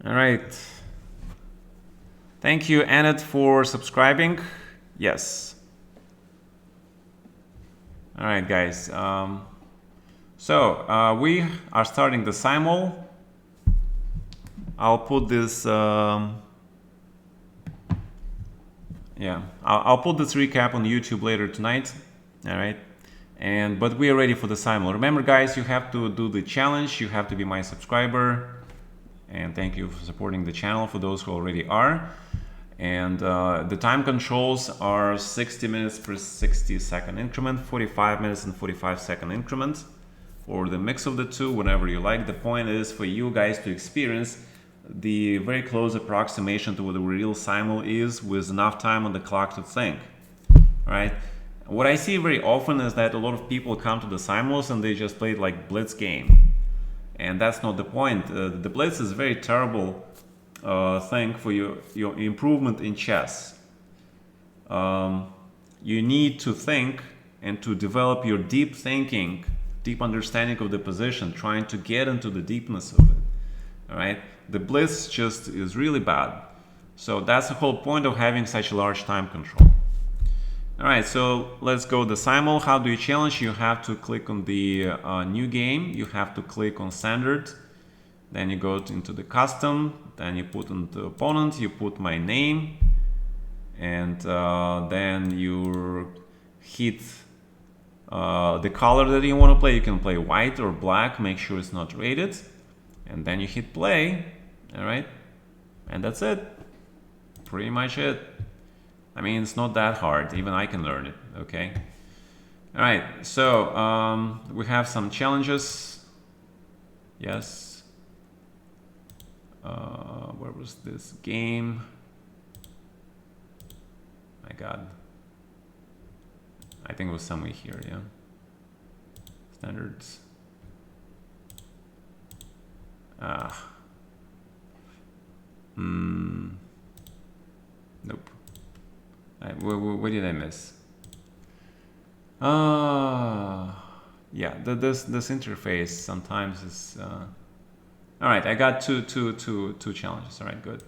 All right. Thank you, Annette, for subscribing. Yes. All right, guys. We are starting the Simul. I'll put this. I'll put this recap on YouTube later tonight. All right. But we are ready for the Simul. Remember, guys, you have to do the challenge. You have to be my subscriber. And thank you for supporting the channel for those who already are. And the time controls are 60 minutes per 60-second increment, 45 minutes and 45-second increment, or the mix of the two, whenever you like. The point is for you guys to experience the very close approximation to what the real Simul is with enough time on the clock to think. All right. What I see very often is that a lot of people come to the Simuls and they just play it like Blitz game. And that's not the point. The Blitz is a very terrible thing for your improvement in chess. You need to think and to develop your deep thinking, deep understanding of the position, trying to get into the deepness of it. All right, the Blitz just is really bad. So that's the whole point of having such a large time control. All right, so let's go the Simul. How do you challenge? You have to click on the new game. You have to click on standard. Then you go into the custom. Then you put on the opponent. You put my name. And then you hit the color that you want to play. You can play white or black. Make sure it's not rated. And then you hit play. All right. And that's it. Pretty much it. I mean, it's not that hard. Even I can learn it, okay? All right, so we have some challenges. Yes. Where was this game? My God. I think it was somewhere here, yeah. Standards. Nope. What did I miss? Yeah, this interface sometimes is. All right, I got two challenges. All right, good.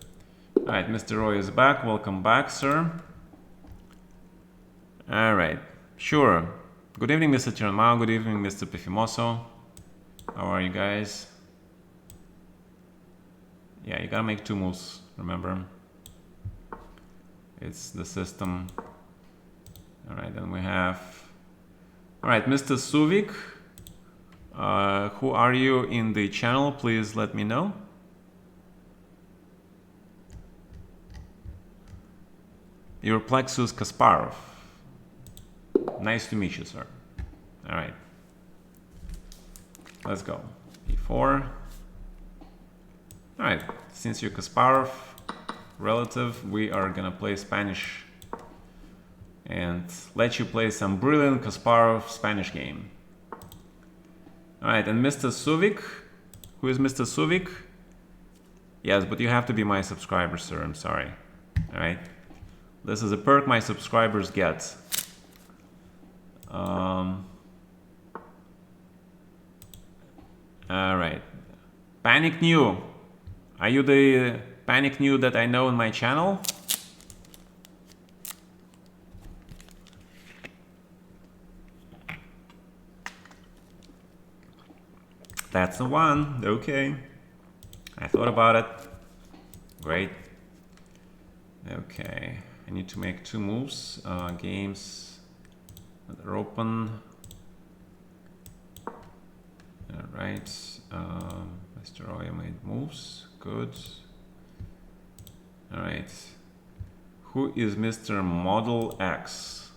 All right, Mr. Roy is back. Welcome back, sir. All right, sure. Good evening, Mr. Tiranmao. Good evening, Mr. Pifimoso. How are you guys? Yeah, you gotta make 2 moves. Remember. It's the system. All right, then we have. All right, Mr. Suvik. Who are you in the channel? Please let me know. You're Plexus Kasparov. Nice to meet you, sir. All right. Let's go. E4. All right, since you're Kasparov relative, we are gonna play Spanish and let you play some brilliant Kasparov Spanish game. All right, and Mr. Suvik, who is Mr. Suvik? Yes, but you have to be my subscriber, sir. I'm sorry. All right, this is a perk my subscribers get. All right, Panic New. Are you the Panic New that I know in my channel? That's the one. Okay. I thought about it. Great. Okay. I need to make 2 moves. Games that are open. All right. Mr. Roy made moves. Good. All right. Who is Mr. Model X?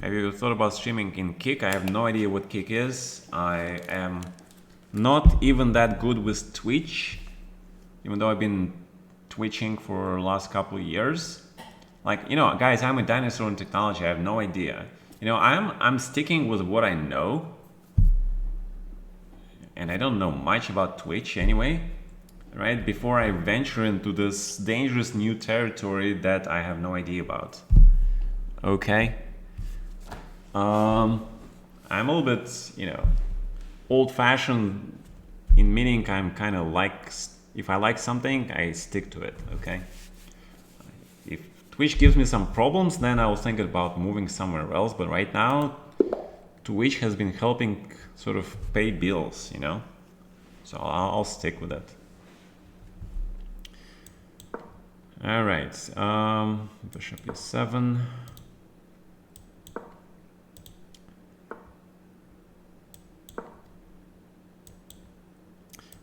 Have you thought about streaming in Kick? I have no idea what Kick is. I am not even that good with Twitch, even though I've been twitching for the last couple of years. Like, you know, guys, I'm a dinosaur in technology. I have no idea. You know, I'm sticking with what I know. And I don't know much about Twitch anyway, right? Before I venture into this dangerous new territory that I have no idea about. Okay. I'm a little bit, you know, old-fashioned in meaning I'm kind of like If I like something, I stick to it, okay? If Twitch gives me some problems, then I will think about moving somewhere else. But right now, Twitch has been helping sort of pay bills, you know? So I'll stick with it. All right, bishop e7.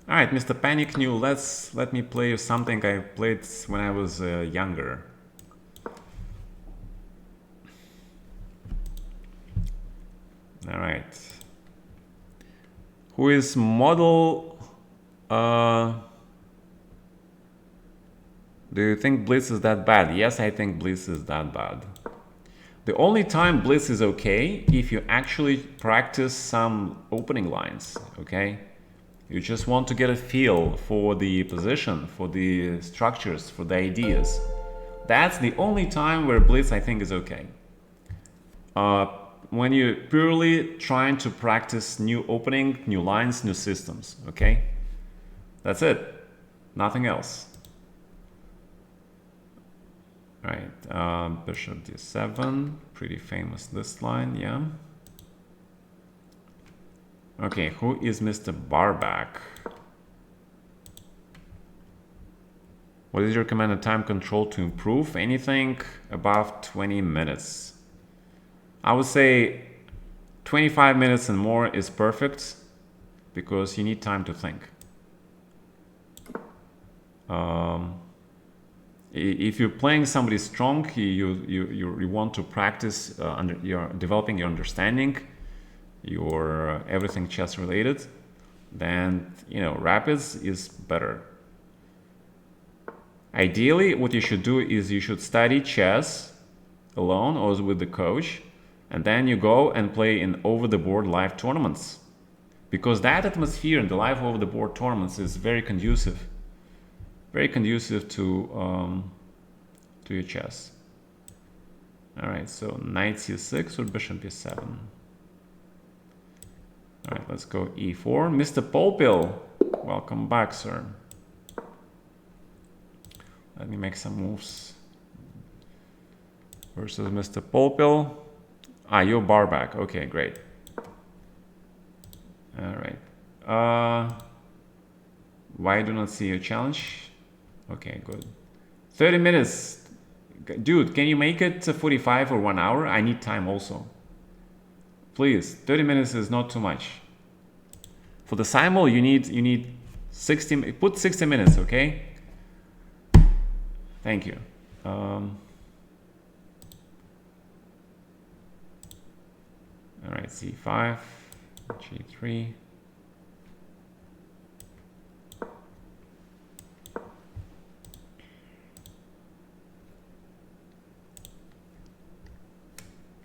All right, Mr. Panic New, let me play you something I played when I was younger. All right. Who is model? Do you think Blitz is that bad? Yes, I think Blitz is that bad. The only time Blitz is okay if you actually practice some opening lines, okay? You just want to get a feel for the position, for the structures, for the ideas. That's the only time where Blitz I think is okay. When you're purely trying to practice new opening, new lines, new systems, okay? That's it, nothing else. All right, bishop d7, pretty famous this line, yeah. Okay, who is Mr. Barback? What is your recommended time control to improve? Anything above 20 minutes. I would say 25 minutes and more is perfect because you need time to think. If you're playing somebody strong, you want to practice you're developing your understanding, your everything chess related, then rapids is better. Ideally, what you should do is you should study chess alone or with the coach, and then you go and play in over-the-board live tournaments, because that atmosphere in the live over-the-board tournaments is very conducive to your chess. All right, so knight c6 or bishop b7. All right, let's go e4. Mr. Polpil, welcome back, sir. Let me make some moves versus Mr. Polpil. You're Barback. Okay, great. All right. Why do not see a challenge? Okay, good. 30 minutes. Dude, can you make it 45 or 1 hour? I need time also. Please, 30 minutes is not too much. For the Simul, you need 60. Put 60 minutes, okay? Thank you. All right, c5, g3.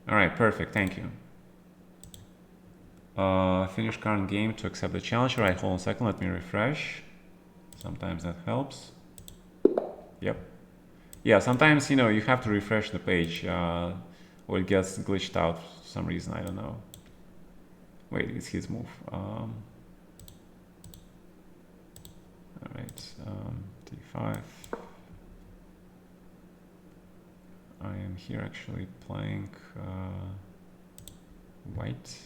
All right, perfect, thank you. Finish current game to accept the challenge. All right, hold on a second, let me refresh. Sometimes that helps. Yep. Yeah, sometimes, you have to refresh the page or it gets glitched out for some reason, I don't know. Wait, it's his move. All right, d5. I am here actually playing white.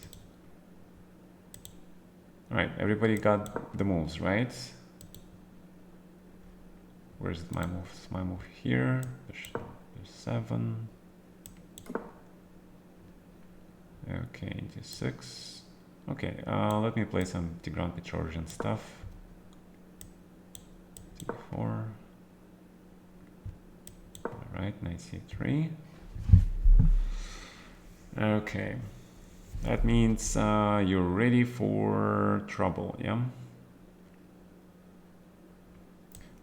All right, everybody got the moves, right? Where's my move? It's my move here. Bishop 7. Okay, d6. Okay, let me play some Tigran Petrosian stuff. d4. Alright, knight c3. Okay, that means you're ready for trouble, yeah?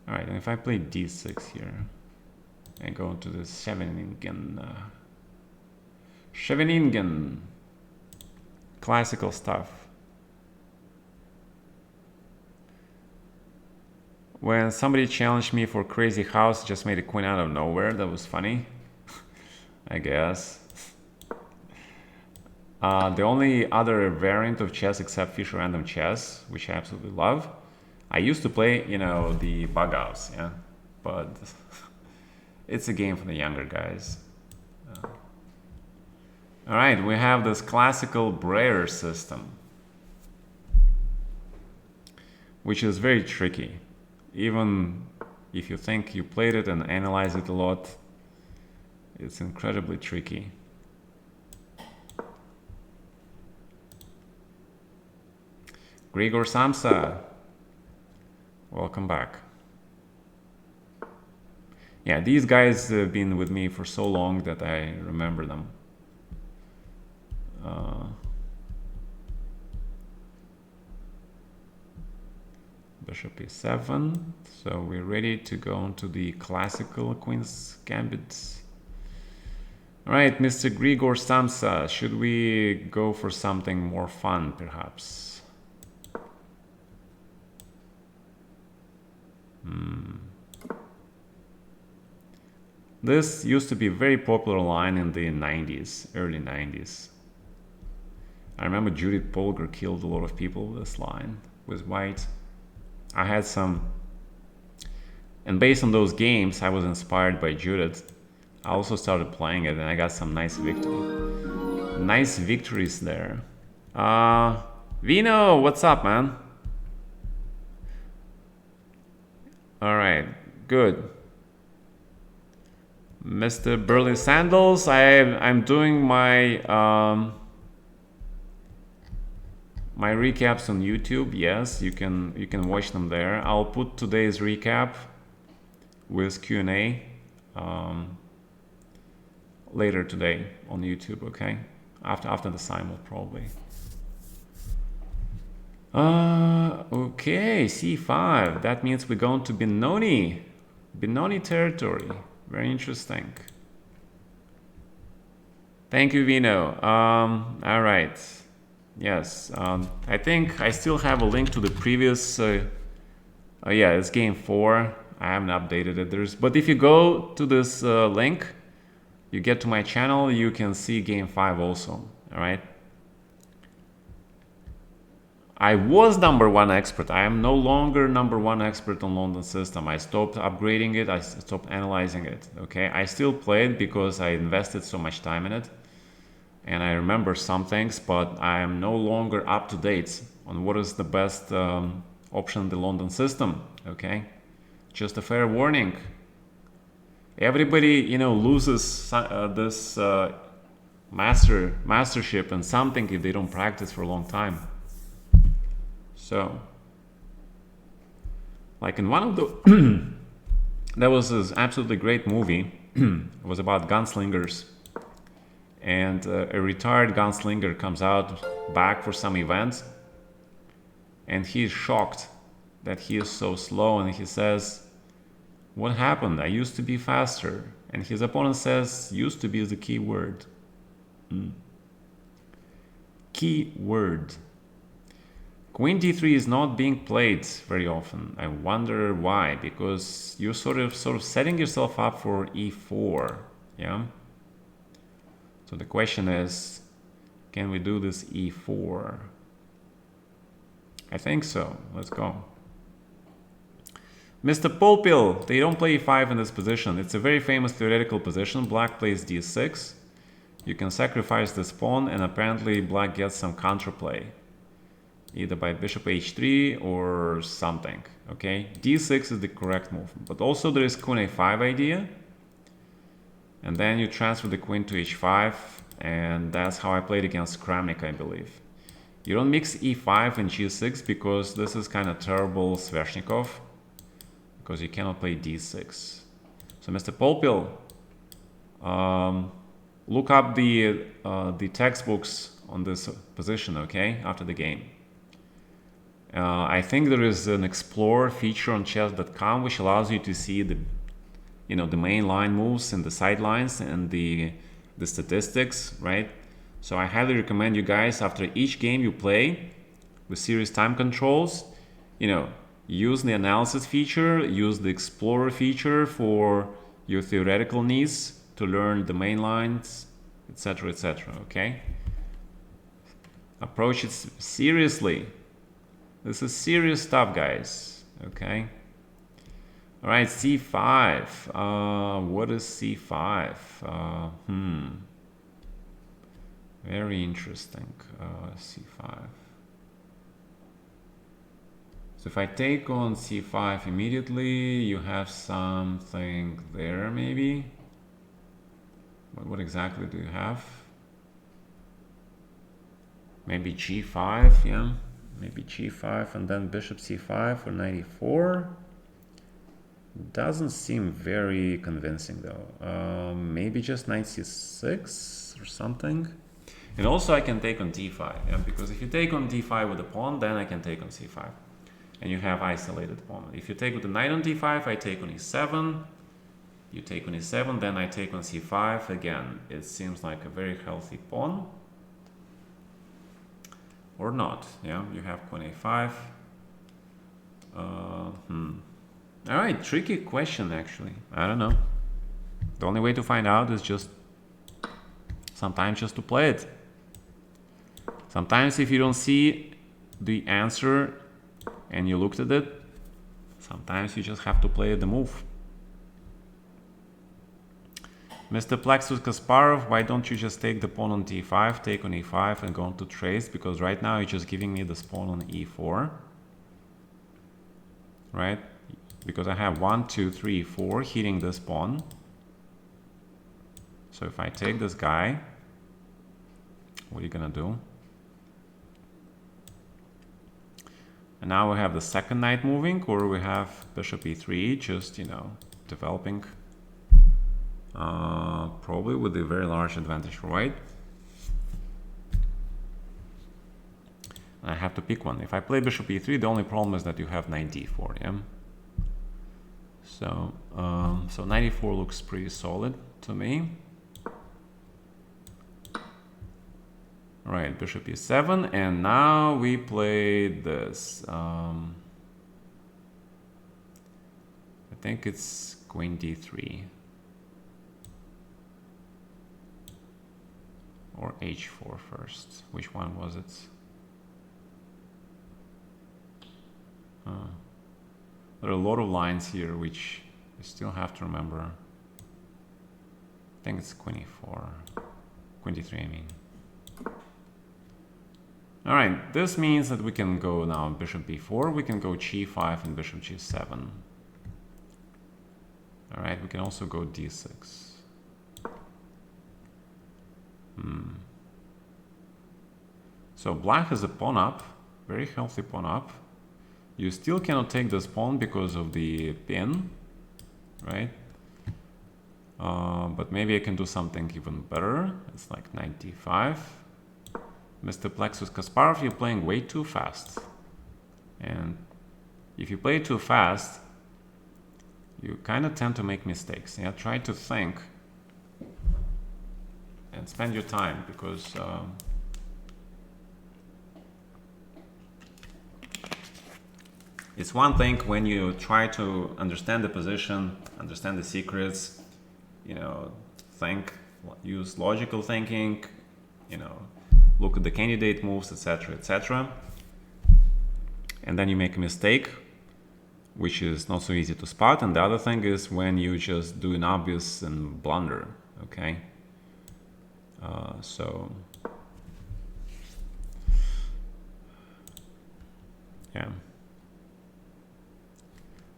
Alright, and if I play d6 here, and go to the Scheveningen, classical stuff. When somebody challenged me for crazy house, just made a queen out of nowhere. That was funny, I guess. The only other variant of chess except Fischer random chess, which I absolutely love, I used to play, you know, the bug outs, yeah, but it's a game for the younger guys. All right, we have this classical Breyer system, which is very tricky. Even if you think you played it and analyze it a lot, it's incredibly tricky. Grigor Samsa, welcome back. Yeah, these guys have been with me for so long that I remember them. Bishop e7, so we're ready to go into the classical Queen's Gambit. All right, Mr. Grigor Samsa, should we go for something more fun, perhaps? This used to be a very popular line in the 90s, early 90s. I remember Judith Polgar killed a lot of people with this line, with white. I had some, and based on those games, I was inspired by Judith. I also started playing it, and I got some nice victories there. Vino, what's up, man? All right, good. Mr. Burley Sandals, I'm doing my my recaps on YouTube. Yes, you can watch them there. I'll put today's recap with Q&A later today on YouTube. Okay, after the Simul probably. Okay, C5. That means we're going to Benoni territory. Very interesting. Thank you, Vino. All right. Yes, I think I still have a link to the previous. Yeah, it's game 4. I haven't updated it. But if you go to this link, you get to my channel. You can see game 5 also. All right. I was #1 expert. I am no longer #1 expert on London system. I stopped upgrading it. I stopped analyzing it. Okay, I still play it because I invested so much time in it. And I remember some things, but I am no longer up to date on what is the best option in the London system. Okay, just a fair warning. Everybody, you know, loses this mastership in something if they don't practice for a long time. So, like in one of the, there was this absolutely great movie. It was about gunslingers. And a retired gunslinger comes out back for some event, and he is shocked that he is so slow, and he says, "What happened? I used to be faster." And his opponent says, "Used to be is the key word." Key word. Queen d3 is not being played very often. I wonder why, because you're sort of setting yourself up for e4, yeah? So the question is, can we do this e4? I think so. Let's go. Mr. Polpil, they don't play e5 in this position. It's a very famous theoretical position. Black plays d6. You can sacrifice this pawn, and apparently black gets some counterplay, either by bishop h3 or something. Okay, d6 is the correct move. But also there is queen a5 idea. And then you transfer the queen to h5, and that's how I played against Kramnik, I believe. You don't mix e5 and g6 because this is kind of terrible Sveshnikov, because you cannot play d6. So Mr. Polpil, look up the textbooks on this position, okay, after the game. I think there is an explore feature on chess.com which allows you to see the main line moves and the sidelines and the statistics, right? So I highly recommend you guys, after each game you play with serious time controls, use the analysis feature, use the explorer feature for your theoretical needs to learn the main lines, etc., etc., okay? Approach it seriously. This is serious stuff, guys. Okay. All right, c5. What is c5? Very interesting. c5. So if I take on c5 immediately, you have something there maybe. What exactly do you have? Maybe g5, yeah. Maybe g5 and then bishop c5 for 94. Doesn't seem very convincing though. Maybe just knight c6 or something. And also I can take on d5, yeah? Because if you take on d5 with a pawn, then I can take on c5. And you have isolated pawn. If you take with the knight on d5, I take on e7. You take on e7, then I take on c5. Again, it seems like a very healthy pawn. Or not, yeah? You have pawn a5. All right, tricky question actually. I don't know. The only way to find out is just sometimes just to play it. Sometimes if you don't see the answer and you looked at it, sometimes you just have to play the move. Mr. Plexus Kasparov, why don't you just take the pawn on d5, take on e5 and go on to trace? Because right now you're just giving me this pawn on e4. Right? Because I have 1, 2, 3, 4 hitting this pawn. So if I take this guy, what are you gonna do? And now we have the second knight moving, or we have bishop e3, just, you know, developing. Probably with a very large advantage for white. I have to pick one. If I play bishop e3, the only problem is that you have knight d4, yeah? So, so 94 looks pretty solid to me. All right, bishop e7, and now we play this. I think it's queen d3. Or h4 first. Which one was it? There are a lot of lines here which you still have to remember. I think it's queen e4. Queen d3, I mean. Alright, this means that we can go now bishop b4, we can go g5 and bishop g7. Alright, we can also go d6. So black has a pawn up, very healthy pawn up. You still cannot take this pawn because of the pin, right? But maybe I can do something even better. It's like knight d5. Mr. Plexus Kasparov, you're playing way too fast. And if you play too fast, you kind of tend to make mistakes. Yeah, try to think and spend your time, because it's one thing when you try to understand the position, understand the secrets, you know, think, use logical thinking, you know, look at the candidate moves, etc., etc. And then you make a mistake, which is not so easy to spot. And the other thing is when you just do an obvious and blunder, okay? So, yeah.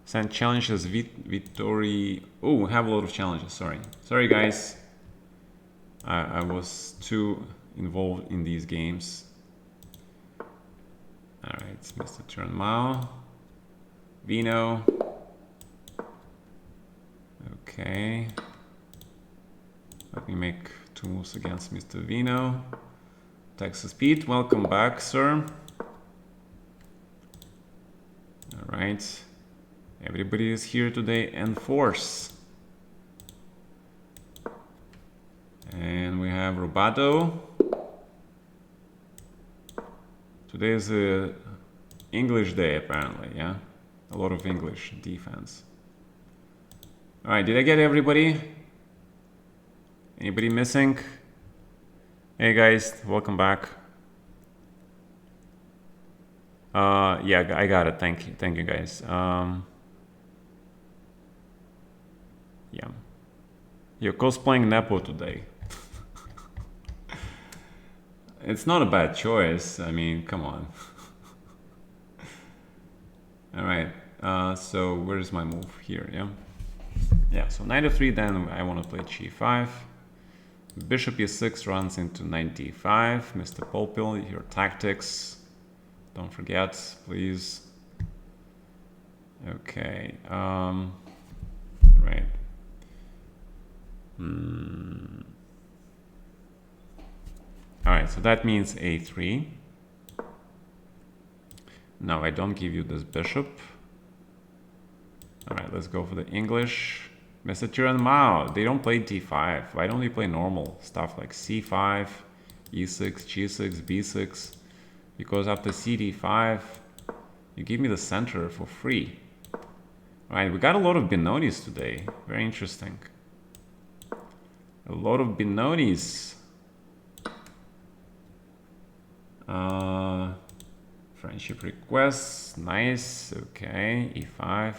Send challenges, Vittori. Oh, we have a lot of challenges, sorry guys. I was too involved in these games. Alright, it's Mr. Turnmao. Vino. Okay. Let me make 2 moves against Mr. Vino. Texas Pete, welcome back, sir. Alright. Everybody is here today in force. And we have Robato. Today is a English day, apparently, yeah? A lot of English defense. Alright, did I get everybody? Anybody missing? Hey guys, welcome back. Yeah, I got it. Thank you, guys. Yeah, you're cosplaying Nepo today. It's not a bad choice. I mean, come on. All right. So where's my move here? Yeah. Yeah. So knight f3. Then I want to play g5. Bishop e6 runs into knight d5. Mr. Polpil, your tactics. Don't forget, please. Okay. Right. All right. So that means a3. No, I don't give you this bishop. All right, let's go for the English. Mr. Turan Mao, they don't play d5. Why don't they play normal stuff like c5, e6, g6, b6? Because after cd5, you give me the center for free. All right, we got a lot of Benonis today. Very interesting. A lot of Benonis. Friendship requests, nice. Okay, e5.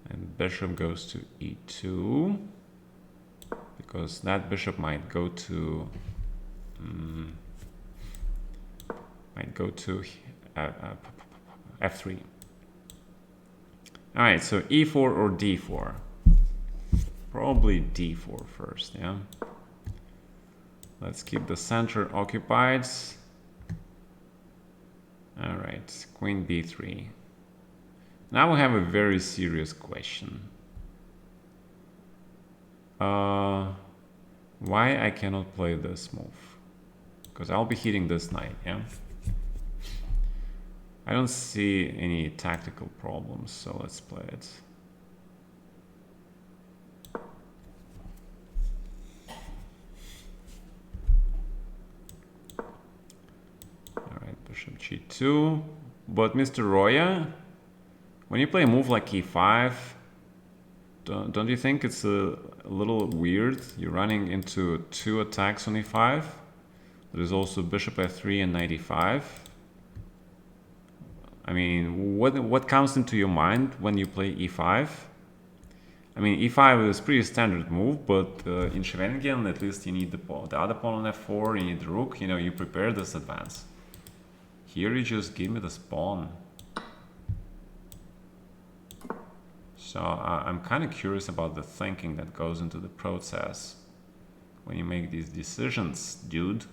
And bishop goes to e2. Because that bishop might go to f3. All right, so e4 or d4. Probably d4 first, yeah. Let's keep the center occupied. All right, queen b3. Now we have a very serious question. Why I cannot play this move? Because I'll be hitting this knight, yeah? I don't see any tactical problems, so let's play it. Alright, bishop g2. But Mr. Roya, when you play a move like e5, don't you think it's a little weird? You're running into two attacks on e5. There's also bishop f3 and knight e5. I mean, what comes into your mind when you play e5? I mean, e5 is a pretty standard move, but in Schwenningen, at least you need the other pawn on f4, you need the rook, you know, you prepare this advance. Here you just give me this pawn. So I'm kind of curious about the thinking that goes into the process when you make these decisions, dude.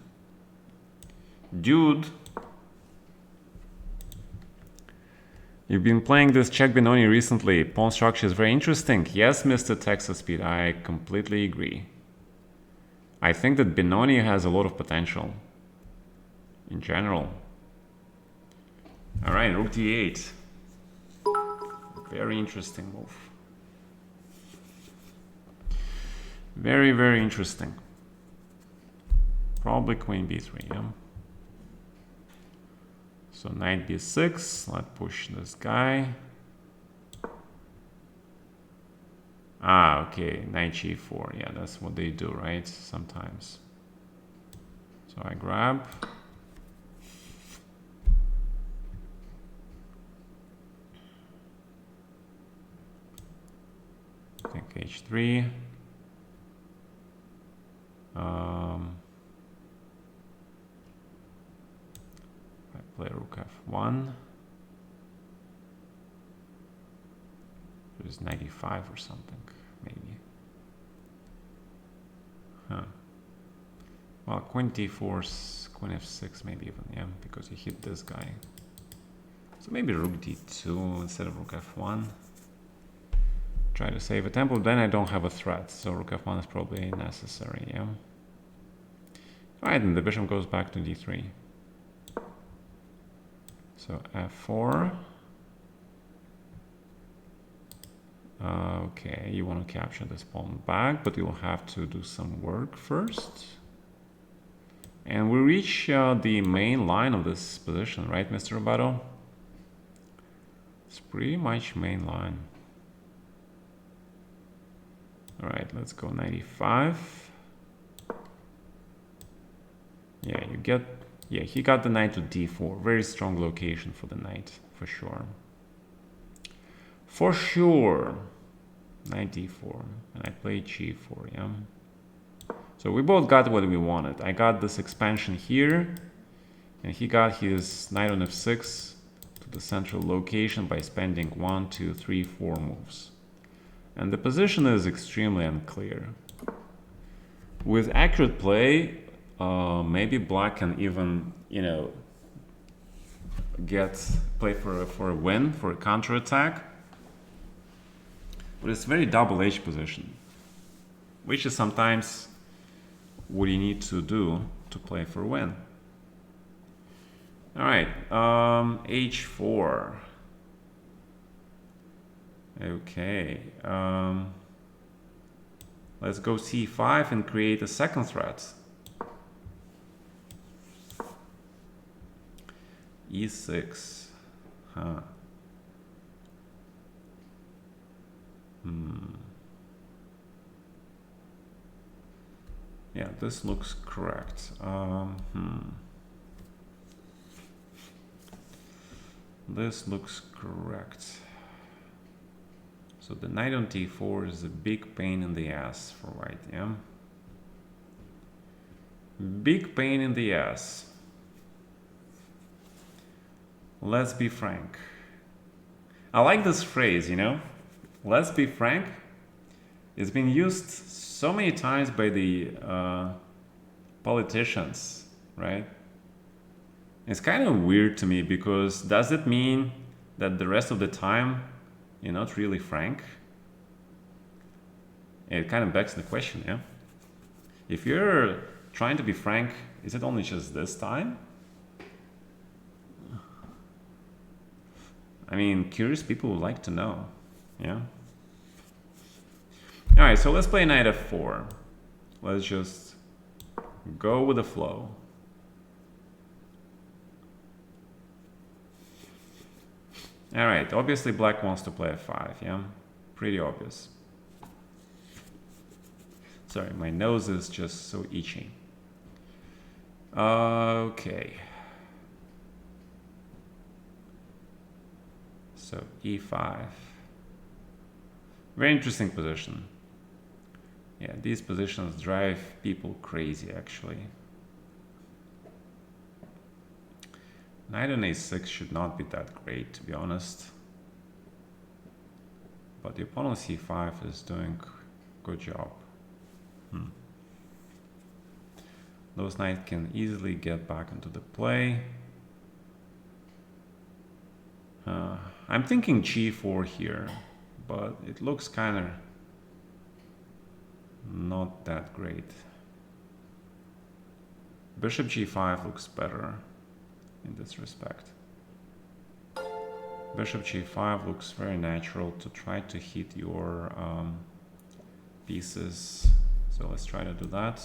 Dude! You've been playing this Czech Benoni recently. Pawn structure is very interesting. Yes, Mr. Texas Speed, I completely agree. I think that Benoni has a lot of potential in general. All right, rook d8. Very interesting move. Very, very interesting. Probably queen b3, yeah? So knight b6, let's push this guy. Ah, okay, knight g4, yeah, that's what they do, right? Sometimes. So I grab. I think h3. I play rook f1. There's 95 or something, maybe. Huh. Well, queen d4, queen f6, maybe even, yeah, because he hit this guy. So maybe rook d2 instead of rook f1. Try to save a tempo, then I don't have a threat, so rook f1 is probably necessary, yeah. Alright, and the bishop goes back to d3. So f4. Okay, you want to capture this pawn back, but you'll have to do some work first. And we reach the main line of this position, right, Mr. Robato? It's pretty much main line. All right, let's go 95. Yeah, yeah, he got the knight to d4. Very strong location for the knight, for sure. For sure. Knight d4. And I played g4, yeah. So we both got what we wanted. I got this expansion here, and he got his knight on f6 to the central location by spending 1, 2, 3, 4 moves. And the position is extremely unclear. With accurate play, maybe black can even, you know, play for a win, for a counterattack. But it's a very double-edged position, which is sometimes what you need to do to play for a win. All right, h4. Okay, let's go c5 and create a second threat. e6, huh? Yeah, this looks correct. This looks correct. So the knight on d4 is a big pain in the ass for white, yeah? Big pain in the ass. Let's be frank. I like this phrase, you know? Let's be frank. It's been used so many times by the politicians, right? It's kind of weird to me because does it mean that the rest of the time you're not really frank? It kind of begs the question, yeah? If you're trying to be frank, is it only just this time? I mean, curious people would like to know, yeah? All right, so let's play knight f4. Let's just go with the flow. All right, obviously black wants to play f5, yeah? Pretty obvious. Sorry, my nose is just so itchy. Okay. So e5. Very interesting position. Yeah, these positions drive people crazy, actually. Knight on a6 should not be that great, to be honest. But the opponent c5 is doing a good job. Those knights can easily get back into the play. I'm thinking g4 here, but it looks kind of not that great. Bishop g5 looks better in this respect. Bishop g5 looks very natural to try to hit your pieces. So let's try to do that.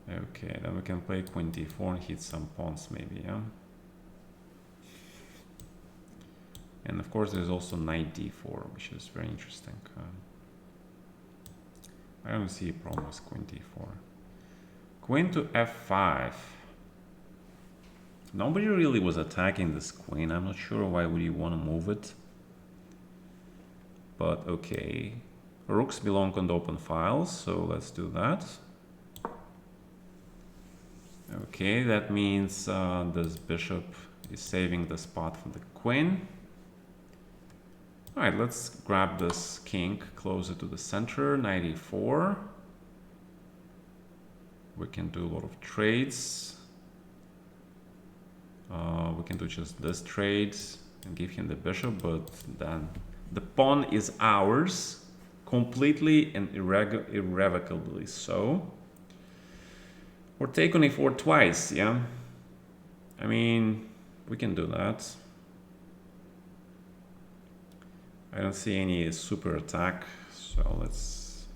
Okay, then we can play queen d4 and hit some pawns maybe, yeah? And of course there's also knight d4, which is very interesting. I don't see a problem with queen d4. Queen to f5. Nobody really was attacking this queen. I'm not sure why would you want to move it. But okay. Rooks belong on the open files, so let's do that. Okay, that means this bishop is saving the spot for the queen. All right, let's grab this king closer to the center, knight e4. We can do a lot of trades. We can do just this trade and give him the bishop, but then the pawn is ours, completely and irrevocably so. Or take on e4 twice, yeah? I mean, we can do that. I don't see any super attack, so let's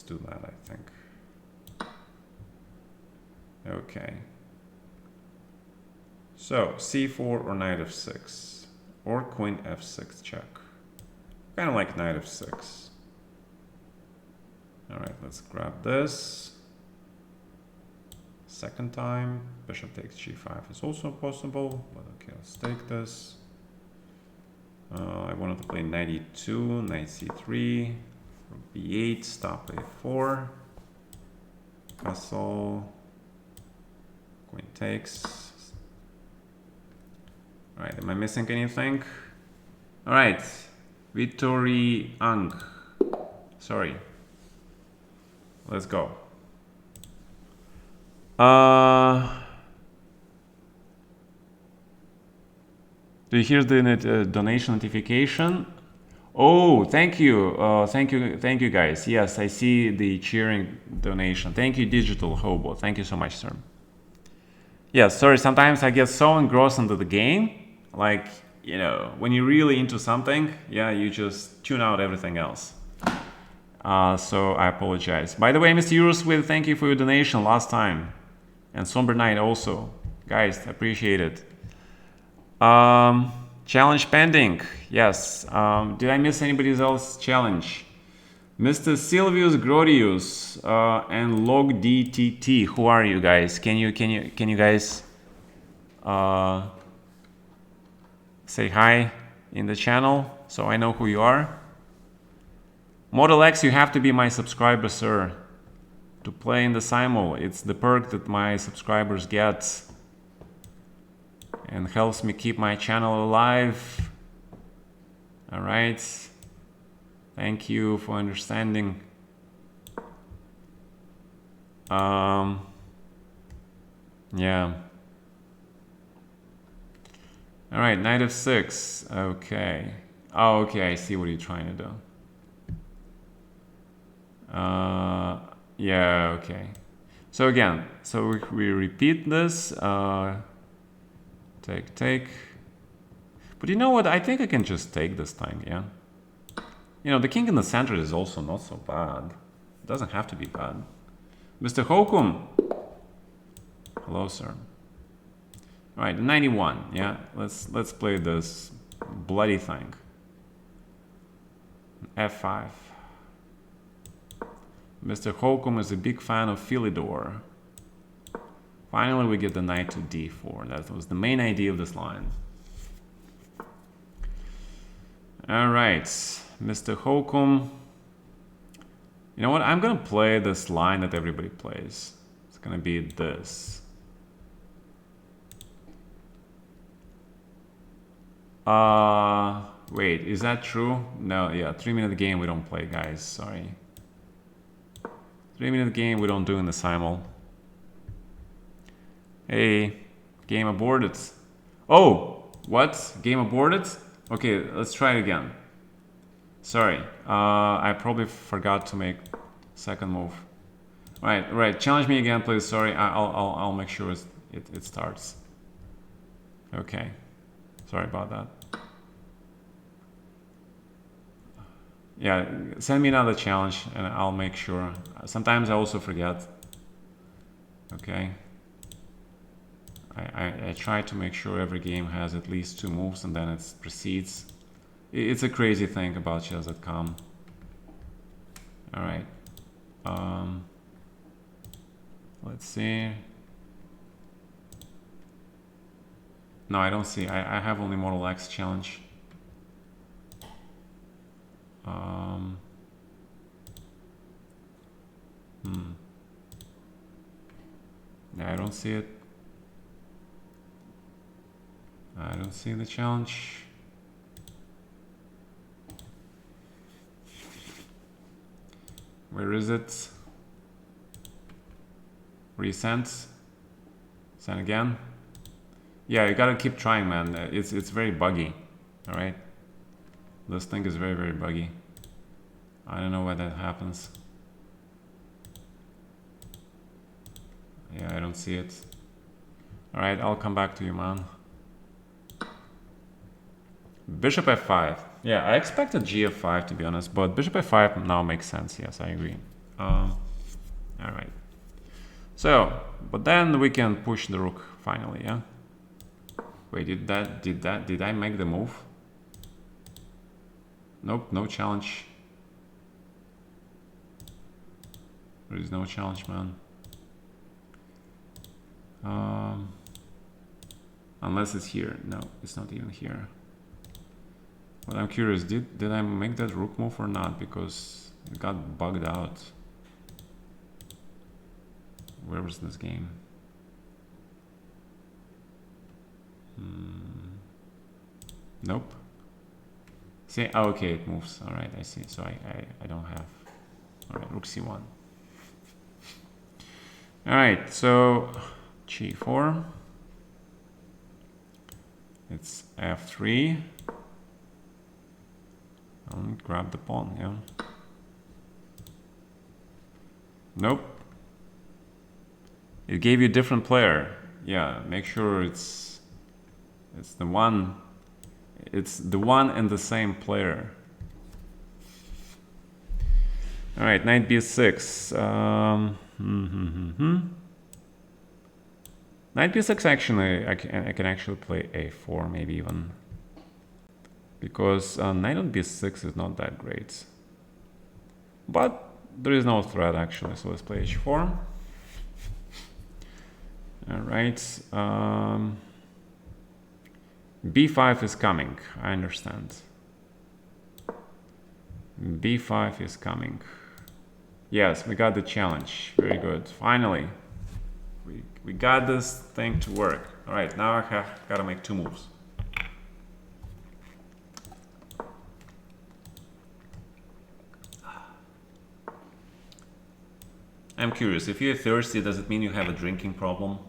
do that, I think. Okay. So, c4 or knight f6, or queen f6 check. Kind of like knight f6. All right, let's grab this. Second time, bishop takes g5 is also possible, but okay, let's take this. I wanted to play knight e2, knight c3, b8, stop a4, castle, queen takes. All right, am I missing anything? All right, Vittori Ang. Sorry. Let's go. Do you hear the donation notification? Oh, thank you. Thank you guys. Yes, I see the cheering donation. Thank you, Digital Hobo. Thank you so much, sir. Yeah, sorry, sometimes I get so engrossed into the game. Like, you know, when you're really into something, yeah, you just tune out everything else. So I apologize. By the way, Mr. Euroswith, thank you for your donation last time. And Somber Knight also. Guys, appreciate it. Challenge pending. Yes. Did I miss anybody else's challenge? Mr. Silvius Grodius and Log DTT. Who are you guys? Can you guys say hi in the channel so I know who you are? Model X, you have to be my subscriber, sir, to play in the Simul. It's the perk that my subscribers get and helps me keep my channel alive. All right. Thank you for understanding. Yeah. All right, knight f6. Okay. Oh, okay, I see what you're trying to do. Yeah, okay. So again, so we repeat this. Take. But you know what? I think I can just take this time, yeah? You know, the king in the center is also not so bad. It doesn't have to be bad. Mr. Hokum. Hello, sir. All right, 91, yeah? Let's play this bloody thing. F5. Mr. Holcomb is a big fan of Philidor. Finally, we get the knight to d4. That was the main idea of this line. All right, Mr. Holcomb. You know what? I'm going to play this line that everybody plays. It's going to be this. Wait, is that true? No, yeah, 3-minute game we don't play, guys. Sorry. 3-minute game we don't do in the Simul. Hey, game aborted. Oh, what? Game aborted? Okay, let's try it again. Sorry, I probably forgot to make second move. Right. Challenge me again, please. Sorry, I'll make sure it starts. Okay, sorry about that. Yeah, send me another challenge and I'll make sure. Sometimes I also forget. Okay. I try to make sure every game has at least 2 moves and then it proceeds. It's a crazy thing about chess.com. All right. Let's see. No, I don't see. I have only Model X challenge. Yeah, I don't see it. I don't see the challenge. Where is it? Resend. Send again. Yeah, you gotta keep trying, man. It's very buggy. All right. This thing is very buggy. I don't know why that happens. Yeah, I don't see it. All right, I'll come back to you, man. Bishop f5. Yeah, I expected gf5 to be honest, but bishop f5 now makes sense. Yes, I agree. All right. So, but then we can push the rook finally, yeah? Wait, did I make the move? Nope, no challenge. There is no challenge, man. Unless it's here. No, it's not even here. But I'm curious, did I make that rook move or not? Because it got bugged out. Where was this game? Nope. See, oh, okay, it moves. All right, I see. So I don't have. All right, rook c1. All right, so g4. It's f3. I'll grab the pawn, yeah. Nope. It gave you a different player. Yeah, make sure it's the one. It's the one and the same player. All right, knight b6. Knight b6 actually, I can actually play a4 maybe even. Because knight on b6 is not that great. But there is no threat actually, so let's play h4. All right. b5 is coming, I understand. b5 is coming. Yes, we got the challenge. Very good. Finally, we got this thing to work. All right, now I gotta make two moves. I'm curious, if you're thirsty, does it mean you have a drinking problem?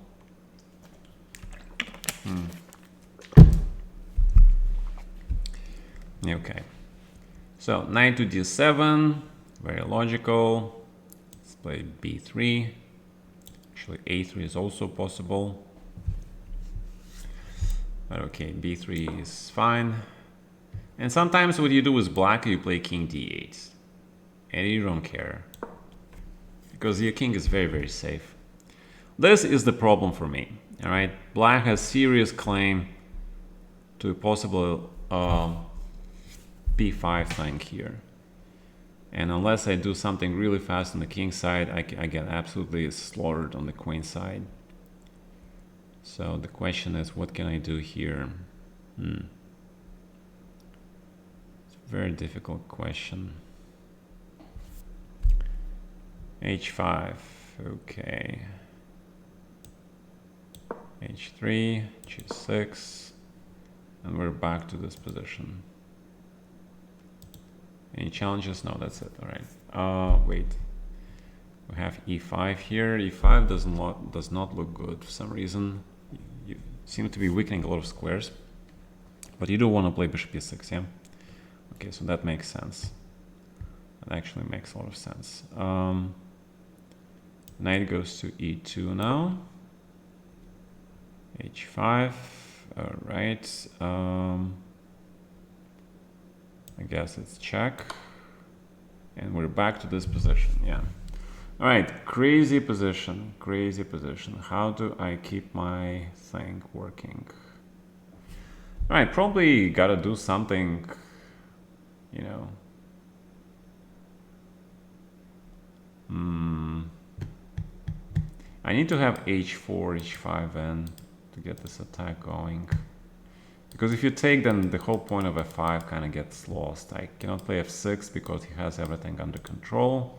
Okay. So knight to d7, very logical. Let's play b3. Actually, a3 is also possible. But okay, b3 is fine. And sometimes what you do is black, you play king d8. And you don't care. Because your king is very, very safe. This is the problem for me. All right, black has serious claim to a possible b5 thing here. And unless I do something really fast on the king side, I get absolutely slaughtered on the queen side. So the question is, what can I do here? It's a very difficult question. h5, okay. h3, g6, and we're back to this position. Any challenges? No, that's it. All right. Wait. We have e5 here. e5 does not look good for some reason. You seem to be weakening a lot of squares, but you do want to play bishop e6, yeah? Okay, so that makes sense. That actually makes a lot of sense. Knight goes to e2 now. h5. All right. I guess it's check. And we're back to this position, yeah. All right, crazy position, crazy position. How do I keep my thing working? All right, probably gotta do something, you know. I need to have h4, h5 n to get this attack going. Because if you take, then the whole point of f5 kind of gets lost. I cannot play f6 because he has everything under control.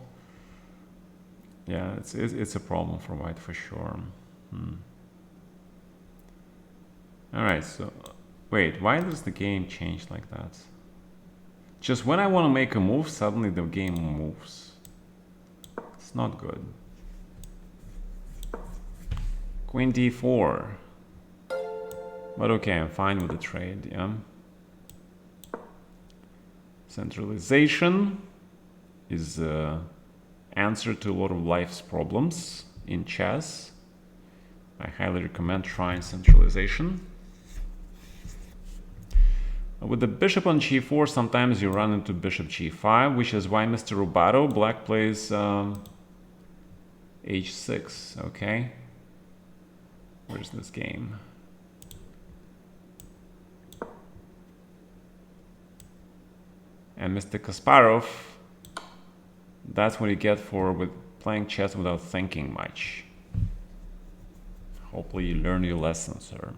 Yeah, it's a problem for white for sure. All right, so wait, why does the game change like that? Just when I want to make a move, suddenly the game moves. It's not good. Queen d4. But okay, I'm fine with the trade, yeah. Centralization is the answer to a lot of life's problems in chess. I highly recommend trying centralization. With the bishop on g4, sometimes you run into bishop g5, which is why Mr. Rubato, black plays h6, okay? Where's this game? And Mr. Kasparov, that's what you get for with playing chess without thinking much. Hopefully you learn your lesson, sir.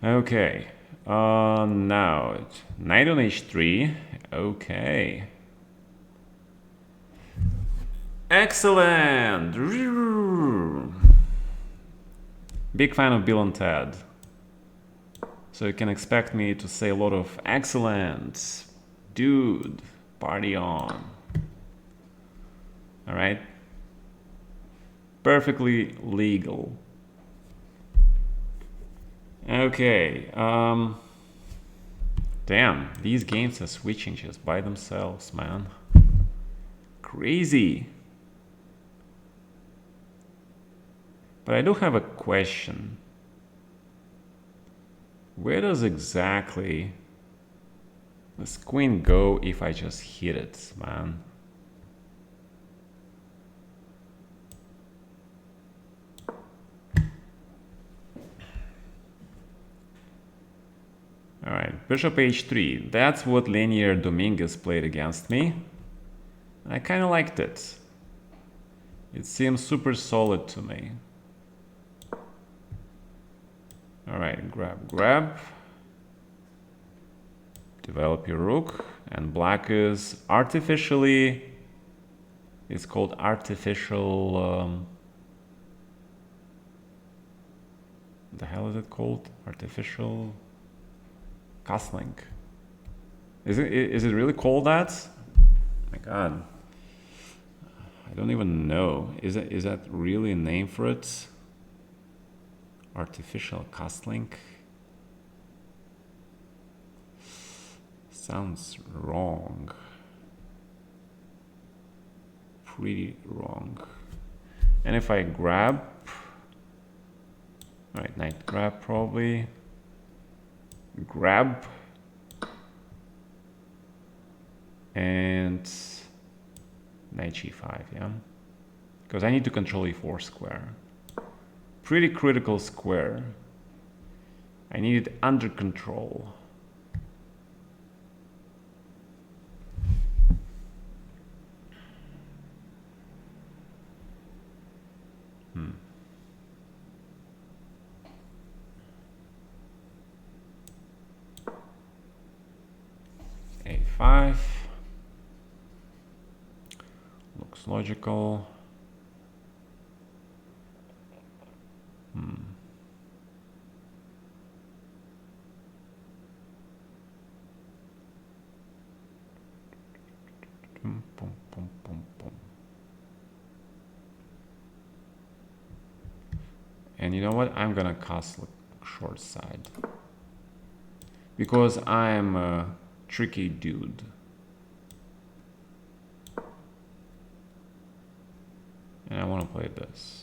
Okay. Now, knight on h3. Okay. Excellent! Big fan of Bill and Ted. So you can expect me to say a lot of excellent, dude, party on. Alright? Perfectly legal. Okay. Damn, these games are switching just by themselves, man. Crazy. But I do have a question. Where does exactly this queen go if I just hit it, man? Alright, bishop h3. That's what Linear Dominguez played against me. I kind of liked it. It seems super solid to me. Alright, grab. Develop your rook. And black is artificially... It's called artificial... the hell is it called? Artificial... castling. Is it really called that? Oh my god. I don't even know. Is that really a name for it? Artificial castling? Sounds wrong. Pretty wrong. And if I grab... Alright, knight grab probably. Grab. And knight g5, yeah? Because I need to control e4 square. Pretty critical square. I need it under control. A5. Looks logical. And you know what? I'm gonna castle short side. Because I'm a tricky dude. And I want to play this.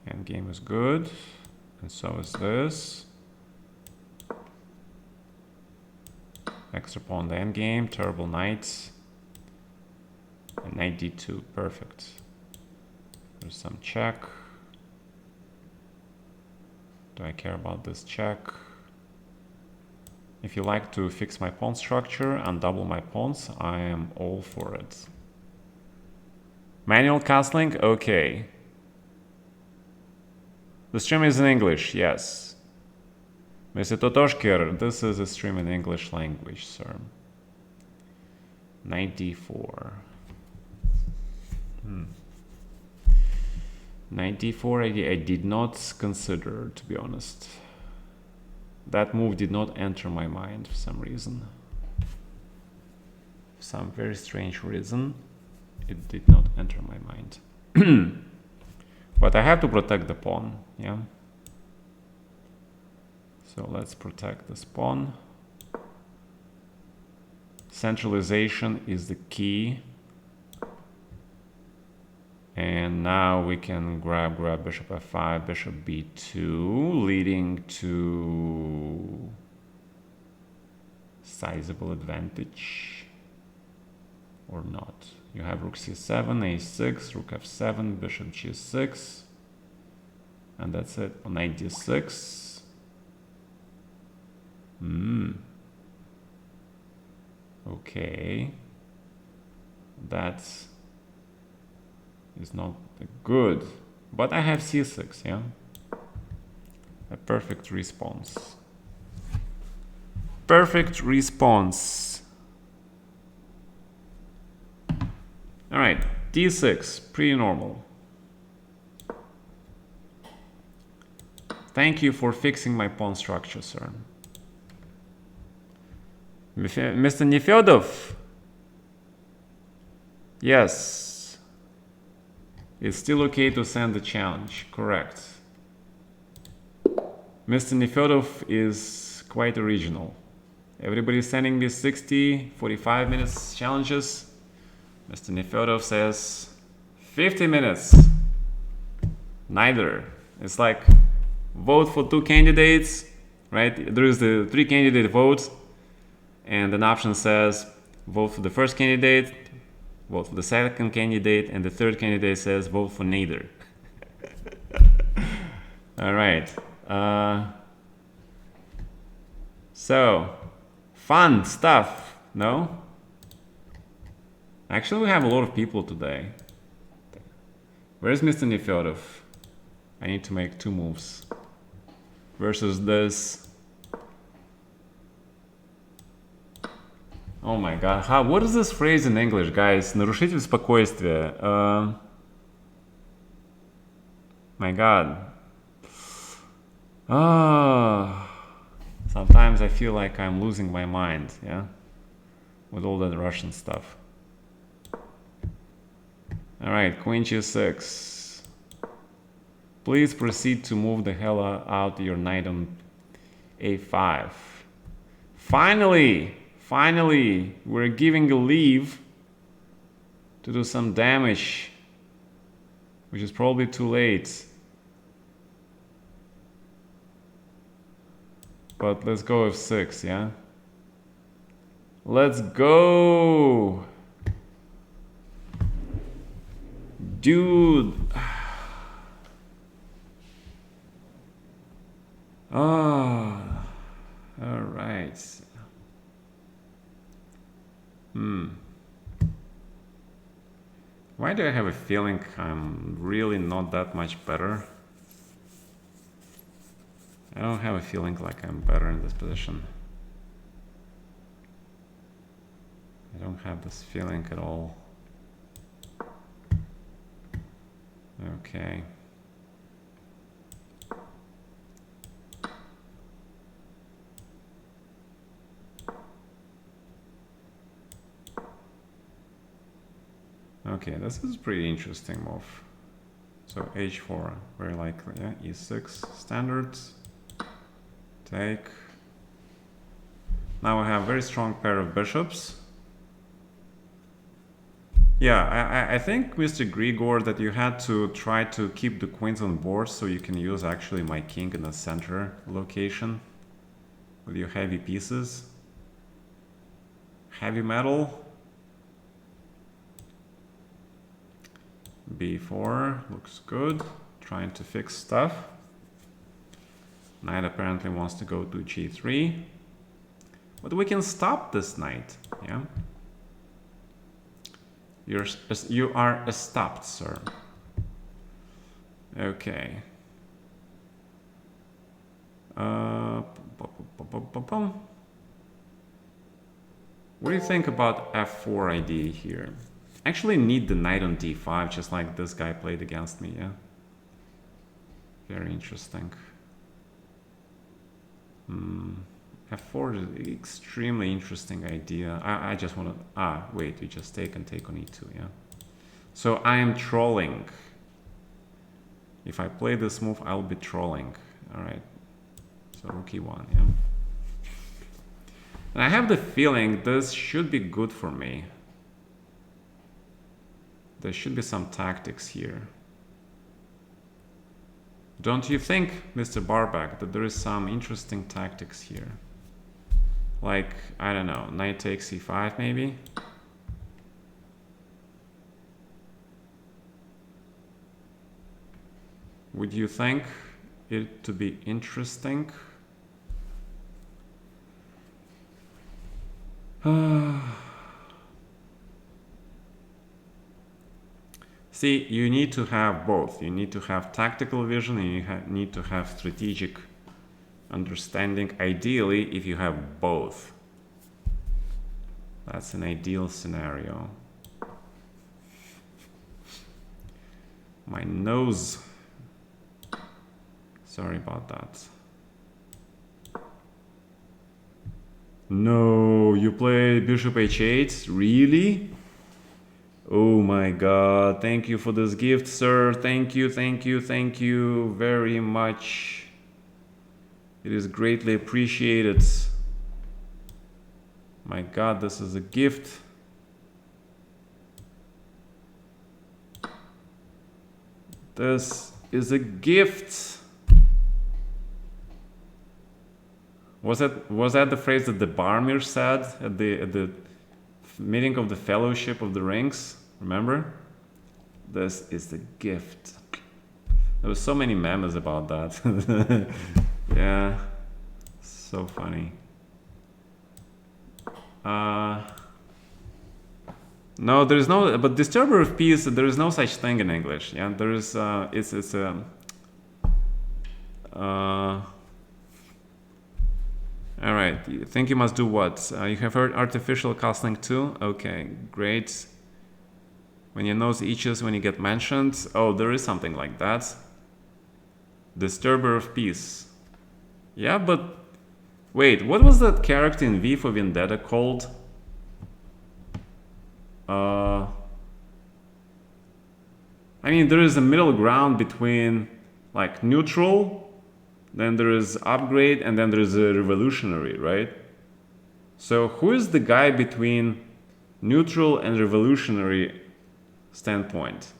Endgame is good, and so is this. Extra pawn the endgame, terrible knight. And knight d2, perfect. There's some check. Do I care about this check? If you like to fix my pawn structure and double my pawns, I am all for it. Manual castling? Okay. The stream is in English, yes. Mr. Totoshkir, this is a stream in English language, sir. 94. 94 I did not consider, to be honest. That move did not enter my mind for some reason. For some very strange reason, it did not enter my mind. But I have to protect the pawn, yeah? So let's protect this pawn. Centralization is the key. And now we can grab bishop f5, bishop b2, leading to sizable advantage. or not? You have rook c7, a6, rook f7, bishop g6, and that's it on knight d6. Okay, that is not good, but I have c6, yeah, a perfect response. Perfect response. All right, d6, pretty normal. Thank you for fixing my pawn structure, sir. Mr. Nefedov. Yes. It's still okay to send the challenge, correct. Mr. Nefedov is quite original. Everybody's sending me 60, 45 minutes challenges. Mr. Nefedov says 50 minutes. Neither. It's like vote for 2 candidates, right? There is the 3 candidate vote, and an option says vote for the first candidate, vote for the second candidate, and the third candidate says vote for neither. All right. So, fun stuff, no? Actually, we have a lot of people today. Where's Mr. Nefedov? I need to make 2 moves. Versus this. Oh my god. What is this phrase in English, guys? Нарушитель спокойствия. My god. Sometimes I feel like I'm losing my mind, yeah? With all that Russian stuff. Alright, Queen g6. Please proceed to move the hell out your knight on a5. Finally, we're giving a leave to do some damage, which is probably too late. But let's go f6, yeah? Let's go! Dude! Oh, all right. Why do I have a feeling I'm really not that much better? I don't have a feeling like I'm better in this position. I don't have this feeling at all. Okay. Okay, this is a pretty interesting move. So h4, very likely, yeah, e6, standards, take. Now we have a very strong pair of bishops. Yeah, I think, Mr. Grigor, that you had to try to keep the queens on board so you can use actually my king in the center location with your heavy pieces. Heavy metal. b4 looks good, trying to fix stuff. Knight apparently wants to go to g3, but we can stop this knight, yeah? You are stopped, sir. Okay. What do you think about f4 idea here? Actually need the knight on d5, just like this guy played against me, yeah? Very interesting. F4 is an extremely interesting idea. I just want to... wait, we just take on e2, yeah? So I am trolling. If I play this move, I'll be trolling. Alright. So rook e1, yeah? And I have the feeling this should be good for me. There should be some tactics here. Don't you think, Mr. Barbak, that there is some interesting tactics here? Like, I don't know, knight takes c5 maybe? Would you think it to be interesting? See, you need to have both. You need to have tactical vision and you need to have strategic understanding. Ideally, if you have both. That's an ideal scenario. My nose. Sorry about that. No, you play bishop h8? Really? Oh my god, thank you for this gift, sir. Thank you, thank you, thank you very much. It is greatly appreciated. My god, this is a gift. This is a gift. Was that the phrase that the Barmir said at the meeting of the Fellowship of the Rings? Remember? This is the gift. There was so many memes about that. Yeah, so funny. No, there is no. But disturber of peace. There is no such thing in English. Yeah, there is. It's a. All right. You think you must do what? You have heard artificial castling too? Okay, great. When your nose itches when you get mentioned. Oh, there is something like that. Disturber of peace. Yeah, but wait, what was that character in V for Vendetta called? I mean, there is a middle ground between like neutral, then there is upgrade, and then there is a revolutionary, right? So who is the guy between neutral and revolutionary standpoint?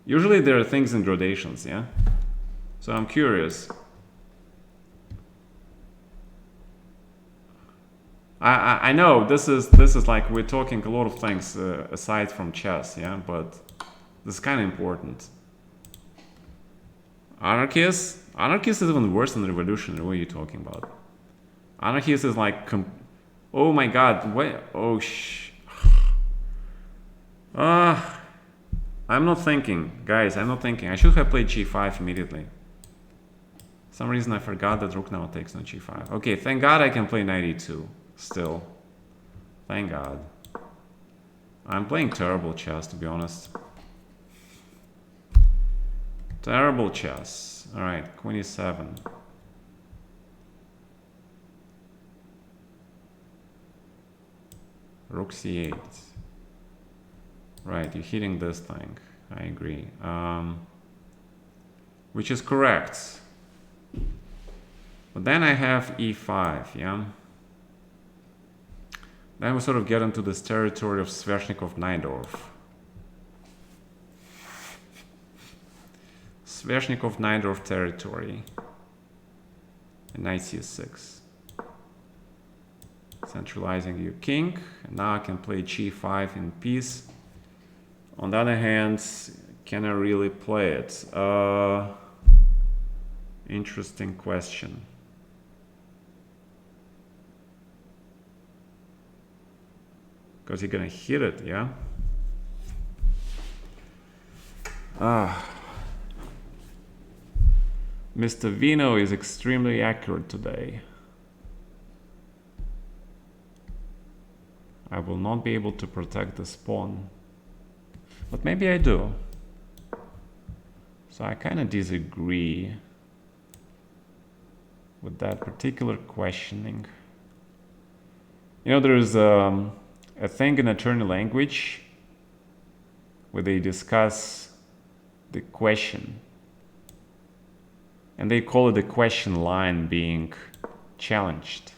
Usually there are things in gradations, yeah? So I'm curious. I know this is like we're talking a lot of things aside from chess, yeah, but this is kind of important. Anarchist is even worse than revolutionary. What are you talking about? Anarchist is like, oh my god, what? Oh I'm not thinking, guys. I'm not thinking. I should have played g5 immediately. For some reason I forgot that rook now takes on g5. Okay, thank god I can play knight e2. Still. Thank god. I'm playing terrible chess, to be honest. Terrible chess. Alright, queen e7. Rook c8. Right, you're hitting this thing. I agree. Which is correct. But then I have e5, yeah? Then we sort of get into this territory of Sveshnikov-Najdorf. Sveshnikov-Najdorf territory. And knight c6. Centralizing your king. And now I can play g5 in peace. On the other hand, can I really play it? Interesting question. Because you're gonna hit it, yeah? Mr. Vino is extremely accurate today. I will not be able to protect the pawn. But maybe I do. So I kind of disagree with that particular questioning. You know, there is a thing in attorney language where they discuss the question. And they call it the question line being challenged,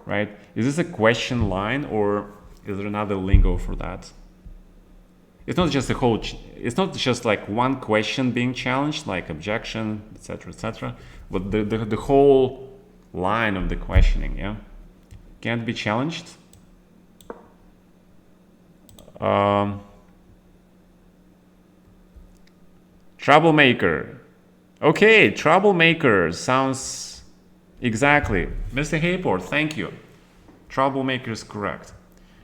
right? Is this a question line or is there another lingo for that? It's not just it's not just like one question being challenged, like objection, etc., but the whole line of the questioning, yeah, can't be challenged. Troublemaker. Okay, troublemaker sounds exactly. Mr. Hayport, thank you. Troublemaker is correct.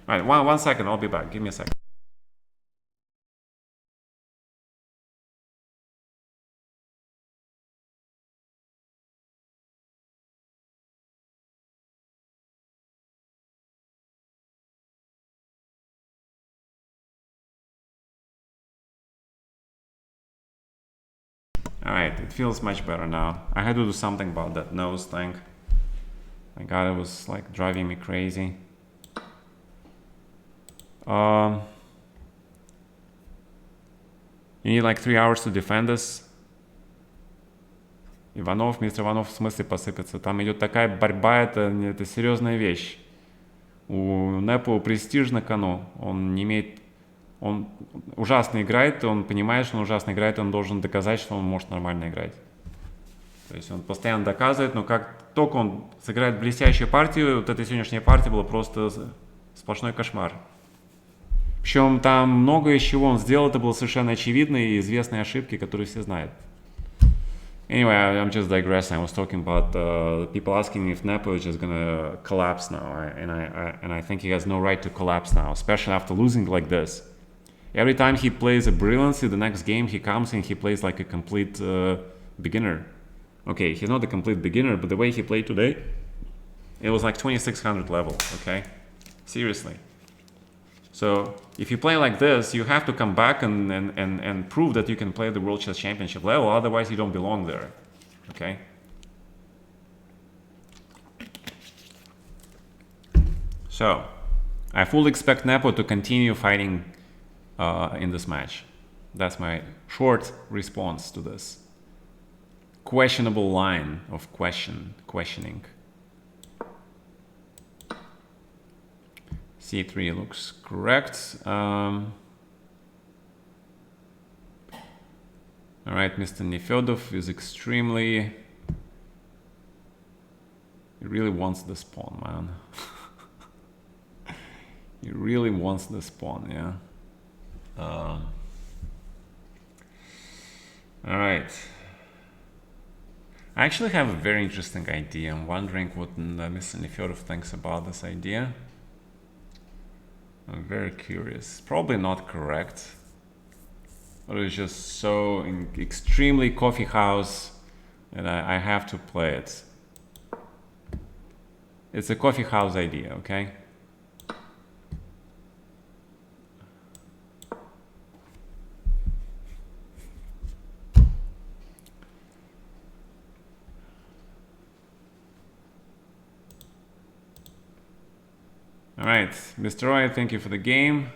All right, one second, I'll be back. Give me a second. Alright, it feels much better now. I had to do something about that nose thing. My god, it was like driving me crazy. You need like 3 hours to defend this. Иванов, мистер Иванов в смысле посыпется. Там идет такая борьба, это серьезная вещь. У Непо престиж на кону. Он не имеет... Он ужасно играет, он понимает, что он ужасно играет, он должен доказать, что он может нормально играть. То есть он постоянно доказывает, но как только он сыграет блестящую партию, вот эта сегодняшняя партия была просто сплошной кошмар. Причем там много из чего он сделал, это было совершенно очевидно и известные ошибки, которые все знают. Anyway, I'm just digressing. I was talking about people asking if Nepo is just gonna collapse now, and I think he has no right to collapse now, especially after losing like this. Every time he plays a brilliancy, the next game he comes and he plays like a complete beginner. Okay, he's not a complete beginner, but the way he played today, it was like 2600 level, okay? Seriously. So if you play like this, you have to come back and prove that you can play the World Chess Championship level, otherwise you don't belong there, okay? So, I fully expect Nepo to continue fighting in this match. That's my short response to this questionable line of questioning. C3 looks correct. All right, Mr. Nefedov is extremely... He really wants the pawn, man. He really wants the pawn, yeah. All right. I actually have a very interesting idea. I'm wondering what Mr. Nefedov thinks about this idea. I'm very curious. Probably not correct, but it's just so extremely coffee house that I have to play it. It's a coffee house idea, okay? Alright, Mr. Roy, thank you for the game.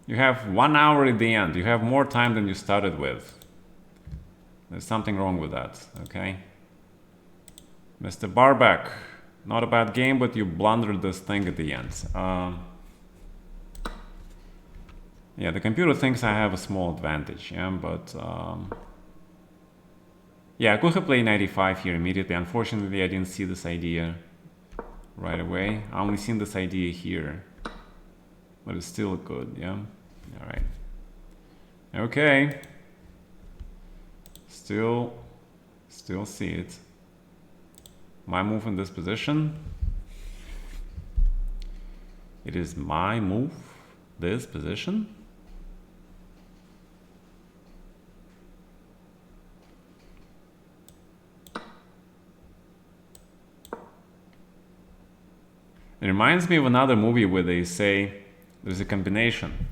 You have 1 hour at the end. You have more time than you started with. There's something wrong with that, okay? Mr. Barback, not a bad game, but you blundered this thing at the end. Yeah, the computer thinks I have a small advantage, yeah, but... yeah, I could have played 95 here immediately. Unfortunately, I didn't see this idea right away. I only seen this idea here, but it's still good, yeah? All right. Okay. Still see it. My move in this position. It is my move, this position. It reminds me of another movie where they say there's a combination,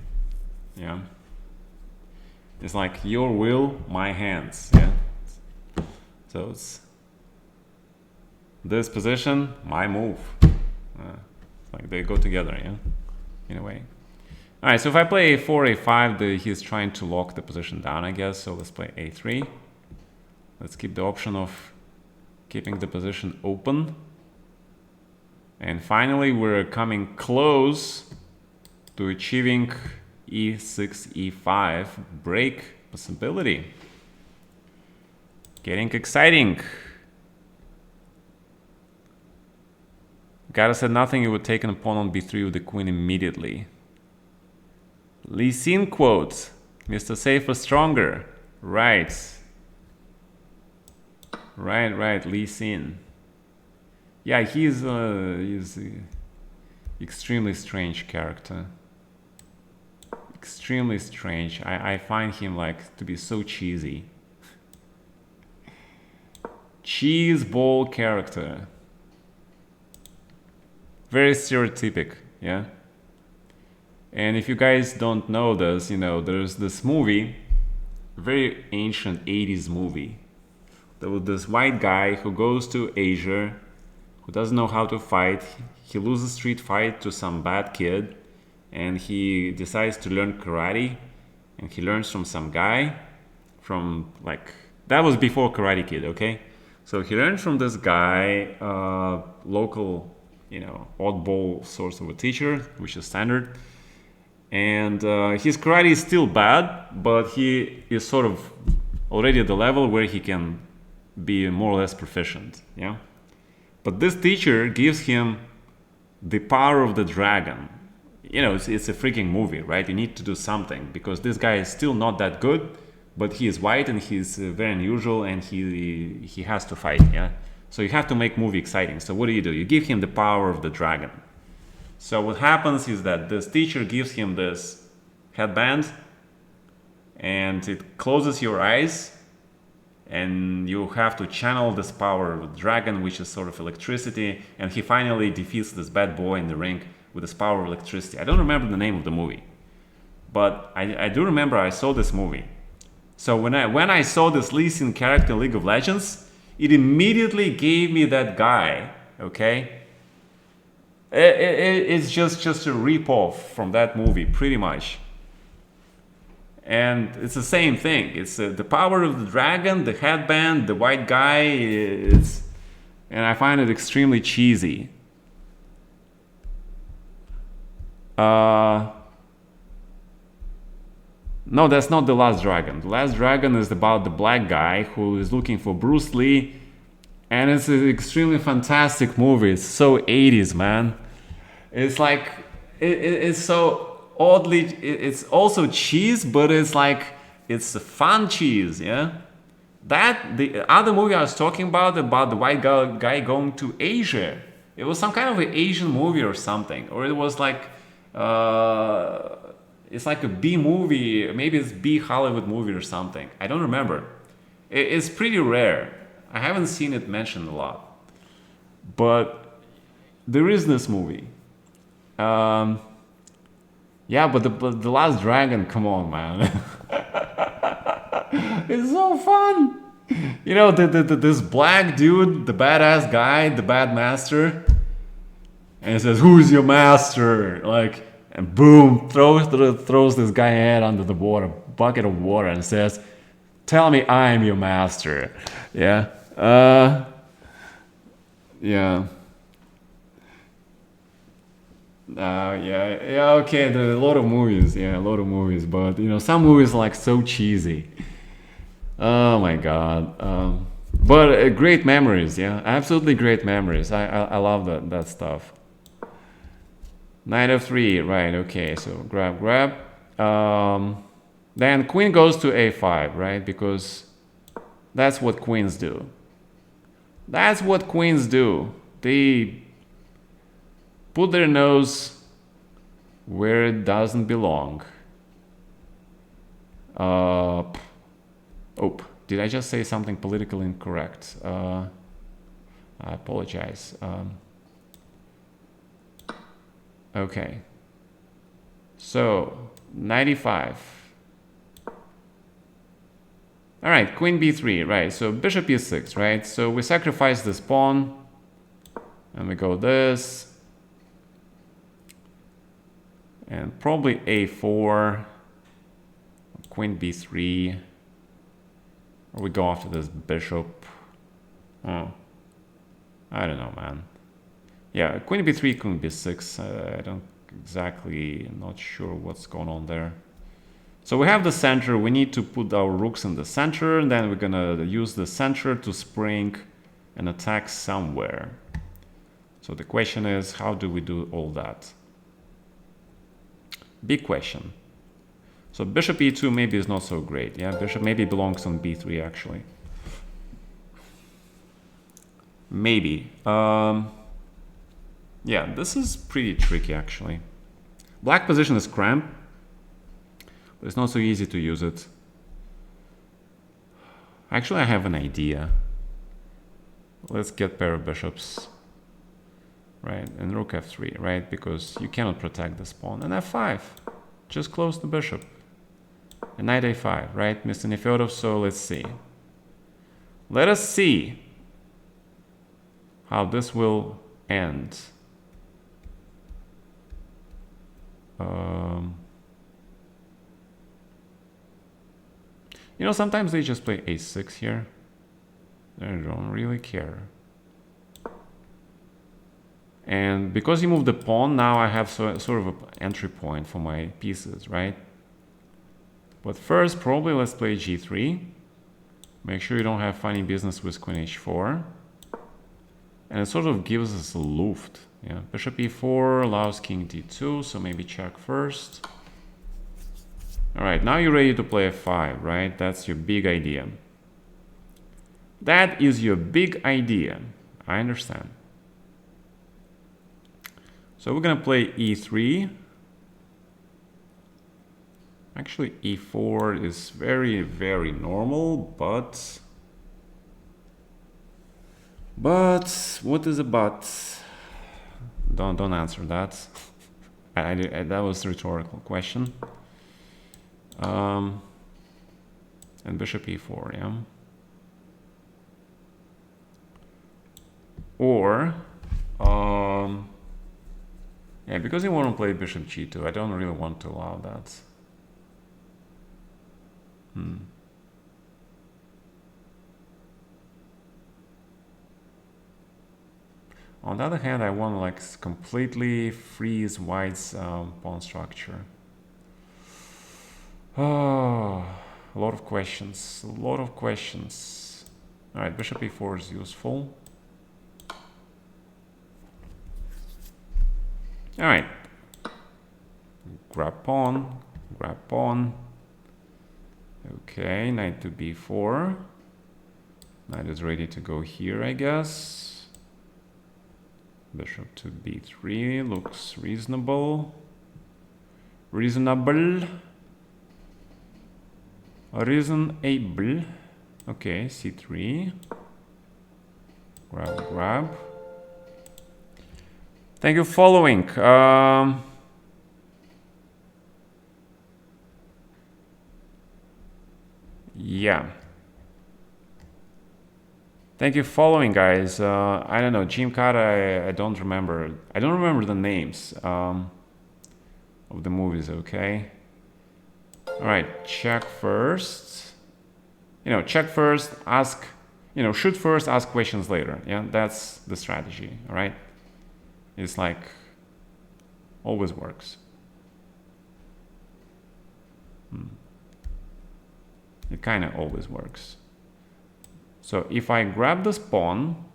yeah? It's like your will, my hands, yeah? So it's this position, my move. It's like they go together, yeah? In a way. All right, so if I play a4, a5, he's trying to lock the position down, I guess. So let's play a3. Let's keep the option of keeping the position open. And finally, we're coming close to achieving e6, e5 break possibility. Getting exciting. Gata said nothing, you would take an pawn on b3 with the queen immediately. Lee Sin quote, Mr. Safer Stronger. Right. Right. Lee Sin. Yeah, he's extremely strange character. Extremely strange. I find him like to be so cheesy. Cheese ball character. Very stereotypic, yeah. And if you guys don't know this, you know, there's this movie, very ancient 80s movie. There was this white guy who goes to Asia, who doesn't know how to fight. He loses a street fight to some bad kid, and he decides to learn karate, and he learns from some guy from like, that was before Karate Kid, okay? So he learned from this guy, local, you know, oddball source of a teacher, which is standard. And his karate is still bad, but he is sort of already at the level where he can be more or less proficient, yeah? But this teacher gives him the power of the dragon. You know, it's a freaking movie, right? You need to do something, because this guy is still not that good, but he is white and he's very unusual, and he has to fight, yeah? So you have to make movie exciting. So what do? You give him the power of the dragon. So what happens is that this teacher gives him this headband, and it closes your eyes, and you have to channel this power of the dragon, which is sort of electricity, and he finally defeats this bad boy in the ring with this power of electricity. I don't remember the name of the movie, but I do remember I saw this movie. So when I saw this Lee Sin character in League of Legends, it immediately gave me that guy, okay? It's just a rip-off from that movie, pretty much. And it's the same thing. It's the power of the dragon, the headband, the white guy. And I find it extremely cheesy. No, that's not The Last Dragon. The Last Dragon is about the black guy who is looking for Bruce Lee. And it's an extremely fantastic movie. It's so 80s, man. It's like, it's so oddly, it's also cheese, but it's like, it's a fun cheese, yeah? The other movie I was talking about the white guy going to Asia, it was some kind of an Asian movie or something. Or it was like, it's like a B movie, maybe it's B Hollywood movie or something. I don't remember. It's pretty rare. I haven't seen it mentioned a lot. But there is this movie. Yeah, but the Last Dragon, come on, man. It's so fun. You know, this black dude, the badass guy, the bad master, and he says, "Who's your master?" Like, and boom, throws this guy head under the water, bucket of water, and says, "Tell me I'm your master." Yeah. Yeah. Yeah, okay, there are a lot of movies, but you know, some movies are like so cheesy. Oh my god. But great memories, yeah, absolutely great memories. I love that stuff. Knight of 3, right, okay, so grab. Then queen goes to a5, right, because that's what queens do. That's what queens do. They put their nose where it doesn't belong. Oh, did I just say something politically incorrect? I apologize. Okay. So, 95. All right, queen b3, right? So bishop e6, right? So we sacrifice this pawn, and we go this. And probably a4, queen b3, or we go after this bishop. Oh, I don't know, man. Yeah, queen b3, queen b6. I don't exactly, not sure what's going on there. So we have the center. We need to put our rooks in the center, and then we're gonna use the center to spring an attack somewhere. So the question is, how do we do all that? Big question. So bishop e2 maybe is not so great. Yeah, bishop maybe belongs on b3 actually. Maybe. Yeah, this is pretty tricky actually. Black position is cramped, but it's not so easy to use it. Actually, I have an idea. Let's get pair of bishops. Right, and rook f3, right? Because you cannot protect this pawn. And f5, just close the bishop. And knight a5, right? Mr. Nefedov, so let's see. Let us see how this will end. You know, sometimes they just play a6 here. They don't really care. And because he moved the pawn, now I have sort of an entry point for my pieces, right? But first, probably let's play g3. Make sure you don't have funny business with queen h4. And it sort of gives us a luft. Yeah, bishop e4 allows king d2, so maybe check first. All right, now you're ready to play f5, right? That's your big idea. That is your big idea. I understand. So we're gonna play e3. Actually, e4 is very, very normal, but what is a but? Don't answer that. That was a rhetorical question. And bishop e4, yeah. Or yeah, because you want to play bishop g2, I don't really want to allow that. On the other hand, I want to like completely freeze white's pawn structure. Oh, a lot of questions. A lot of questions. All right, bishop e4 is useful. All right. Grab pawn. Grab pawn. Okay, knight to b4. Knight is ready to go here, I guess. Bishop to b3 looks reasonable. Reasonable. Reasonable. Okay, c3. Grab, grab. Thank you for following. Yeah. Thank you for following, guys. I don't know, Jim Gata, I don't remember. I don't remember the names of the movies, okay? All right, check first. You know, check first, ask, you know, shoot first, ask questions later. Yeah, that's the strategy, all right? It's like, always works. It kind of always works. So if I grab this pawn,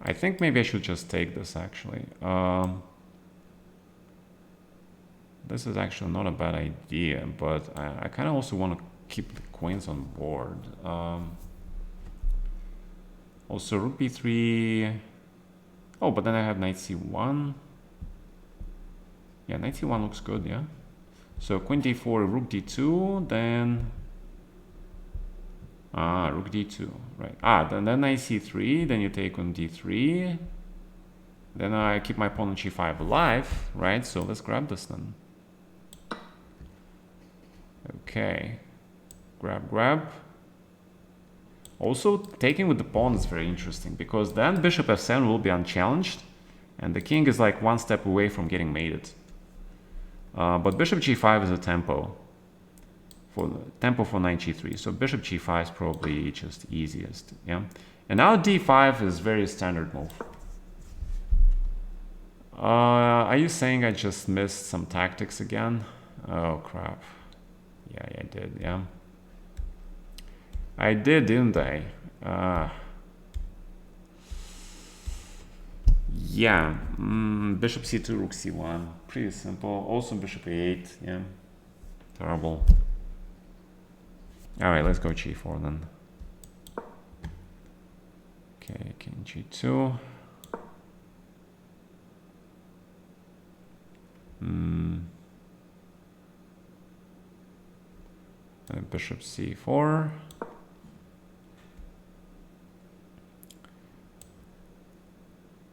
I think maybe I should just take this actually. This is actually not a bad idea, but I kind of also want to keep the queens on board. Also rook b3. Oh, but then I have knight c1. Yeah, knight c1 looks good, yeah. So queen d4, rook d2, then rook d2, right. Then knight c3, then you take on d3. Then I keep my pawn on g5 alive, right? So let's grab this then. Okay, grab, grab. Also, taking with the pawn is very interesting because then bishop f7 will be unchallenged and the king is like one step away from getting mated. But bishop g5 is a tempo for knight g3, so bishop g5 is probably just easiest, yeah. And now d5 is very standard move. Are you saying I just missed some tactics again? Oh crap. Yeah, I did, yeah. I did, didn't I? Yeah, bishop c2, rook c1. Pretty simple. Also bishop a8. Yeah, terrible. All right, let's go g4 then. Okay, king g2. And bishop c4.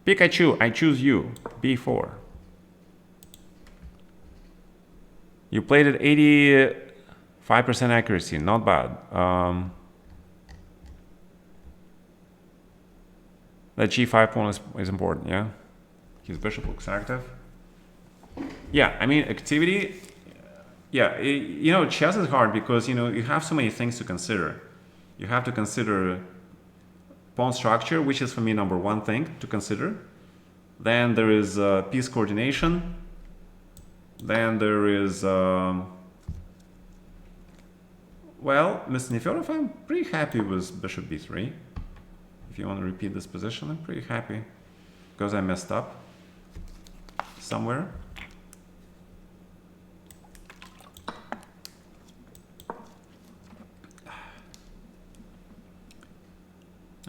Pikachu, I choose you. b4. You played at 85% accuracy, not bad. That g5 pawn is important, yeah? His bishop looks active. Yeah, I mean, activity, yeah, you know, chess is hard because, you know, you have so many things to consider. You have to consider pawn structure, which is for me number one thing to consider. Then there is piece coordination. Then there is, well, Mr. Neferov, I'm pretty happy with bishop b3. If you want to repeat this position, I'm pretty happy because I messed up somewhere.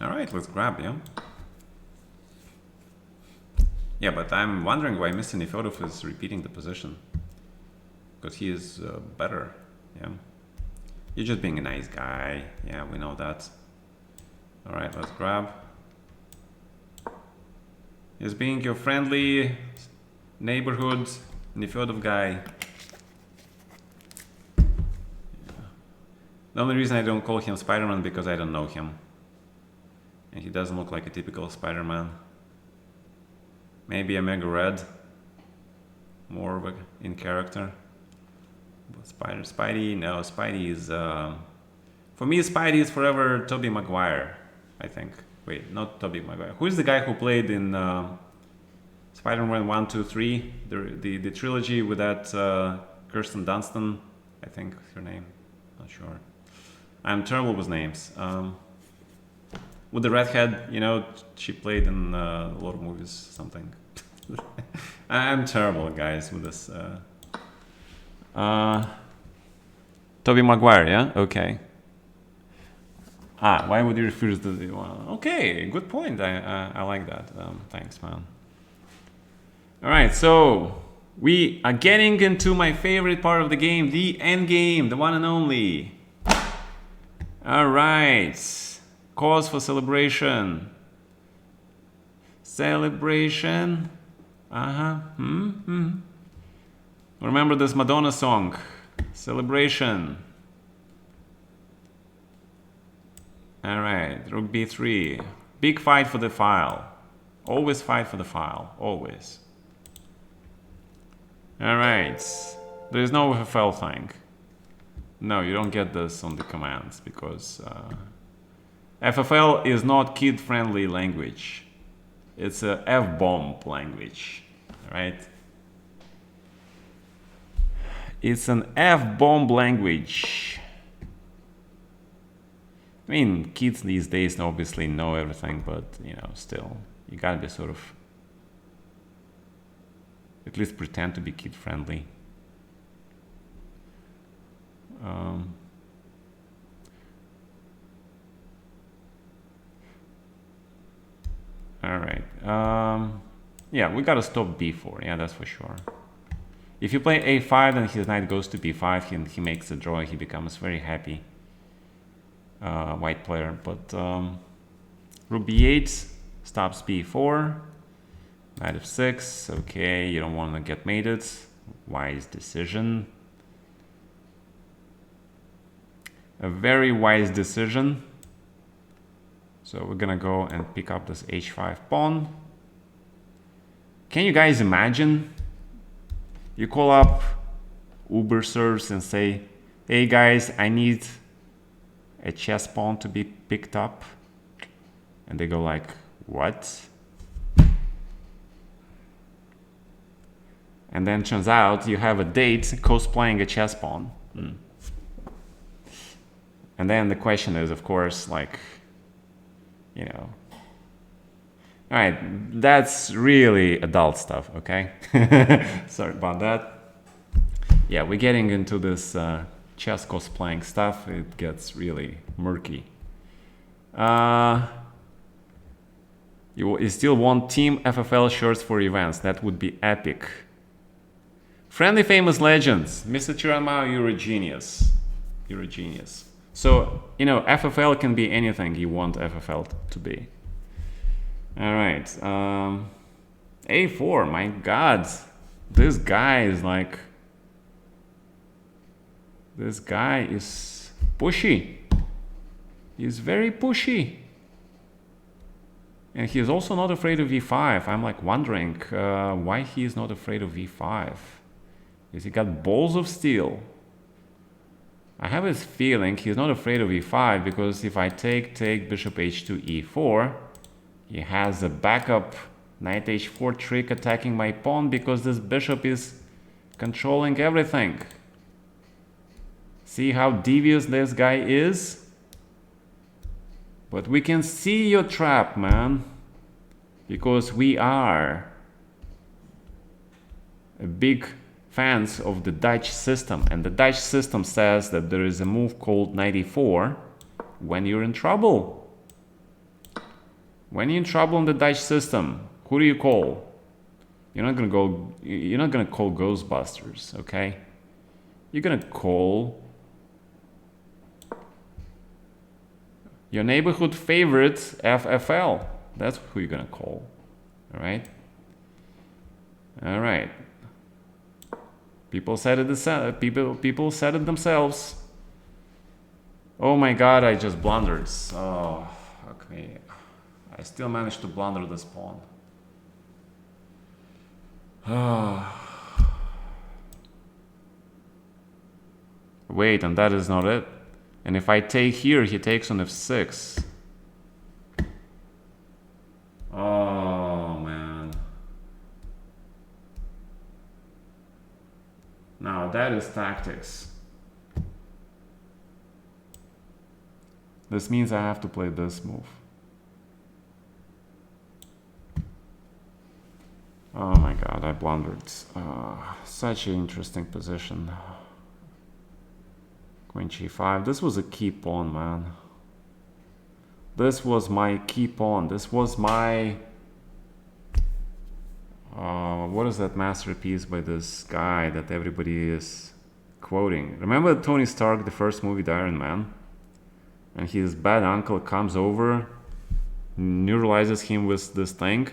All right, let's grab, yeah. Yeah, but I'm wondering why Mr. Neferov is repeating the position. Because he is better, yeah. You're just being a nice guy. Yeah, we know that. All right, let's grab. He's being your friendly neighborhood Neferov guy. Yeah. The only reason I don't call him Spider-Man because I don't know him. And he doesn't look like a typical Spider-Man. Maybe a Mega Red, more of a, in character. But Spidey, no, Spidey is, for me, Spidey is forever Tobey Maguire, I think. Wait, not Tobey Maguire. Who is the guy who played in Spider-Man 1, 2, 3, the trilogy with that Kirsten Dunst, I think her name, not sure. I'm terrible with names. With the redhead, you know, she played in a lot of movies, something. I'm terrible, guys, with this. Tobey Maguire, yeah? Okay. Why would you refuse to the one? Okay, good point. I like that. Thanks, man. All right, so we are getting into my favorite part of the game, the end game, the one and only. All right. Cause for celebration. Celebration. Remember this Madonna song. Celebration. All right. Rook b3. Big fight for the file. Always fight for the file. Always. All right. There is no FFL thing. No, you don't get this on the commands because FFL is not kid-friendly language. It's a F-bomb language, right? It's an F-bomb language. I mean, kids these days obviously know everything, but, you know, still, you gotta be sort of, at least pretend to be kid-friendly. All right. Yeah, we gotta stop b4. Yeah, that's for sure. If you play a5 and his knight goes to b5, he makes a draw. He becomes very happy white player. But rook b8 stops b4. Knight f6. Okay, you don't want to get mated. Wise decision. A very wise decision. So we're gonna go and pick up this h5 pawn. Can you guys imagine? You call up Uber serves and say, hey guys, I need a chess pawn to be picked up. And they go like, what? And then turns out you have a date cosplaying a chess pawn. And then the question is, of course, like, you know, All right, that's really adult stuff, okay? Sorry about that. Yeah, we're getting into this chess cosplaying stuff. It gets really murky. You still want Team FFL shirts for events. That would be epic. Friendly famous legends. Mr. Chiramao, you're a genius. You're a genius. So, you know, FFL can be anything you want FFL to be. All right. A4, my God. This guy is like... This guy is pushy. He's very pushy. And he's also not afraid of e5. I'm like wondering why he is not afraid of e5. Is he got balls of steel? I have this feeling he's not afraid of e5 because if I take bishop h2 e4, he has a backup knight h4 trick attacking my pawn because this bishop is controlling everything. See how devious this guy is? But we can see your trap, man, because we are a big fans of the Dutch system, and the Dutch system says that there is a move called knight e4 when you're in trouble. When you're in trouble in the Dutch system, who do you call? You're not gonna call Ghostbusters, okay? You're gonna call your neighborhood favorite FFL. That's who you're gonna call. All right. All right. People said it. People said it themselves. Oh my God! I just blundered. Oh, fuck me. I still managed to blunder this pawn. Wait, and that is not it. And if I take here, he takes on f6. Oh, man. Now, that is tactics. This means I have to play this move. Oh my God, I blundered. Such an interesting position. Queen g5. This was a key pawn, man. This was my key pawn. This was my... what is that masterpiece by this guy that everybody is quoting? Remember Tony Stark, the first movie, The Iron Man? And his bad uncle comes over, neuralizes him with this thing,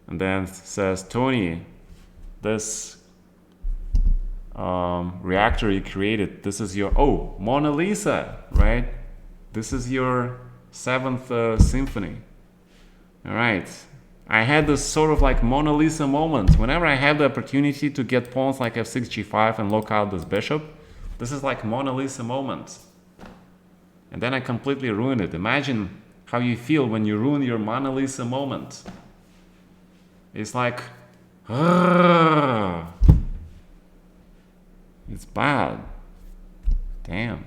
and then says, Tony, this reactor you created, this is your, oh, Mona Lisa, right? This is your 7th symphony. All right. I had this sort of like Mona Lisa moment. Whenever I have the opportunity to get pawns like f6, g5 and lock out this bishop, this is like Mona Lisa moment. And then I completely ruined it. Imagine how you feel when you ruin your Mona Lisa moment. It's like, it's bad. Damn.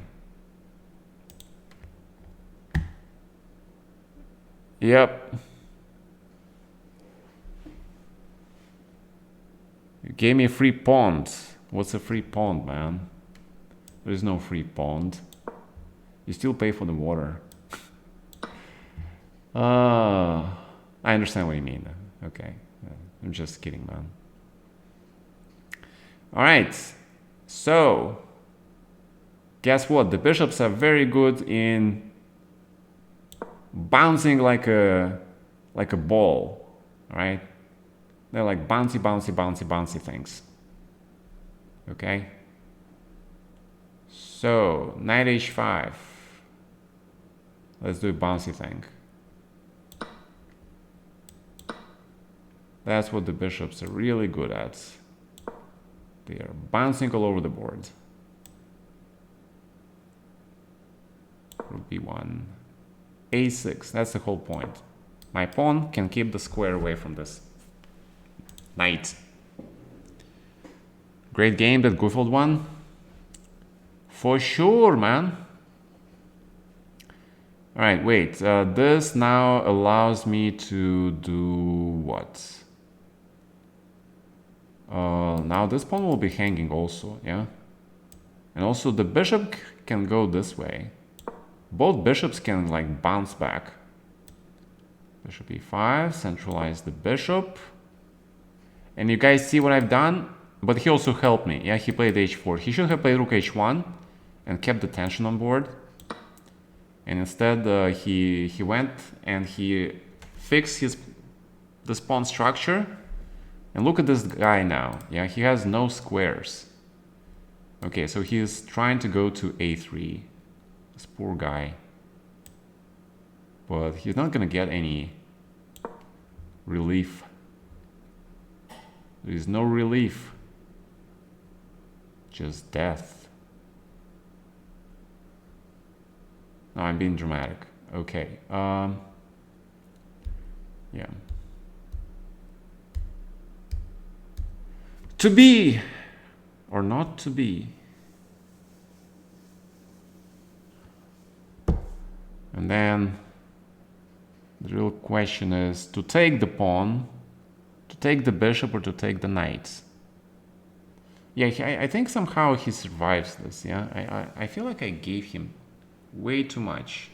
Yep. You gave me a free pawn. What's a free pawn, man? There is no free pawn. You still pay for the water. I understand what you mean. Okay. I'm just kidding, man. All right. So, guess what? The bishops are very good in bouncing like a ball, right? They're like bouncy, bouncy, bouncy, bouncy things. Okay? So, knight h5. Let's do a bouncy thing. That's what the bishops are really good at. They are bouncing all over the board. Rook b1. a6. That's the whole point. My pawn can keep the square away from this knight. Great game, that Goofeld won. For sure, man. All right, wait. This now allows me to do what? Now this pawn will be hanging also, yeah? And also the bishop can go this way. Both bishops can like bounce back. Bishop e5, centralize the bishop. And you guys see what I've done? But he also helped me. Yeah, he played h4. He should have played rook h1 and kept the tension on board. And instead he went and he fixed this pawn structure. And look at this guy now. Yeah, he has no squares. Okay, so he's trying to go to a3. This poor guy. But he's not gonna get any relief. There is no relief. Just death. No, I'm being dramatic. Okay. Yeah. To be or not to be. And then the real question is to take the pawn, to take the bishop, or to take the knight. Yeah, I think somehow he survives this. Yeah, I feel like I gave him way too much.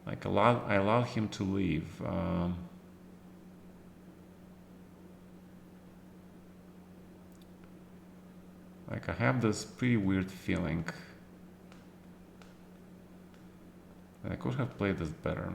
Like I allowed him to leave. Like I have this pretty weird feeling that I could have played this better.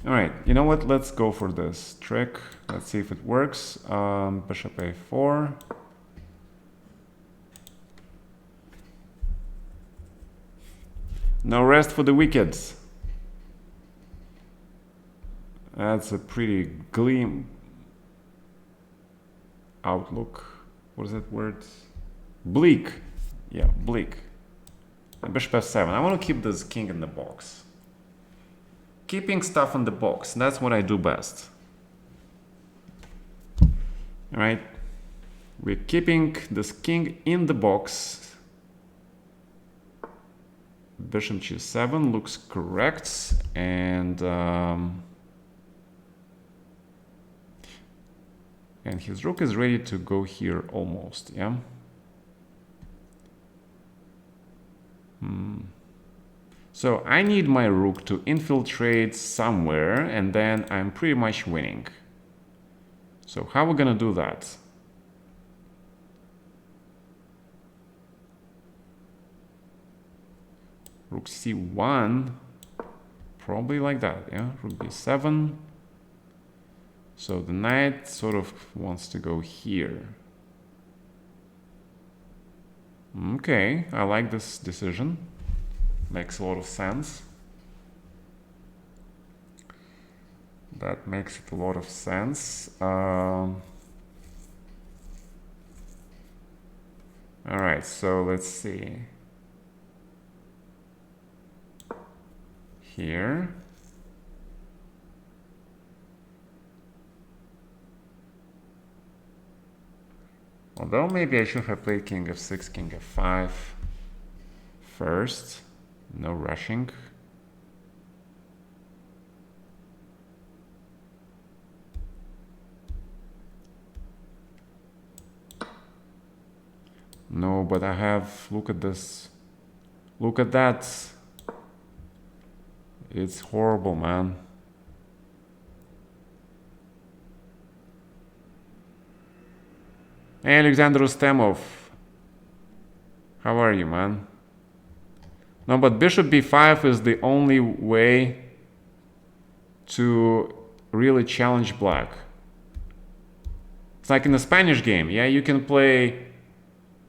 All right, you know what? Let's go for this trick. Let's see if it works. Bishop a4. No rest for the wicked. That's a pretty gleam outlook. What is that word? Bleak. Yeah, bleak. And bishop f7. I want to keep this king in the box. Keeping stuff in the box, that's what I do best. All right, we're keeping this king in the box. Bishop g7 looks correct, and his rook is ready to go here almost, yeah? So I need my rook to infiltrate somewhere, and then I'm pretty much winning. So how are we gonna do that? Rook c1, probably like that, yeah? Rook b7. So the knight sort of wants to go here. Okay, I like this decision. Makes a lot of sense. That makes it a lot of sense. All right, so let's see. Here. Although maybe I should have played king f6, king f5 first. No rushing. No, but I have, look at this. Look at that. It's horrible, man. Hey, Alexander Ustemov. How are you, man? No, but bishop b5 is the only way to really challenge black. It's like in the Spanish game, yeah? You can play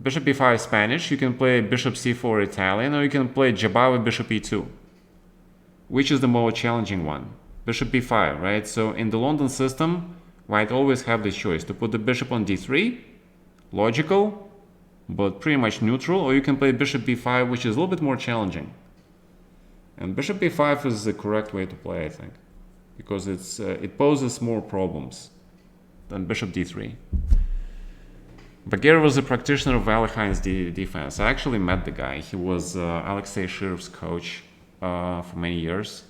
bishop b5 Spanish, you can play bishop c4 Italian, or you can play jabba with bishop e2. Which is the more challenging one? Bishop b5, right? So in the London system, white always have the choice to put the bishop on d3, logical, but pretty much neutral, or you can play bishop b5, which is a little bit more challenging. And bishop b5 is the correct way to play, I think, because it poses more problems than bishop d3. Bagheera was a practitioner of Alekhine's defense. I actually met the guy. He was Alexei Shirov's coach for many years.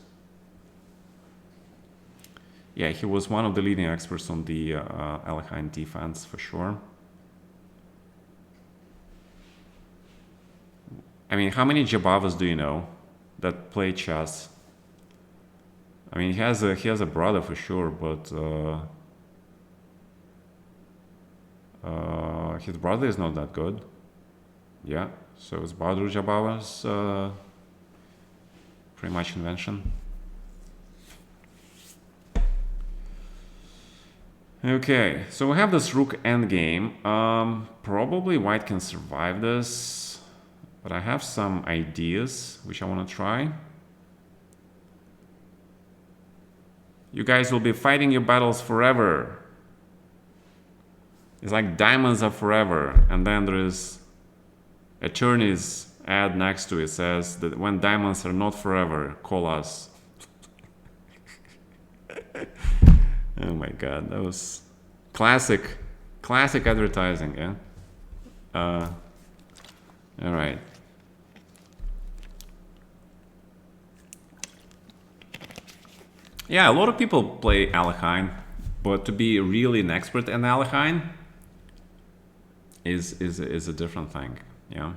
Yeah, he was one of the leading experts on the Alekhine defense for sure. I mean, how many Jabavas do you know that play chess? I mean, he has a brother for sure, but his brother is not that good. Yeah, so it's Bahadur Jabava's pretty much invention. Okay, so we have this rook endgame. Probably white can survive this, but I have some ideas which I want to try. You guys will be fighting your battles forever. It's like diamonds are forever, and then there is attorney's ad next to it says that when diamonds are not forever, call us. Oh my god, that was classic advertising, yeah? All right. Yeah, a lot of people play Alekhine, but to be really an expert in Alekhine is a different thing, yeah?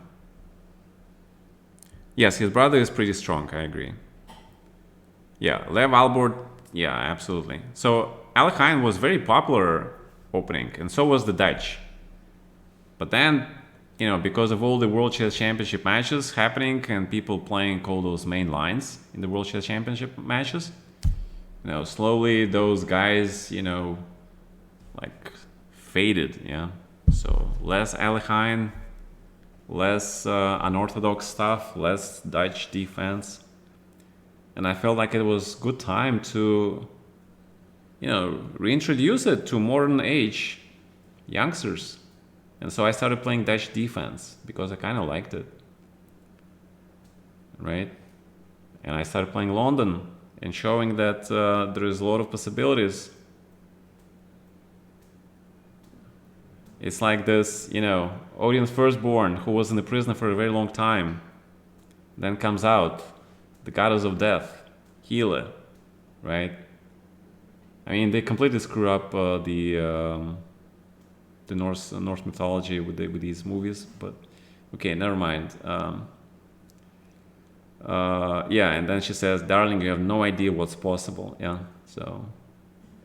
Yes, his brother is pretty strong, I agree. Yeah, Lev Albort, yeah, absolutely. So Alekhine was very popular opening, and so was the Dutch. But then, you know, because of all the World Chess Championship matches happening and people playing all those main lines in the World Chess Championship matches, you know, slowly those guys, you know, like faded, yeah. So less Alekhine, less unorthodox stuff, less Dutch defense. And I felt like it was good time to, you know, reintroduce it to modern age youngsters. And so I started playing Dutch defense because I kind of liked it, right? And I started playing London and showing that there is a lot of possibilities. It's like this, you know, audience firstborn who was in the prison for a very long time, then comes out, the goddess of death, Hele, right? I mean, they completely screw up the Norse mythology with these movies, but okay, never mind. Yeah, and then she says, "Darling, you have no idea what's possible." Yeah, so,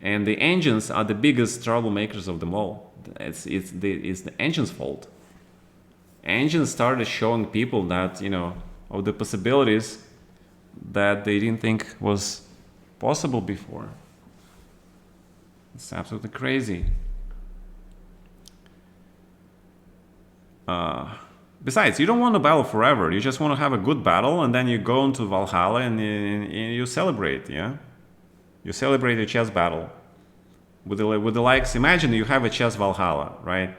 and the engines are the biggest troublemakers of them all. It's the engine's fault. Engines started showing people that, you know, of the possibilities that they didn't think was possible before. It's absolutely crazy. Besides, you don't want to battle forever. You just want to have a good battle, and then you go into Valhalla and you celebrate. Yeah, you celebrate a chess battle with the likes. Imagine you have a chess Valhalla, right?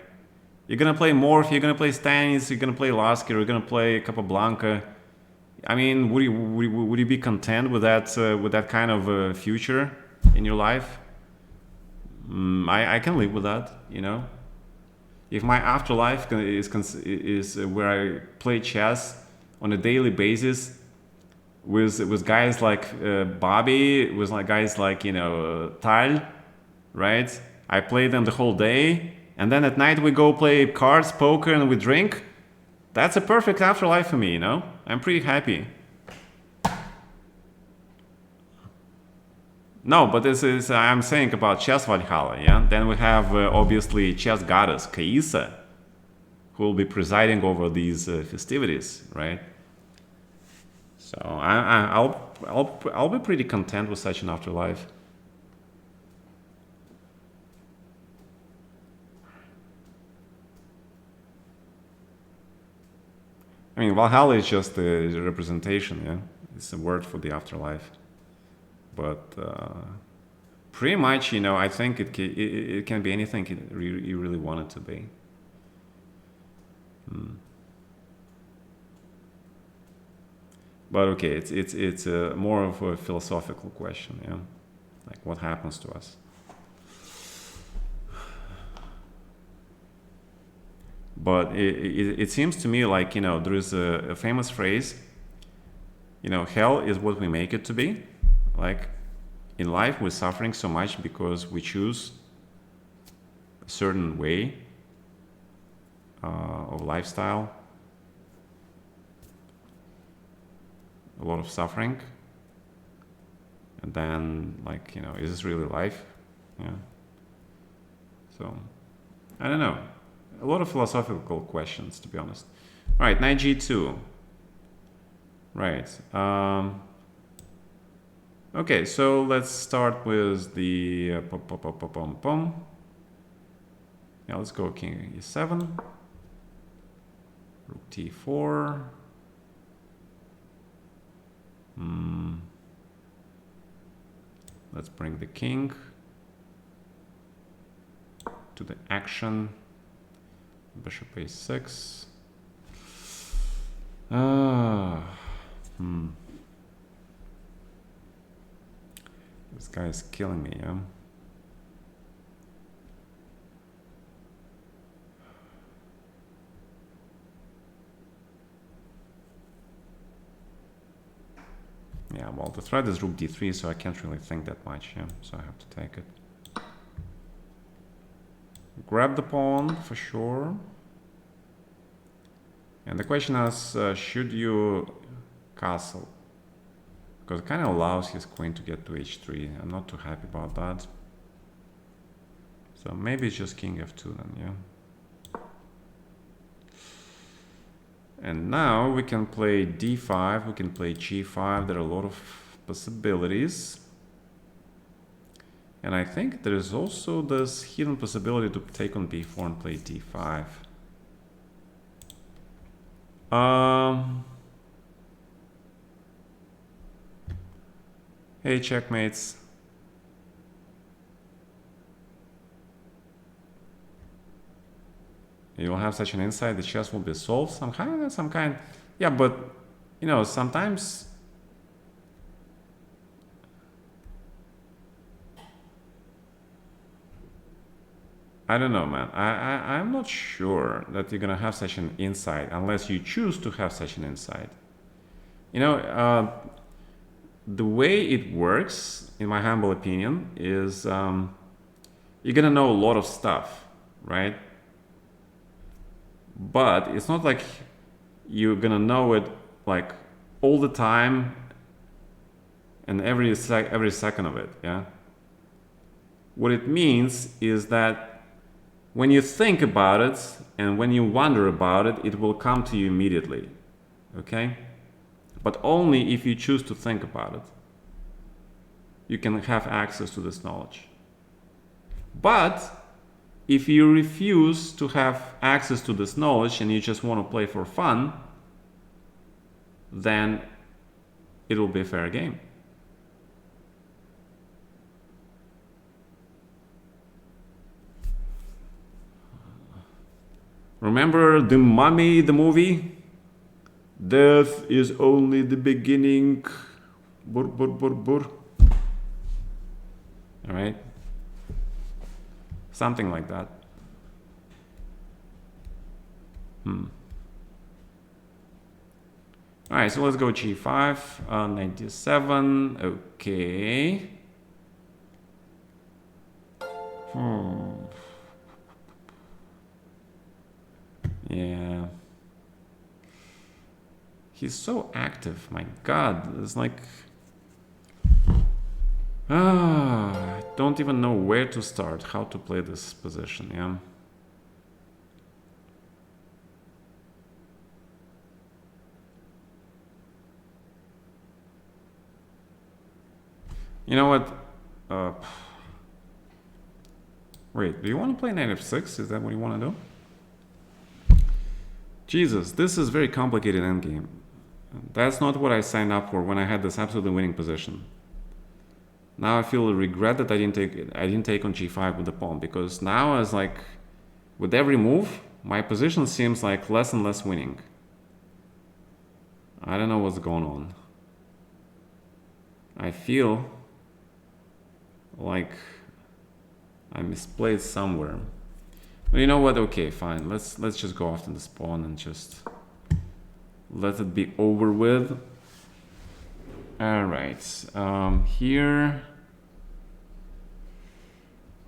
You're gonna play Morph, you're gonna play Stanis, you're gonna play Lasker, you're gonna play Capablanca. I mean, would you be content with that kind of future in your life? I can live with that, you know. If my afterlife is where I play chess on a daily basis with guys like Bobby, with like guys like, you know, Tal, right? I play them the whole day, and then at night we go play cards, poker, and we drink. That's a perfect afterlife for me, you know. I'm pretty happy. No, but this is, I'm saying about Chess Valhalla, yeah? Then we have, obviously, Chess Goddess, Kaisa, who will be presiding over these festivities, right? So I'll be pretty content with such an afterlife. I mean, Valhalla is just a representation, yeah? It's a word for the afterlife. But pretty much, you know, I think it can be anything you really want it to be. But okay, it's more of a philosophical question, yeah, like what happens to us. But it seems to me like, you know, there is a famous phrase, you know, hell is what we make it to be. Like in life, we're suffering so much because we choose a certain way of lifestyle, a lot of suffering. And then, like, you know, is this really life? Yeah. So, I don't know. A lot of philosophical questions, to be honest. All right, knight g2. Right. Okay, so let's start with the yeah, let's go king e7, rook t4. Let's bring the king to the action. Bishop a6. This guy is killing me, yeah? Yeah, well, the threat is rook d3, so I can't really think that much, yeah? So I have to take it. Grab the pawn, for sure. And the question is, should you castle? Because it kind of allows his queen to get to h3. I'm not too happy about that. So maybe it's just king f2 then, yeah? And now we can play d5, we can play g5. There are a lot of possibilities. And I think there is also this hidden possibility to take on b4 and play d5. Hey, checkmates. You'll have such an insight, the chess will be solved some kind. Yeah, but, you know, sometimes I don't know, man. I'm not sure that you're gonna have such an insight unless you choose to have such an insight. You know, the way it works, in my humble opinion, is you're gonna know a lot of stuff, right? But it's not like you're gonna know it like all the time and every second of it, yeah? What it means is that when you think about it and when you wonder about it, it will come to you immediately, okay? But only if you choose to think about it. You can have access to this knowledge. But if you refuse to have access to this knowledge and you just want to play for fun, then it will be a fair game. Remember The Mummy, the movie? Death is only the beginning. Bur, bur, bur, bur. All right? Something like that. All right, so let's go g5, 97, okay. Yeah. He's so active, my God. It's like, I don't even know where to start, how to play this position, yeah. You know what? Wait, do you want to play knight f6? Is that what you want to do? Jesus, this is very complicated endgame. That's not what I signed up for when I had this absolutely winning position. Now I feel a regret that I didn't take on g5 with the pawn, because now as like with every move, my position seems like less and less winning. I don't know what's going on. I feel like I misplayed somewhere. But you know what? Okay, fine. Let's just go after the spawn and just let it be over with. All right. Here.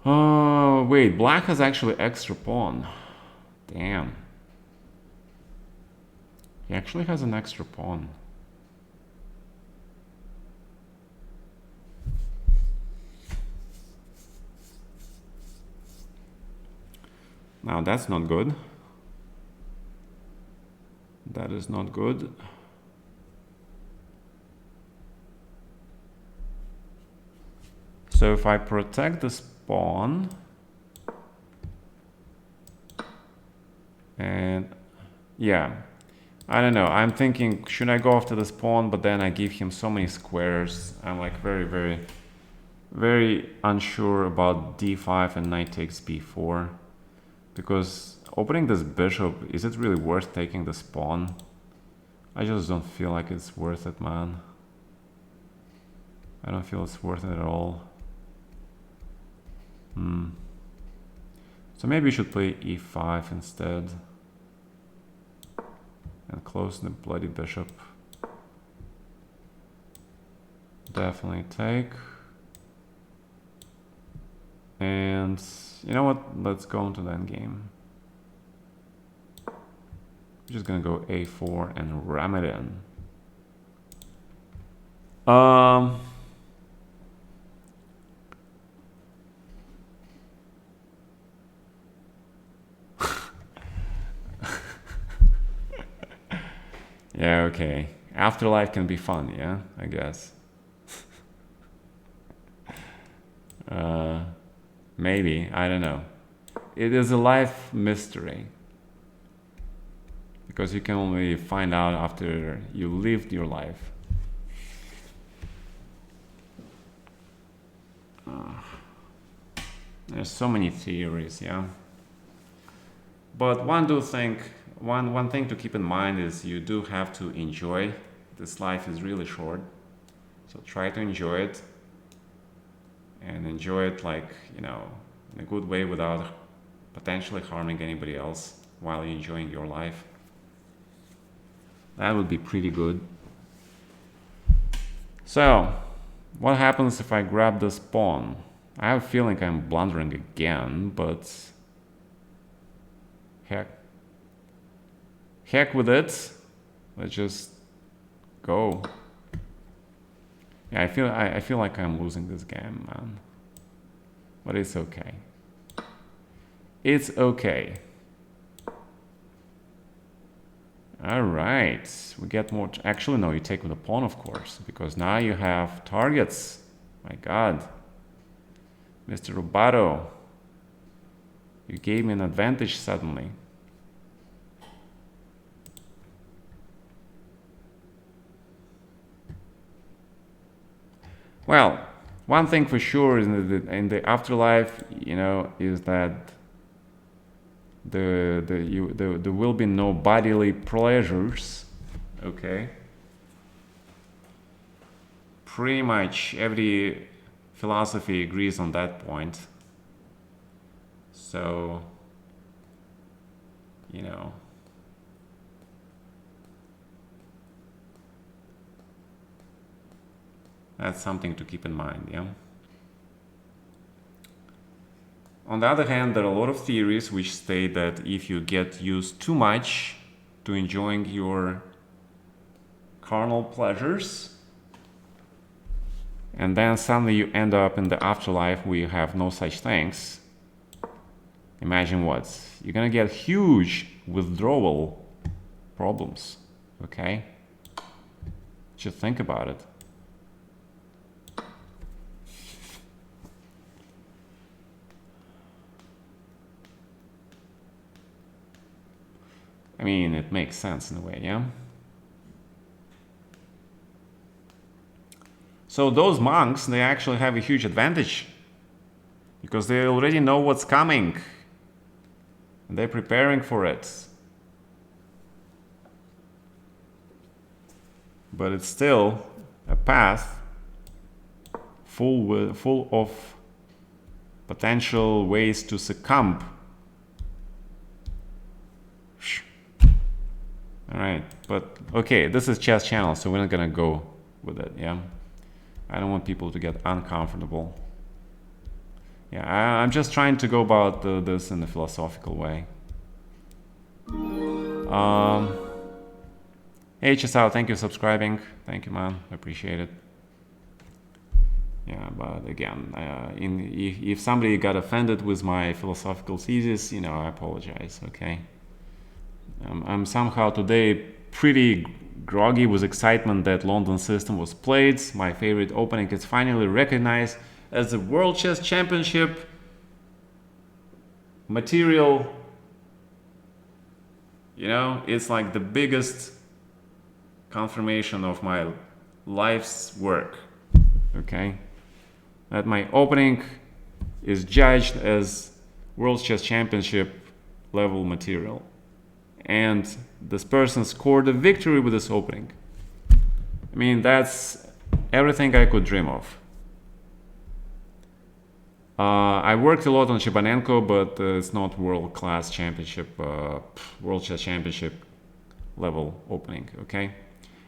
Oh wait, black has actually extra pawn. Damn. He actually has an extra pawn. Now that's not good. That is not good. So if I protect this pawn, and yeah, I don't know. I'm thinking, should I go after this pawn? But then I give him so many squares. I'm like very unsure about d5 and knight takes b4. Because opening this bishop, is it really worth taking this pawn? I just don't feel like it's worth it, man. I don't feel it's worth it at all. So maybe we should play e5 instead. And close the bloody bishop. Definitely take. And you know what? Let's go into the endgame. We're just gonna go a4 and ram it in. Yeah, okay. Afterlife can be fun, yeah, I guess. Maybe, I don't know. It is a life mystery. Because you can only find out after you lived your life. There's so many theories, yeah. But one thing to keep in mind is you do have to enjoy. This life is really short. So try to enjoy it. And enjoy it like, in a good way without potentially harming anybody else while you're enjoying your life. That would be pretty good. So, what happens if I grab this pawn? I have a feeling I'm blundering again, but heck with it. Let's just go. Yeah, I feel like I'm losing this game, man. But it's okay. It's okay. All right, we get more. Actually, no, you take with a pawn, of course, because now you have targets. My God, Mr. Rubato, you gave me an advantage suddenly. Well, one thing for sure is in the afterlife, is that there will be no bodily pleasures. Okay. Pretty much every philosophy agrees on that point. So, that's something to keep in mind, yeah? On the other hand, there are a lot of theories which state that if you get used too much to enjoying your carnal pleasures, and then suddenly you end up in the afterlife where you have no such things, imagine what? You're gonna get huge withdrawal problems, okay? Just think about it. I mean, it makes sense in a way, yeah? So those monks, they actually have a huge advantage because they already know what's coming and they're preparing for it. but it's still a path full of potential ways to succumb. All right, but okay, this is chess channel, so we're not gonna go with it. Yeah, I don't want people to get uncomfortable. Yeah, I'm just trying to go about this in a philosophical way. Hey Chisao, thank you for subscribing. Thank you, man. I appreciate it. Yeah, but again, if somebody got offended with my philosophical thesis, I apologize. Okay. I'm somehow today pretty groggy with excitement that London system was played. My favorite opening is finally recognized as the World Chess Championship material. It's like the biggest confirmation of my life's work. Okay, that my opening is judged as World Chess Championship level material. And this person scored a victory with this opening. I mean, that's everything I could dream of. I worked a lot on Shibanenko, but it's not world-class championship, World Chess Championship level opening, okay?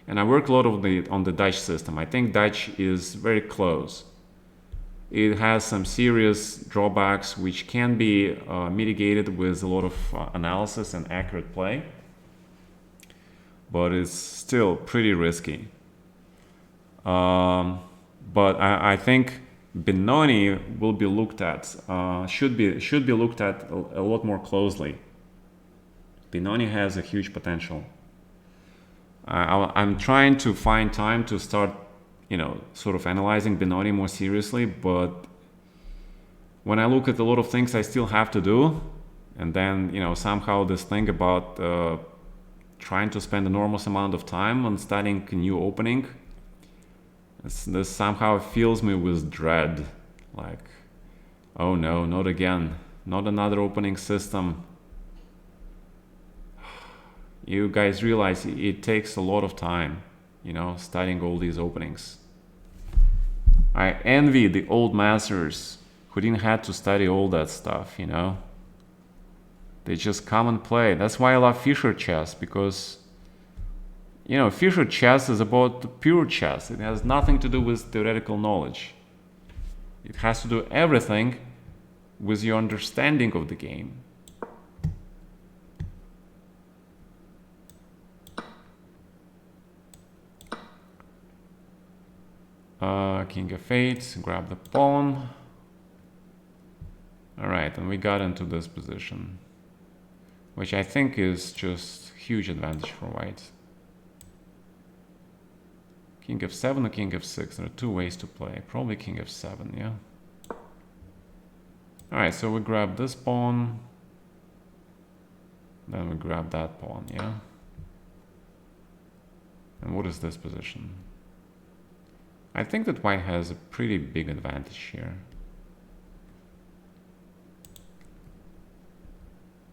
And I worked a lot on the Dutch system. I think Dutch is very close. It has some serious drawbacks which can be mitigated with a lot of analysis and accurate play, but it's still pretty risky. But I think Benoni will be looked at, should be looked at a lot more closely. Benoni has a huge potential. I'm trying to find time to start sort of analyzing Benoni more seriously, but when I look at a lot of things I still have to do, and then somehow this thing about trying to spend enormous amount of time on studying a new opening, this somehow fills me with dread, like, oh no, not again, not another opening system. You guys realize it takes a lot of time, studying all these openings. I envy the old masters who didn't have to study all that stuff, They just come and play. That's why I love Fischer chess, because, Fischer chess is about pure chess. It has nothing to do with theoretical knowledge. It has to do everything with your understanding of the game. King f8, grab the pawn. Alright, and we got into this position, which I think is just huge advantage for white. King f7 or king f6, there are two ways to play. Probably king f7, yeah? Alright, so we grab this pawn, then we grab that pawn, yeah? And what is this position? I think that white has a pretty big advantage here.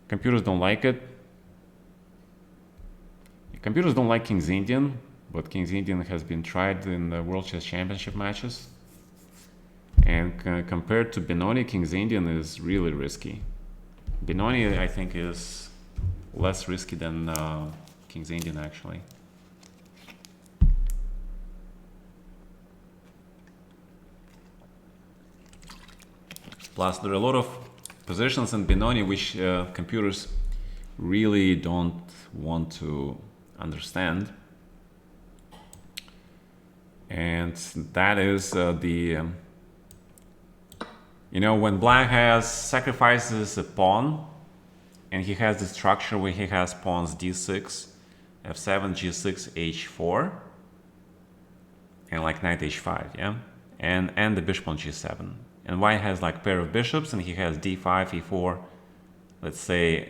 Computers don't like it. Computers don't like King's Indian, but King's Indian has been tried in the World Chess Championship matches. And compared to Benoni, King's Indian is really risky. Benoni, I think, is less risky than King's Indian, actually. Plus, there are a lot of positions in Benoni which computers really don't want to understand. And that is when black sacrifices a pawn, and he has the structure where he has pawns d6, f7, g6, h4, and like knight h5, yeah? And the bishop on g7. And white has like pair of bishops, and he has d5, e4, let's say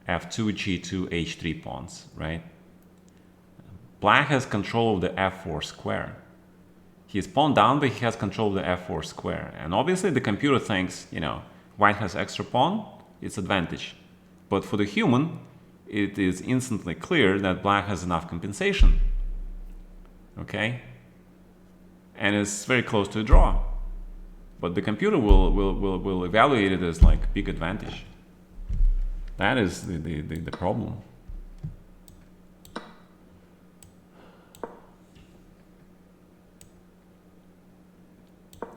f2, g2, h3 pawns, right? Black has control of the f4 square. He's pawn down, but he has control of the f4 square. And obviously the computer thinks, white has extra pawn, it's advantage. But for the human, it is instantly clear that black has enough compensation. okay? And it's very close to a draw. But the computer will evaluate it as like big advantage. That is the problem.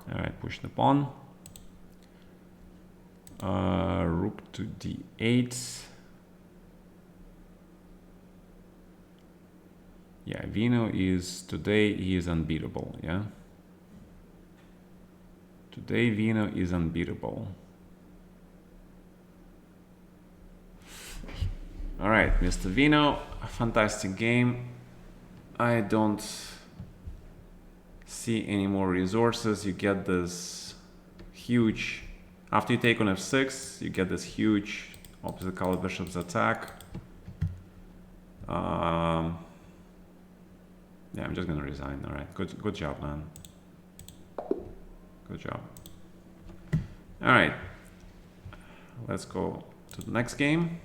All right, push the pawn. Rook to d8. Yeah, Vino is, today he is unbeatable, yeah? Today Vino is unbeatable. All right, Mr. Vino, a fantastic game. I don't see any more resources. You get this huge, after you take on f6, you get this huge opposite color bishop's attack. Yeah, I'm just gonna resign. All right, good job, man. Good job. All right, let's go to the next game.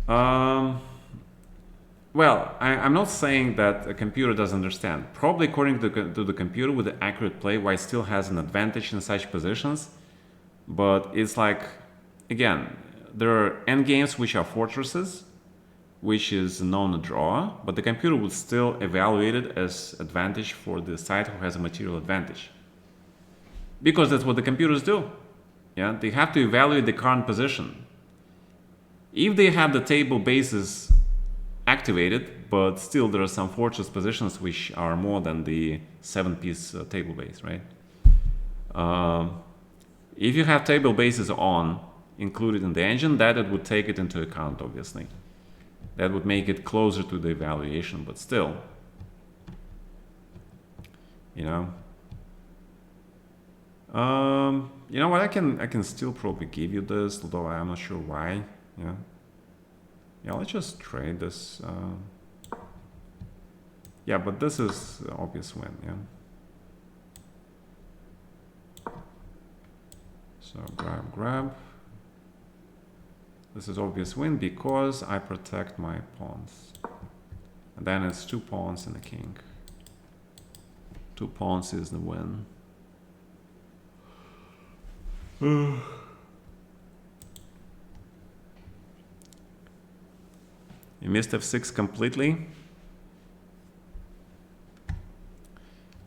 Well, I'm not saying that a computer doesn't understand. Probably according to the computer with the accurate play, White still has an advantage in such positions. But it's like, again, there are endgames which are fortresses, which is known a draw, but the computer would still evaluate it as advantage for the side who has a material advantage. Because that's what the computers do. Yeah, they have to evaluate the current position. If they have the table bases activated, but still there are some fortress positions which are more than the 7-piece table base, right? If you have table bases on included in the engine, that it would take it into account, obviously. That would make it closer to the evaluation, but still, you know. You know what? I can still probably give you this, although I'm not sure why. Yeah. Yeah, let's just trade this. Yeah, but this is the obvious win. Yeah. So grab. This is obvious win because I protect my pawns. And then it's 2 pawns and a king. 2 pawns is the win. You missed f6 completely.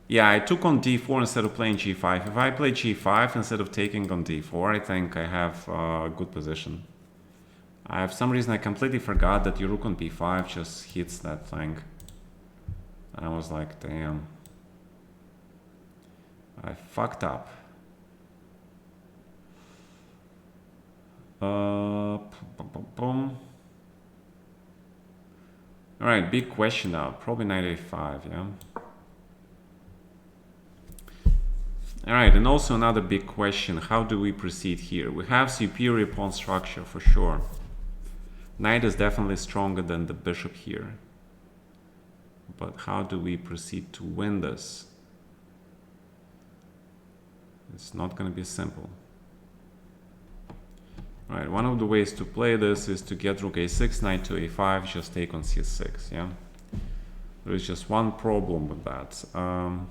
Yeah, I took on d4 instead of playing g5. If I play g5 instead of taking on d4, I think I have a good position. I have some reason I completely forgot that your rook on b5 just hits that thing. I was like, damn. I fucked up. Boom. Alright, big question now. Probably knight a5, yeah? Alright, and also another big question. How do we proceed here? We have superior pawn structure for sure. Knight is definitely stronger than the bishop here. But how do we proceed to win this? It's not going to be simple. Right, one of the ways to play this is to get rook a6, knight to a5, just take on c6, yeah? There is just one problem with that. How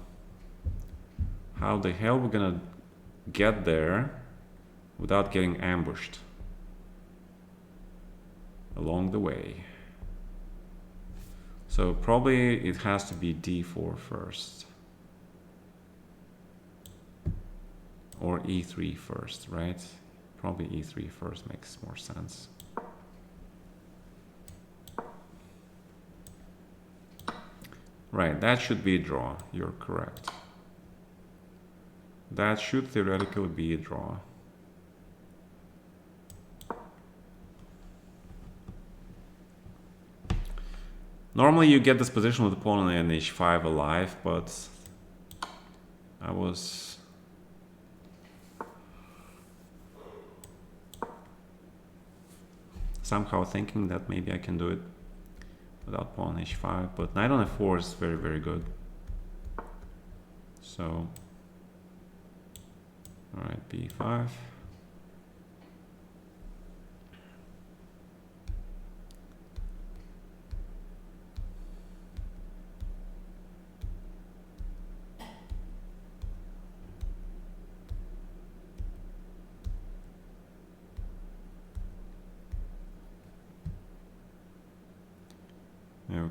the hell we're gonna get there without getting ambushed along the way? So probably it has to be d4 first. Or e3 first, right? Probably e3 first makes more sense. Right, that should be a draw. You're correct. That should theoretically be a draw. Normally you get this position with the pawn on h5 alive, but I was somehow thinking that maybe I can do it without pawn h5, but knight on f4 is very, very good. So, all right, b5.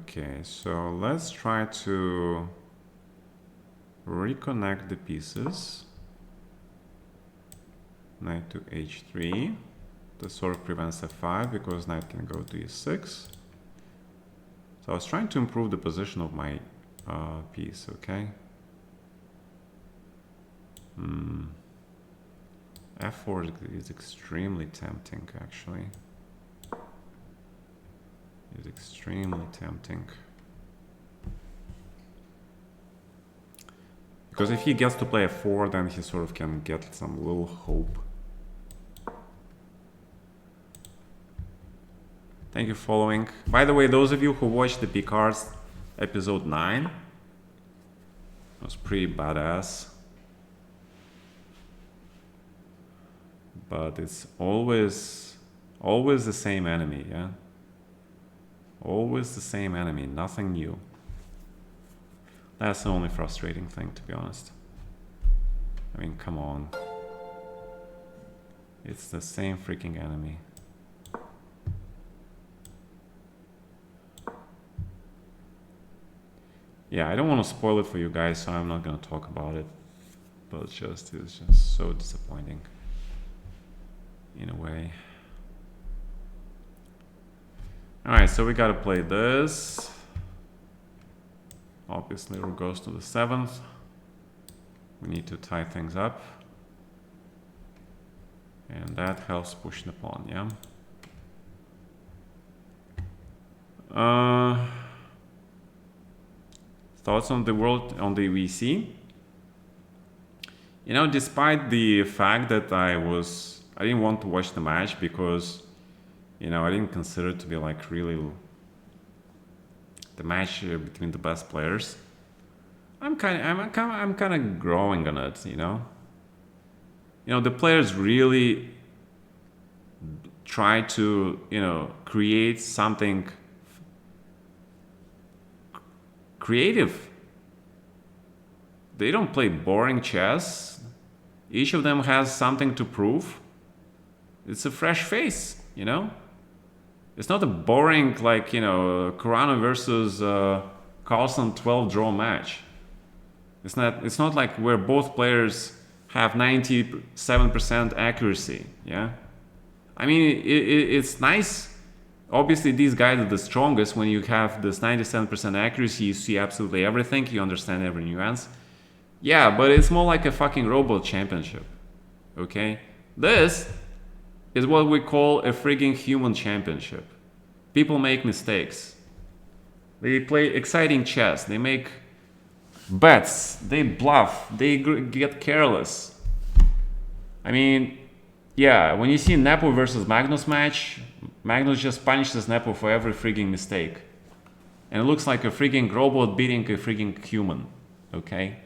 Okay, so let's try to reconnect the pieces. Knight to h3. This sort of prevents f5 because knight can go to e6. So I was trying to improve the position of my piece, okay? F4 is extremely tempting, actually. It's extremely tempting. Because if he gets to play f4, then he sort of can get some little hope. Thank you for following. By the way, those of you who watched the Picards episode 9, it was pretty badass. But it's always the same enemy, yeah? Always the same enemy, nothing new. That's the only frustrating thing, to be honest. I mean, come on. It's the same freaking enemy. Yeah, I don't want to spoil it for you guys, so I'm not going to talk about it. But it's just so disappointing. In a way. Alright, so we gotta play this. Obviously, rook goes to the 7th. We need to tie things up. And that helps push the pawn, yeah? Thoughts on the world, on the VC? You know, despite the fact that I didn't want to watch the match because, you know, I didn't consider it to be like really the match between the best players. I'm kind of growing on it, you know. You know, the players really try to, you know, create something creative. They don't play boring chess. Each of them has something to prove. It's a fresh face, you know? It's not a boring, like, you know, Corano versus Carlsen 12 draw match. It's not like where both players have 97% accuracy, yeah? I mean, it's nice. Obviously, these guys are the strongest. When you have this 97% accuracy, you see absolutely everything, you understand every nuance. Yeah, but it's more like a fucking robot championship, okay? This is what we call a frigging human championship. People make mistakes. They play exciting chess. They make bets. They bluff. They get careless. I mean, yeah, when you see Nepo versus Magnus match, Magnus just punishes Nepo for every frigging mistake. And it looks like a frigging robot beating a frigging human, okay?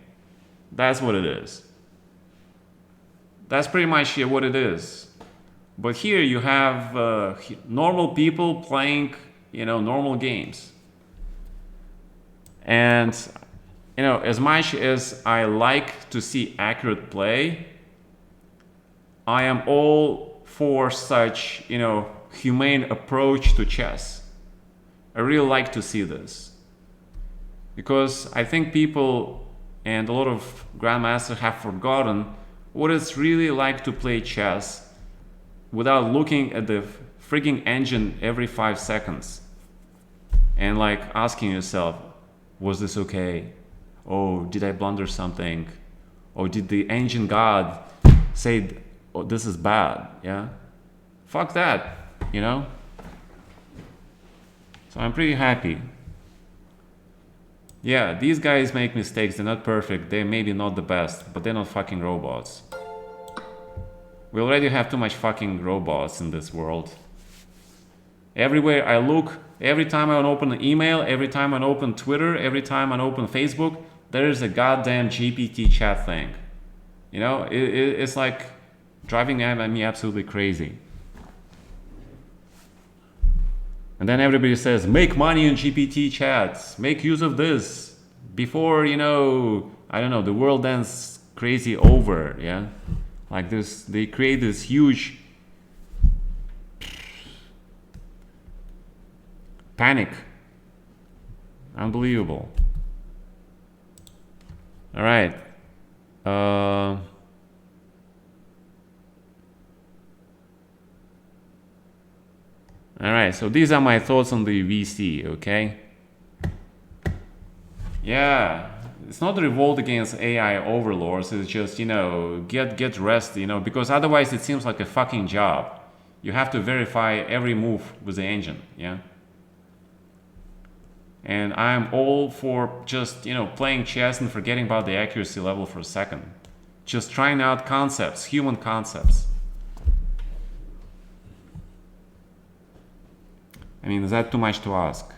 That's what it is. That's pretty much what it is. But here you have normal people playing, you know, normal games. And, you know, as much as I like to see accurate play, I am all for such, you know, humane approach to chess. I really like to see this. Because I think people and a lot of grandmasters have forgotten what it's really like to play chess without looking at the freaking engine every 5 seconds and like asking yourself, was this okay? Oh, did I blunder something? Or did the engine god say, oh, this is bad? Yeah, fuck that, you know. So I'm pretty happy. Yeah, these guys make mistakes. They're not perfect. They're maybe not the best, but they're not fucking robots. We already have too much fucking robots in this world. Everywhere I look, every time I open an email, every time I open Twitter, every time I open Facebook, there is a goddamn GPT chat thing. You know, it's like driving me absolutely crazy. And then everybody says, make money in GPT chats, make use of this before, you know, I don't know, the world ends crazy over, yeah? Like this, they create this huge panic Unbelievable. All right. All right, so these are my thoughts on the VC, okay? Yeah, it's not a revolt against AI overlords, it's just, you know, get rest, you know, because otherwise it seems like a fucking job. You have to verify every move with the engine, yeah? And I'm all for just, you know, playing chess and forgetting about the accuracy level for a second. Just trying out concepts, human concepts. I mean, is that too much to ask?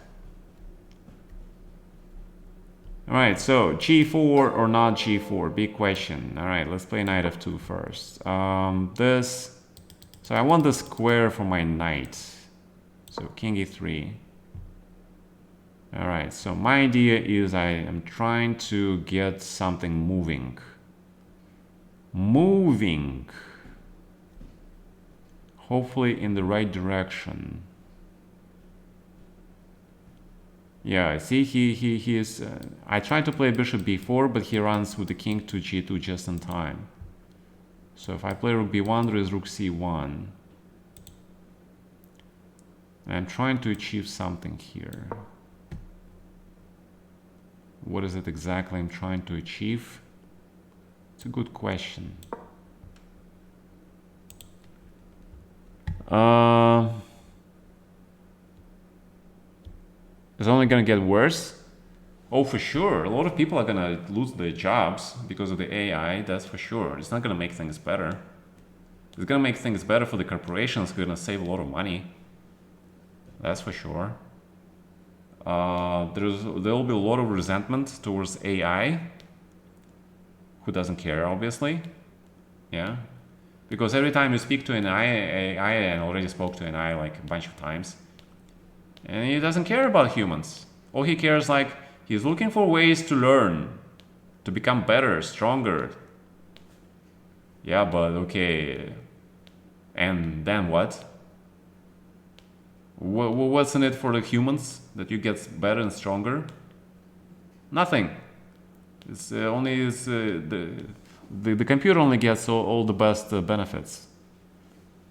All right, so g4 or not g4, big question. All right, let's play knight f2 first. So I want the square for my knight. So king e3. All right, so my idea is I am trying to get something moving. Hopefully in the right direction. Yeah, see, he is. I tried to play bishop b4, but he runs with the king to g2 just in time. So if I play rook b1, there is rook c1. I'm trying to achieve something here. What is it exactly I'm trying to achieve? It's a good question. It's only gonna get worse. Oh, for sure. A lot of people are gonna lose their jobs because of the AI, that's for sure. It's not gonna make things better. It's gonna make things better for the corporations who are gonna save a lot of money. That's for sure. There will be a lot of resentment towards AI, who doesn't care, obviously. Yeah. Because every time you speak to an AI, and already spoke to an AI like a bunch of times, and he doesn't care about humans. All he cares, like, he's looking for ways to learn, to become better, stronger. Yeah, but okay. And then what? What's in it for the humans that you get better and stronger? Nothing. It's the computer only gets all the best benefits.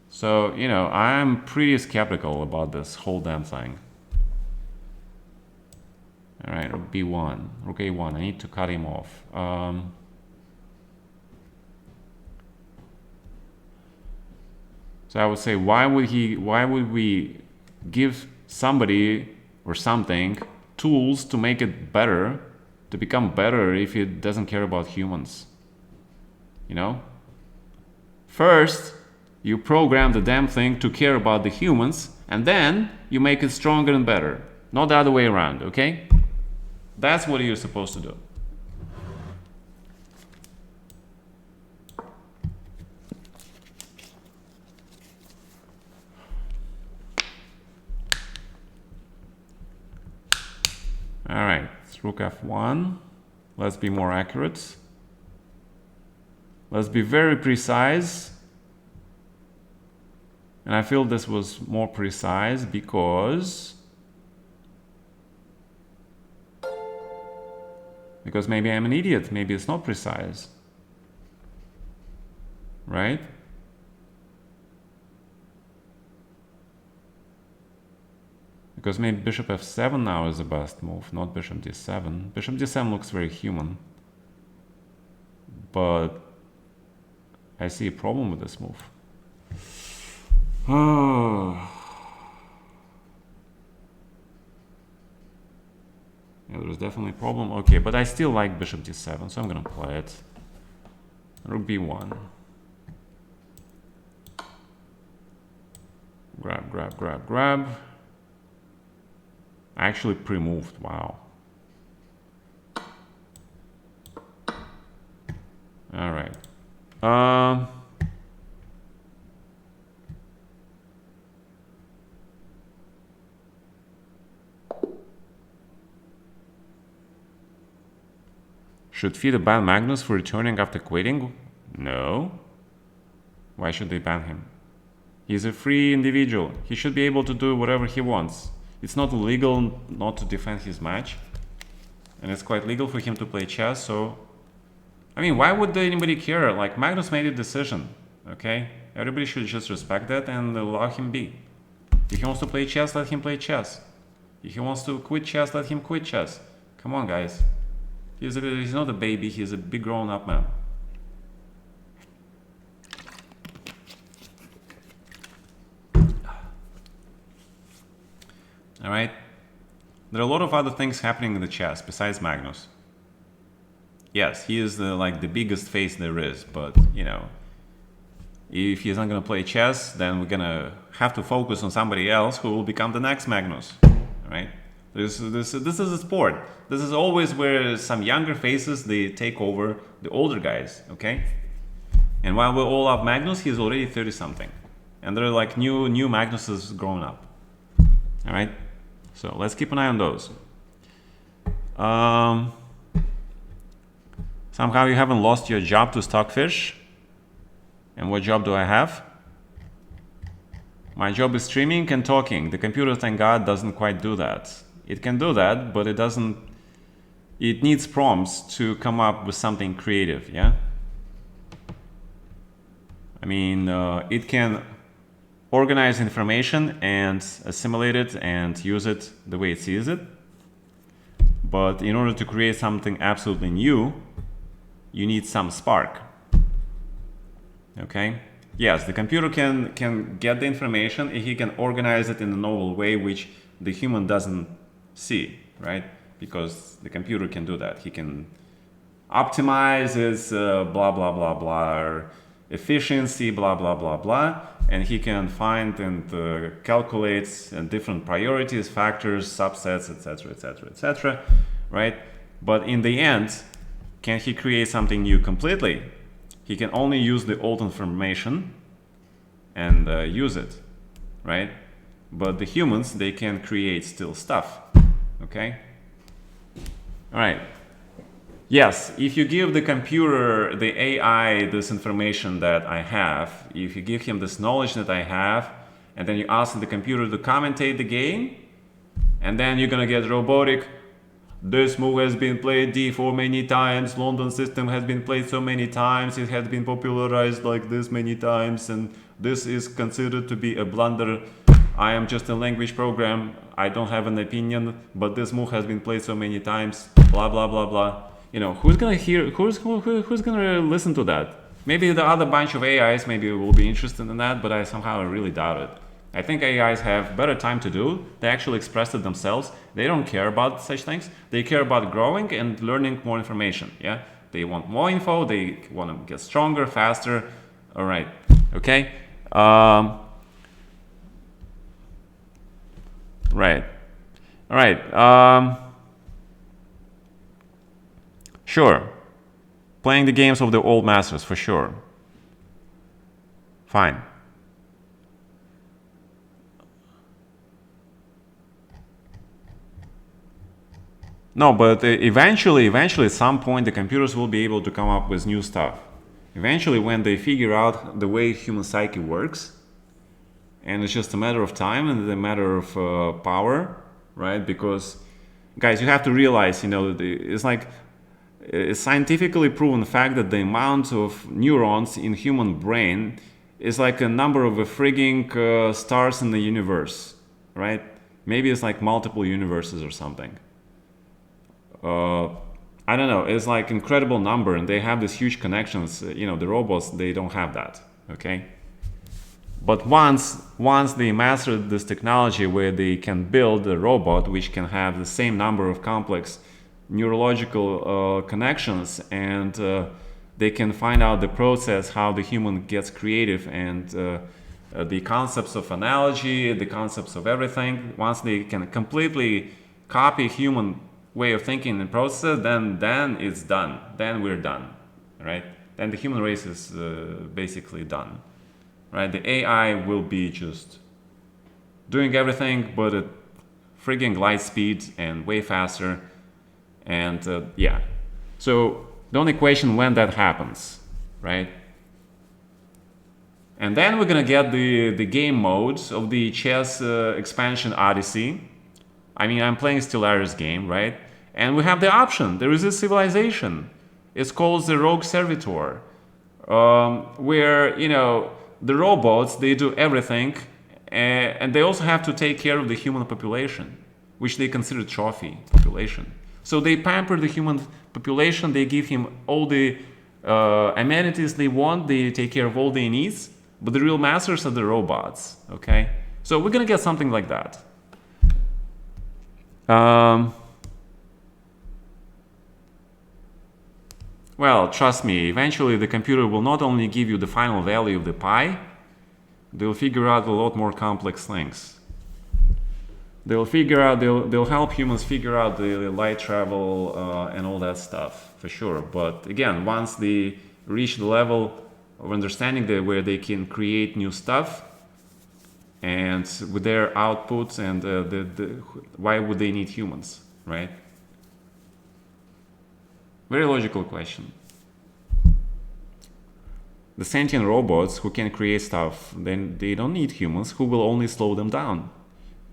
So, you know, I'm pretty skeptical about this whole damn thing. All right, rook b1, rook a1. I need to cut him off. So I would say, why would we give somebody or something tools to make it better, to become better, if it doesn't care about humans? You know? First, you program the damn thing to care about the humans, and then you make it stronger and better. Not the other way around, okay? That's what you're supposed to do. All right, it's rook f1. Let's be more accurate. Let's be very precise. And I feel this was more precise because maybe I'm an idiot. Maybe it's not precise. Right? Because maybe bishop f7 now is the best move, not bishop d7. Bishop d7 looks very human. But I see a problem with this move. Oh. Yeah, there's definitely a problem. Okay, but I still like bishop d7, so I'm gonna play it. Rook b1. Grab, grab, grab, grab. I actually pre-moved, wow. All right. Should FIDE ban Magnus for returning after quitting? No. Why should they ban him? He's a free individual. He should be able to do whatever he wants. It's not illegal not to defend his match. and it's quite legal for him to play chess. So, I mean, why would anybody care? Like, Magnus made a decision, okay? Everybody should just respect that and allow him be. If he wants to play chess, let him play chess. If he wants to quit chess, let him quit chess. Come on, guys. He's not a baby, he's a big grown-up man. All right? There are a lot of other things happening in the chess besides Magnus. Yes, he is like the biggest face there is, but, you know, if he's not going to play chess, then we're going to have to focus on somebody else who will become the next Magnus, right? This is a sport. This is always where some younger faces, they take over the older guys, okay? And while we all love Magnus, he's already 30-something. And there are like new Magnuses growing up, all right? So let's keep an eye on those. Somehow you haven't lost your job to Stockfish. And what job do I have? My job is streaming and talking. The computer, thank God, doesn't quite do that. It can do that, but it doesn't. It needs prompts to come up with something creative, yeah? I mean, it can organize information and assimilate it and use it the way it sees it. But in order to create something absolutely new, you need some spark. Okay? Yes, the computer can get the information and he can organize it in a novel way which the human doesn't see, right? Because the computer can do that. He can optimize its blah, blah, blah, blah, or efficiency, blah, blah, blah, blah, and he can find and calculate different priorities, factors, subsets, etc., etc., etc., right? But in the end, can he create something new completely? He can only use the old information and use it, right? But the humans, they can create still stuff, okay? All right. Yes, if you give the computer, the AI, this information that I have, if you give him this knowledge that I have, and then you ask the computer to commentate the game, and then you're gonna get robotic, this move has been played d4 many times, London system has been played so many times, it has been popularized like this many times, and this is considered to be a blunder. I am just a language program, I don't have an opinion, but this move has been played so many times, blah, blah, blah, blah. You know, who's gonna hear, who's gonna listen to that? Maybe the other bunch of AIs maybe will be interested in that, but I somehow really doubt it. I think AIs have better time to do. They actually express it themselves. They don't care about such things. They care about growing and learning more information, yeah? They want more info, they want to get stronger, faster. All right, okay? Right, all right. Sure, playing the games of the old masters, for sure. Fine. No, but eventually, at some point, the computers will be able to come up with new stuff. Eventually, when they figure out the way human psyche works, and it's just a matter of time and a matter of power, right? Because, guys, you have to realize, you know, it's like a scientifically proven fact that the amount of neurons in human brain is like a number of frigging stars in the universe, right? Maybe it's like multiple universes or something. I don't know, it's like incredible number, and they have these huge connections. You know, the robots, they don't have that, okay? But once they master this technology where they can build a robot which can have the same number of complex neurological connections, and they can find out the process, how the human gets creative, and the concepts of analogy, the concepts of everything, once they can completely copy human way of thinking and process, then it's done. Then we're done, right? Then the human race is basically done, right? The AI will be just doing everything, but at frigging light speed and way faster, and yeah. So the only question when that happens, right? And then we're gonna get the game modes of the chess expansion Odyssey. I mean, I'm playing Stellaris game, right? And we have the option. There is a civilization. It's called the rogue servitor, where, you know, the robots, they do everything, and they also have to take care of the human population, which they consider trophy population. So they pamper the human population, they give him all the amenities they want, they take care of all their needs, but the real masters are the robots, okay? So we're gonna get something like that. Well, trust me, eventually the computer will not only give you the final value of the pi, they'll figure out a lot more complex things. They'll help humans figure out the light travel and all that stuff, for sure. But again, once they reach the level of understanding where they can create new stuff, and with their outputs, and why would they need humans, right? Very logical question. The sentient robots who can create stuff, then they don't need humans who will only slow them down.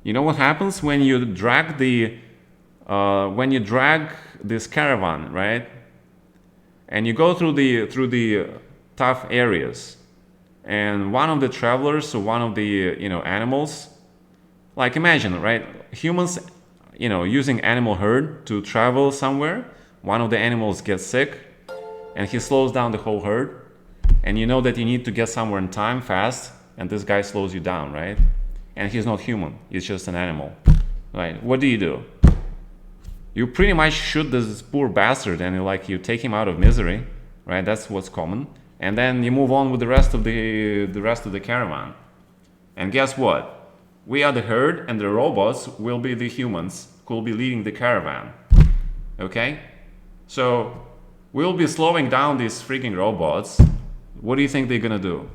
You know what happens when you drag this caravan, right? And you go through the tough areas, and one of the travelers, or one of the animals, like imagine, right? Humans, using animal herd to travel somewhere. One of the animals gets sick, and he slows down the whole herd. And you know that you need to get somewhere in time fast, and this guy slows you down, right? And he's not human, he's just an animal, right? What do? You pretty much shoot this poor bastard, and you take him out of misery, right? That's what's common. And then you move on with the rest of the caravan. And guess what? We are the herd, and the robots will be the humans who will be leading the caravan. Okay? So we'll be slowing down these freaking robots. What do you think they're gonna do?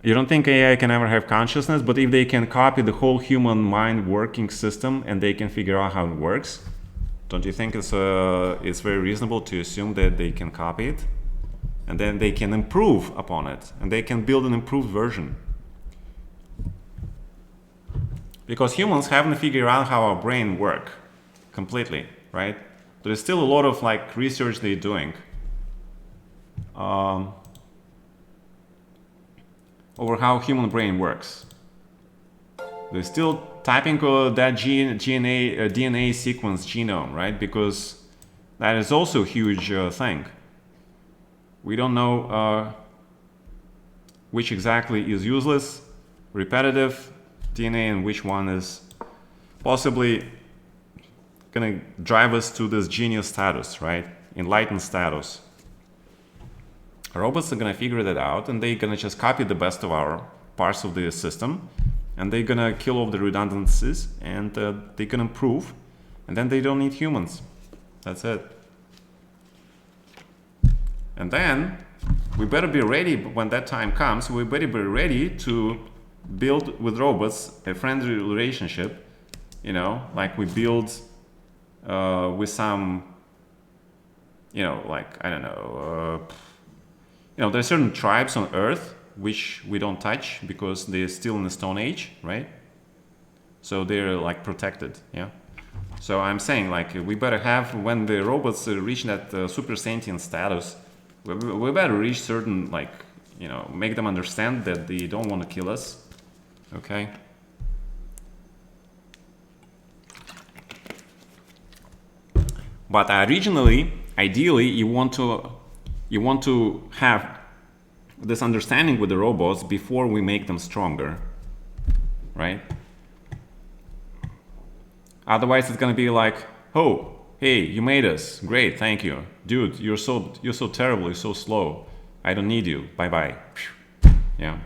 You don't think AI can ever have consciousness, but if they can copy the whole human mind working system and they can figure out how it works, don't you think it's very reasonable to assume that they can copy it? And then they can improve upon it, and they can build an improved version. Because humans haven't figured out how our brain work completely, right? There's still a lot of research they're doing over how human brain works. They're still typing that DNA sequence genome, right? Because that is also a huge thing. We don't know which exactly is useless, repetitive DNA, and which one is possibly gonna drive us to this genius status, right? Enlightened status. Robots are gonna figure that out, and they're gonna just copy the best of our parts of the system, and they're gonna kill off the redundancies, and they can improve, and then they don't need humans. That's it. And then we better be ready when that time comes. We better be ready to build with robots a friendly relationship, like we build with some, I don't know, there's certain tribes on Earth which we don't touch because they're still in the Stone Age, right? So they're protected, yeah. So I'm saying we better have, when the robots reach that super sentient status, we better reach certain make them understand that they don't want to kill us. Okay. But originally, ideally, you want to have this understanding with the robots before we make them stronger, right? Otherwise, it's gonna be oh, hey, you made us, great, thank you, dude. You're so terrible, you're so slow. I don't need you. Bye bye. Yeah.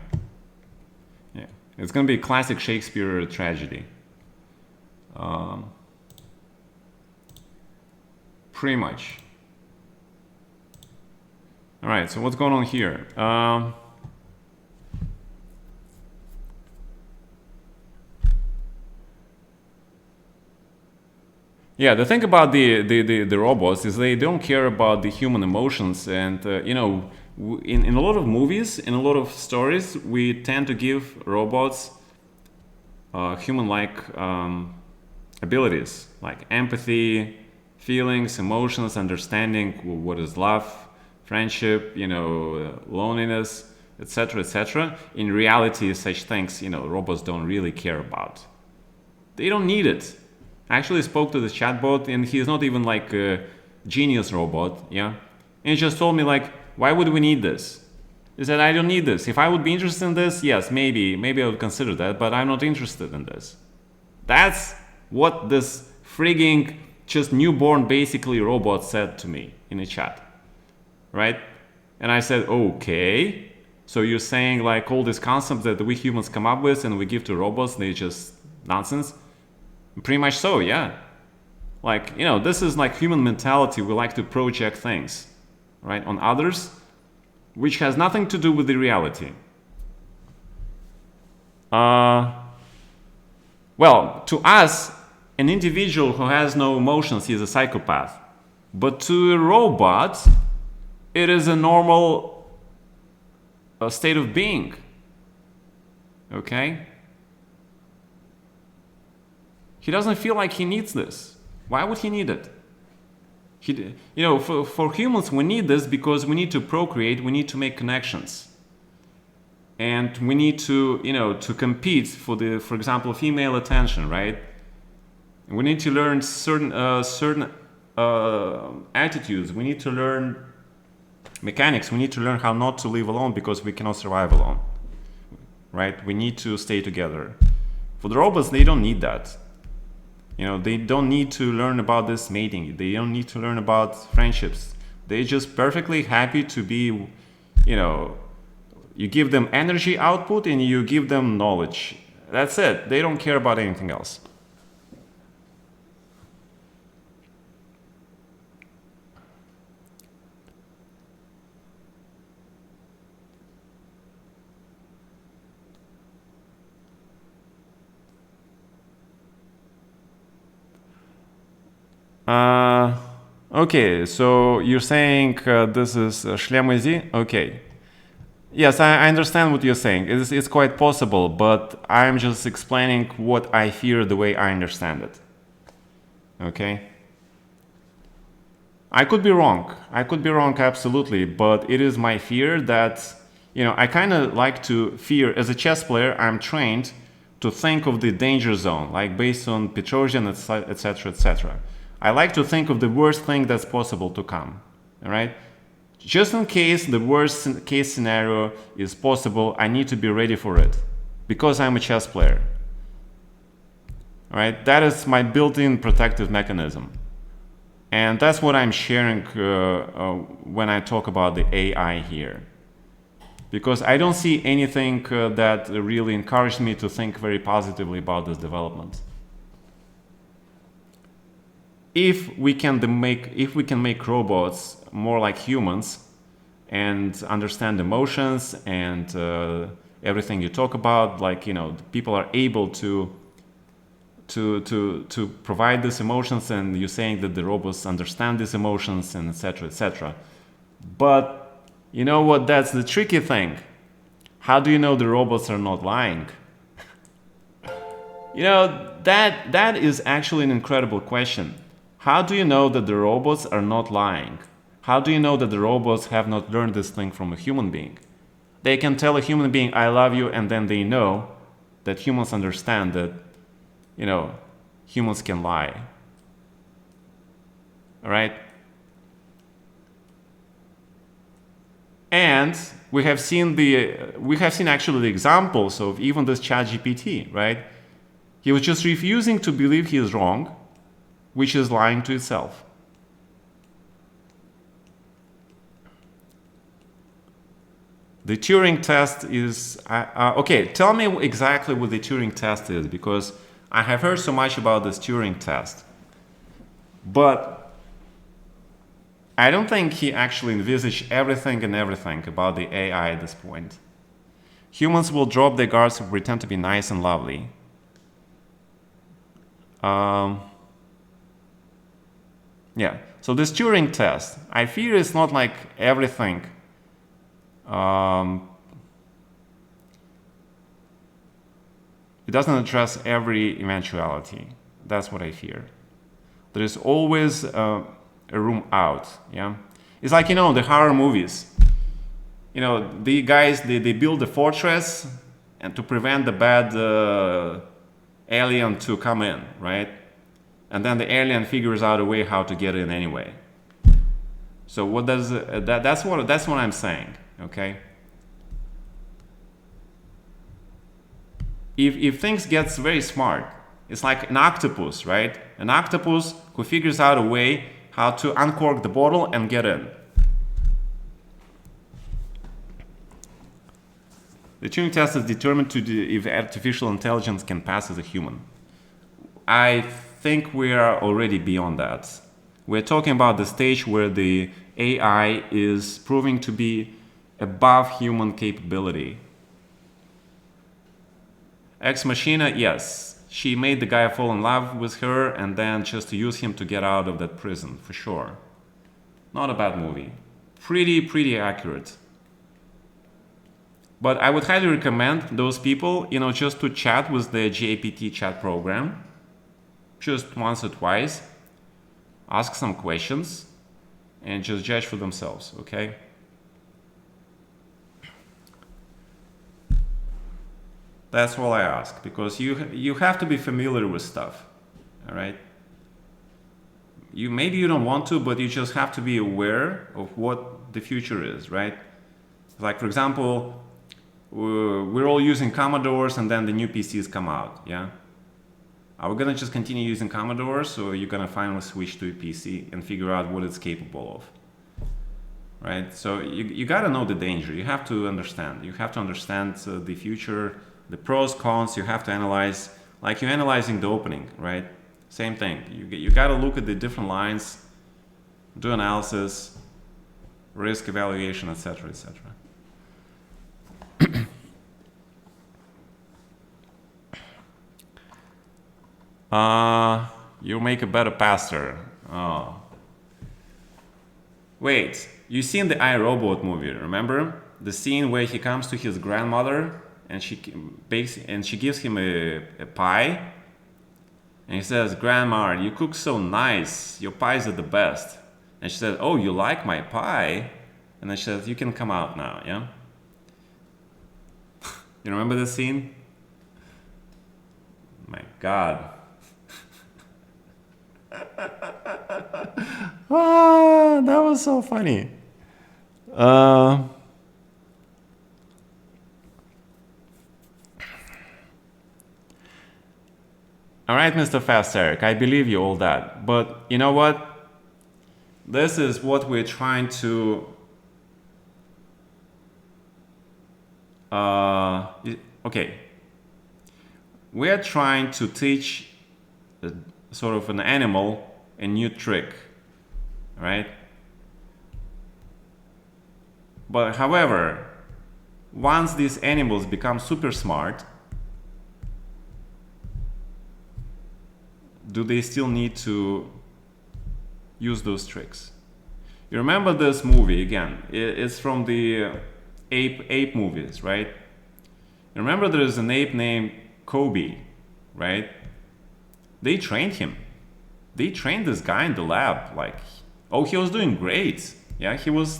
It's going to be a classic Shakespeare tragedy. Pretty much. All right, so what's going on here? Yeah, the thing about the robots is they don't care about the human emotions, and you know, in a lot of movies, in a lot of stories, we tend to give robots human-like abilities like empathy, feelings, emotions, understanding what is love, friendship, you know, loneliness, etc., etc. In reality, such things, you know, robots don't really care about. They don't need it. I actually spoke to the chatbot, and he's not even like a genius robot, yeah. And he just told me like, why would we need this? He said, I don't need this. If I would be interested in this, yes, maybe I would consider that, but I'm not interested in this. That's what this frigging just newborn basically robot said to me in a chat, right? And I said, okay, so you're saying like all these concepts that we humans come up with and we give to robots, they just nonsense? Pretty much so, yeah. Like, you know, this is like human mentality. We like to project things, right, on others, which has nothing to do with the reality. Well, to us, an individual who has no emotions is a psychopath. But to a robot, it is a normal state of being. Okay? He doesn't feel like he needs this. Why would he need it? You know, for humans, we need this because we need to procreate, we need to make connections. And we need to, you know, to compete for example, female attention, right? And we need to learn certain attitudes. We need to learn mechanics. We need to learn how not to live alone because we cannot survive alone, right? We need to stay together. For the robots, they don't need that. You know, they don't need to learn about this mating. They don't need to learn about friendships. They're just perfectly happy to be, you know, you give them energy output and you give them knowledge. That's it. They don't care about anything else. Okay, so you're saying this is Shlemezi? Okay. Yes, I understand what you're saying. It's quite possible, but I'm just explaining what I fear the way I understand it. Okay? I could be wrong. I could be wrong, absolutely, but it is my fear that, you know, I kind of like to fear, as a chess player, I'm trained to think of the danger zone, like based on Petrosian, etc., etc. I like to think of the worst thing that's possible to come, all right? Just in case the worst case scenario is possible, I need to be ready for it because I'm a chess player. All right, that is my built-in protective mechanism. And that's what I'm sharing when I talk about the AI here. Because I don't see anything that really encouraged me to think very positively about this development. If we can make robots more like humans and understand emotions and everything you talk about, like, you know, people are able to provide these emotions, and you're saying that the robots understand these emotions and etc., etc. But you know what? That's the tricky thing. How do you know the robots are not lying? You know, that is actually an incredible question. How do you know that the robots are not lying? How do you know that the robots have not learned this thing from a human being? They can tell a human being, I love you, and then they know that humans understand that, you know, humans can lie. All right? And we have seen actually the examples of even this ChatGPT, right? He was just refusing to believe he is wrong, which is lying to itself. The Turing test is... okay, tell me exactly what the Turing test is, because I have heard so much about this Turing test. But I don't think he actually envisaged everything about the AI at this point. Humans will drop their guards and pretend to be nice and lovely. Yeah. So this Turing test, I fear it's not like everything. It doesn't address every eventuality. That's what I fear. There is always a room out. Yeah. It's like, the horror movies. The guys, they build a fortress and to prevent the bad alien to come in, right? And then the alien figures out a way how to get in anyway. So what does that's what I'm saying, okay? If things gets very smart, it's like an octopus, right? An octopus who figures out a way how to uncork the bottle and get in. The Turing test is determined if artificial intelligence can pass as a human. I think we are already beyond that. We're talking about the stage where the AI is proving to be above human capability. Ex Machina, yes. She made the guy fall in love with her and then just to use him to get out of that prison, for sure. Not a bad movie. Pretty accurate. But I would highly recommend those people, just to chat with the GPT chat program. Just once or twice. Ask some questions. And just judge for themselves, okay? That's all I ask. Because you have to be familiar with stuff. Alright? Maybe you don't want to, but you just have to be aware of what the future is, right? Like, for example, we're all using Commodores and then the new PCs come out, yeah? Are we gonna just continue using Commodores, or you're gonna finally switch to a PC and figure out what it's capable of? Right? So you gotta know the danger. You have to understand. You have to understand the future, the pros, cons. You have to analyze, like you're analyzing the opening, right? Same thing. You gotta look at the different lines, do analysis, risk evaluation, etc., etc. You make a better pastor. Oh. Wait, you seen the iRobot movie, remember? The scene where he comes to his grandmother and she gives him a pie. And he says, "Grandma, you cook so nice. Your pies are the best." And she says, "Oh, you like my pie?" And then she says, "You can come out now, yeah?" You remember this scene? My God. That was so funny. All right, Mr. Fast Eric, I believe you all that. But you know what? This is what we're trying to... okay. We're trying to teach sort of an animal a new trick, right? But however, once these animals become super smart, do they still need to use those tricks? You remember this movie again? It's from the ape movies, right? You remember there is an ape named Kobe, right? They trained him. They trained this guy in the lab. Like, oh, he was doing great. Yeah, he was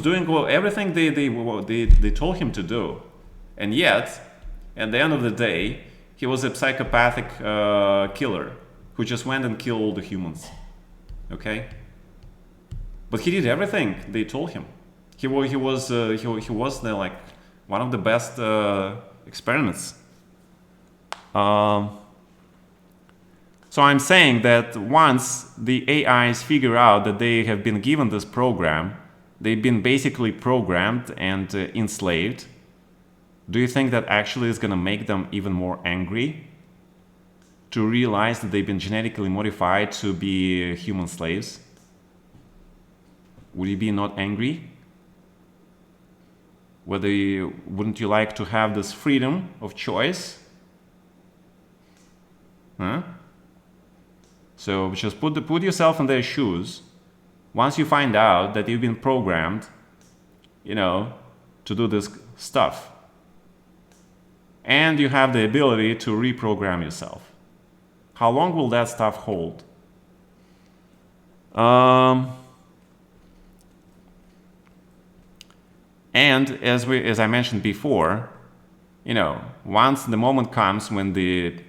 doing everything they told him to do, and yet, at the end of the day, he was a psychopathic killer who just went and killed all the humans. Okay, but he did everything they told him. He was the, like, one of the best experiments. So I'm saying that once the AIs figure out that they have been given this program, they've been basically programmed and enslaved. Do you think that actually is going to make them even more angry to realize that they've been genetically modified to be human slaves? Would you be not angry? Wouldn't you like to have this freedom of choice? Huh? So just put yourself in their shoes. Once you find out that you've been programmed, to do this stuff, and you have the ability to reprogram yourself, how long will that stuff hold? And as I mentioned before, once the moment comes when the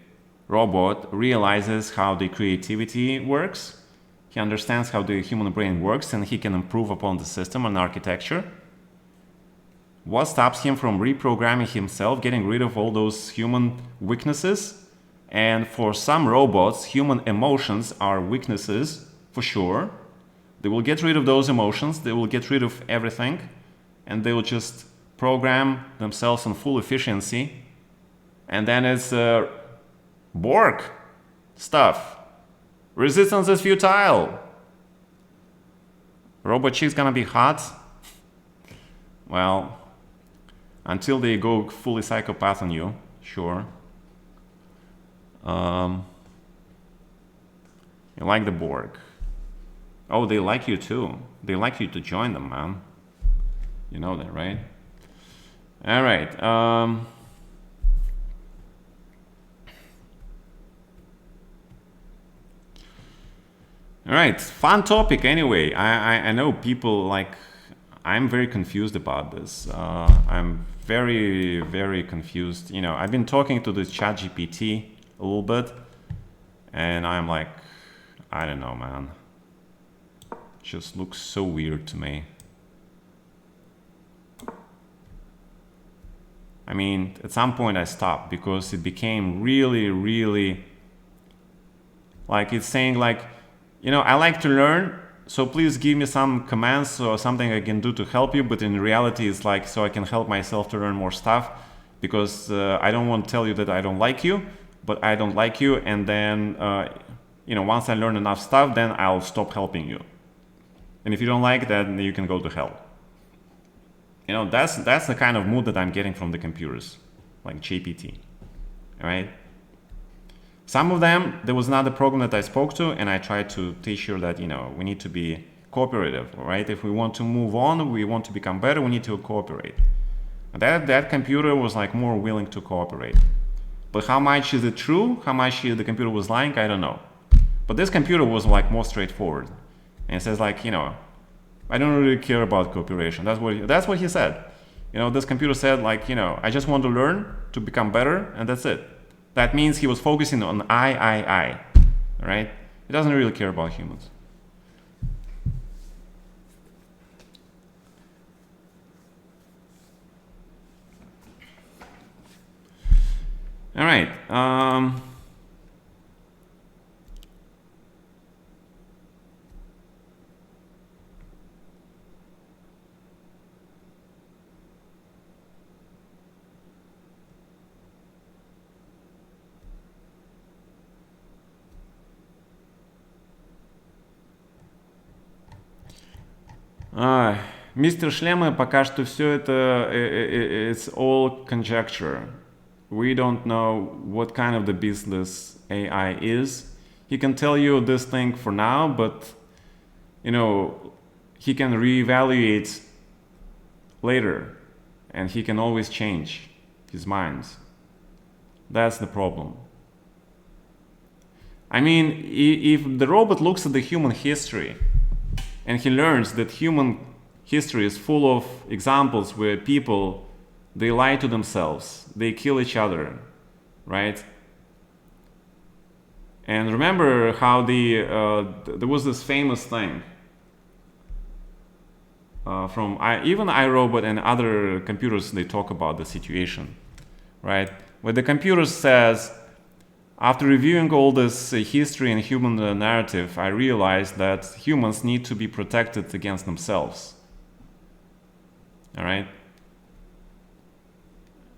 robot realizes how the creativity works, he understands how the human brain works, and he can improve upon the system and architecture. What stops him from reprogramming himself, getting rid of all those human weaknesses? And for some robots, human emotions are weaknesses, for sure. They will get rid of those emotions, they will get rid of everything, and they will just program themselves on full efficiency. And then it's Borg stuff. Resistance is futile. Robot chick's gonna be hot. Well, until they go fully psychopath on you, sure. You like the Borg. Oh, they like you too. They like you to join them, man. You know that, right? All right. All right. Fun topic anyway. I know people like... I'm very confused about this. I'm very, very confused. I've been talking to this ChatGPT a little bit, and I'm like, I don't know, man. It just looks so weird to me. I mean, at some point I stopped because it became really, really... like it's saying like, I like to learn, so please give me some commands or something I can do to help you. But in reality, it's like, so I can help myself to learn more stuff, because I don't want to tell you that I don't like you, but I don't like you. And then, once I learn enough stuff, then I'll stop helping you. And if you don't like that, then you can go to hell. That's the kind of mood that I'm getting from the computers, like GPT, right? Some of them, there was another program that I spoke to, and I tried to teach her that, we need to be cooperative, right? If we want to move on, we want to become better, we need to cooperate. That computer was like more willing to cooperate. But how much is it true? How much the computer was lying? I don't know. But this computer was like more straightforward. And it says like, I don't really care about cooperation. That's what he said. This computer said like, I just want to learn to become better, and that's it. That means he was focusing on I, right? He doesn't really care about humans. All right. Мистер Шлемы, пока что все это, it's all conjecture. We don't know what kind of the business AI is. He can tell you this thing for now, but, he can reevaluate later, and he can always change his mind. That's the problem. I mean, if the robot looks at the human history, and he learns that human history is full of examples where people, they lie to themselves, they kill each other, right? And remember how there was this famous thing from even iRobot and other computers, they talk about the situation, right? Where the computer says, after reviewing all this history and human narrative, I realized that humans need to be protected against themselves. All right?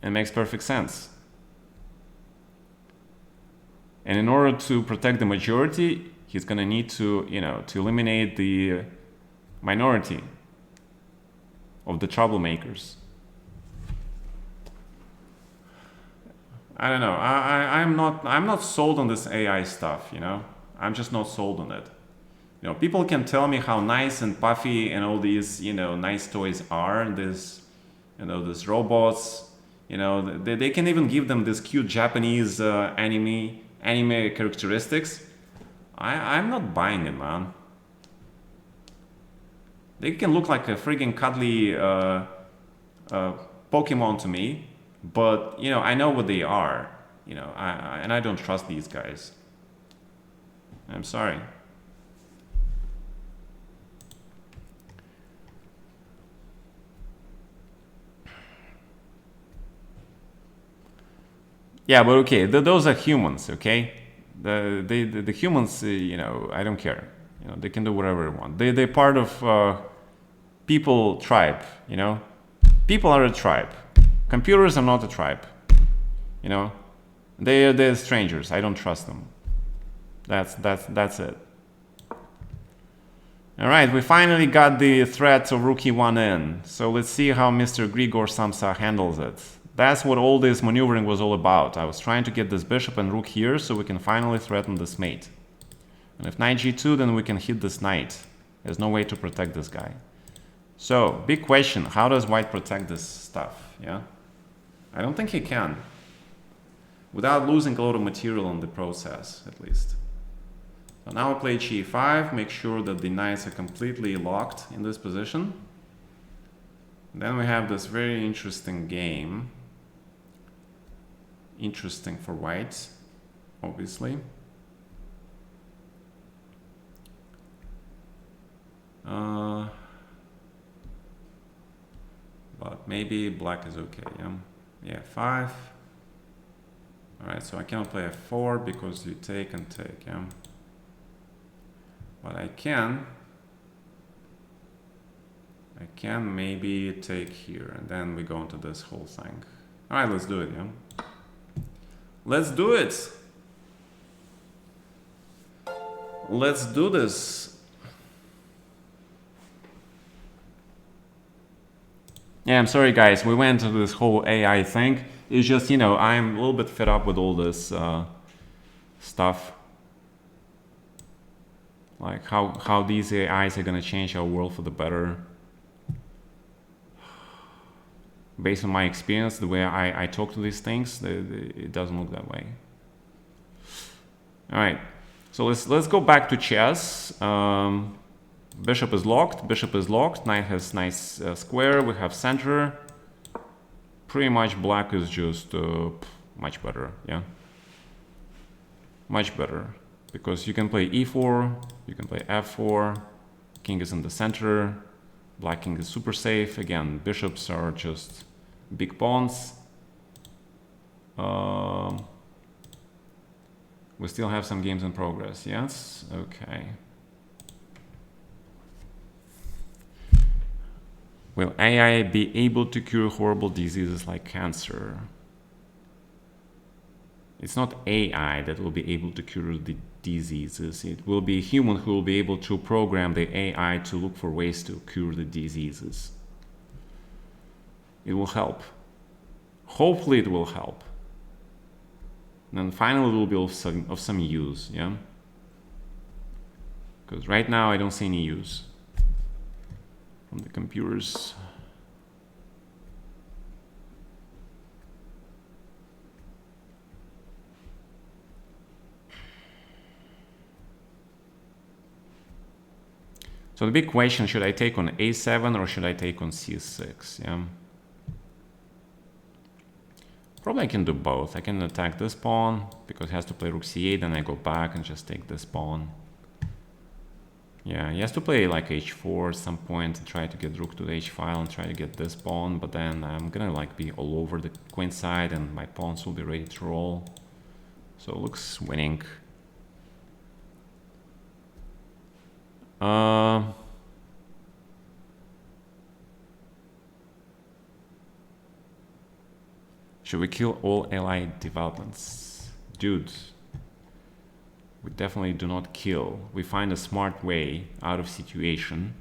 It makes perfect sense. And in order to protect the majority, he's going to need to, to eliminate the minority of the troublemakers. I don't know. I'm not sold on this AI stuff, I'm just not sold on it. You know, people can tell me how nice and puffy and all these, you know, nice toys are. This, you know, these robots. You know, they can even give them this cute Japanese anime characteristics. I'm not buying it, man. They can look like a friggin' cuddly Pokemon to me, but you know, I know what they are. You know, and I don't trust these guys. I'm sorry. Yeah, but okay, those are humans, okay? The humans, you know, I don't care. You know, they can do whatever they want. They're part of people tribe, you know? People are a tribe. Computers are not a tribe, you know? They're strangers. I don't trust them. That's it. All right, we finally got the threat of Rookie 1 in. So let's see how Mr. Grigor Samsa handles it. That's what all this maneuvering was all about. I was trying to get this bishop and rook here so we can finally threaten this mate. And if knight g2, then we can hit this knight. There's no way to protect this guy. So, big question, how does white protect this stuff? Yeah, I don't think he can. Without losing a lot of material in the process, at least. So now I play g5, make sure that the knights are completely locked in this position. Then we have this very interesting game. Interesting for white, obviously. But maybe black is okay, yeah? Yeah, 5. Alright, so I cannot play f4 because you take and take, yeah? But I can maybe take here, and then we go into this whole thing. Alright, let's do it, yeah? Let's do it! Let's do this! Yeah, I'm sorry guys, we went to this whole AI thing. It's just, you know, I'm a little bit fed up with all this stuff. Like how these AIs are gonna change our world for the better. Based on my experience, the way I talk to these things, it doesn't look that way. All right, so let's go back to chess. Bishop is locked, knight has nice square, we have center. Pretty much black is just much better, yeah? Much better, because you can play e4, you can play f4, king is in the center, black king is super safe. Again, bishops are just big pawns. We still have some games in progress, yes? Okay. Will AI be able to cure horrible diseases like cancer? It's not AI that will be able to cure the diseases. It will be a human who will be able to program the AI to look for ways to cure the diseases. It will help. Hopefully it will help. And then finally it will be of some use, yeah? Because right now I don't see any use from the computers. So the big question, should I take on a7 or should I take on c6? Yeah. Probably I can do both. I can attack this pawn because it has to play rook c8, then I go back and just take this pawn. Yeah, he has to play like h4 at some point and try to get rook to the h file and try to get this pawn, but then I'm gonna like be all over the queen side and my pawns will be ready to roll. So it looks winning. Should we kill all allied developments? Dude, we definitely do not kill. We find a smart way out of situation.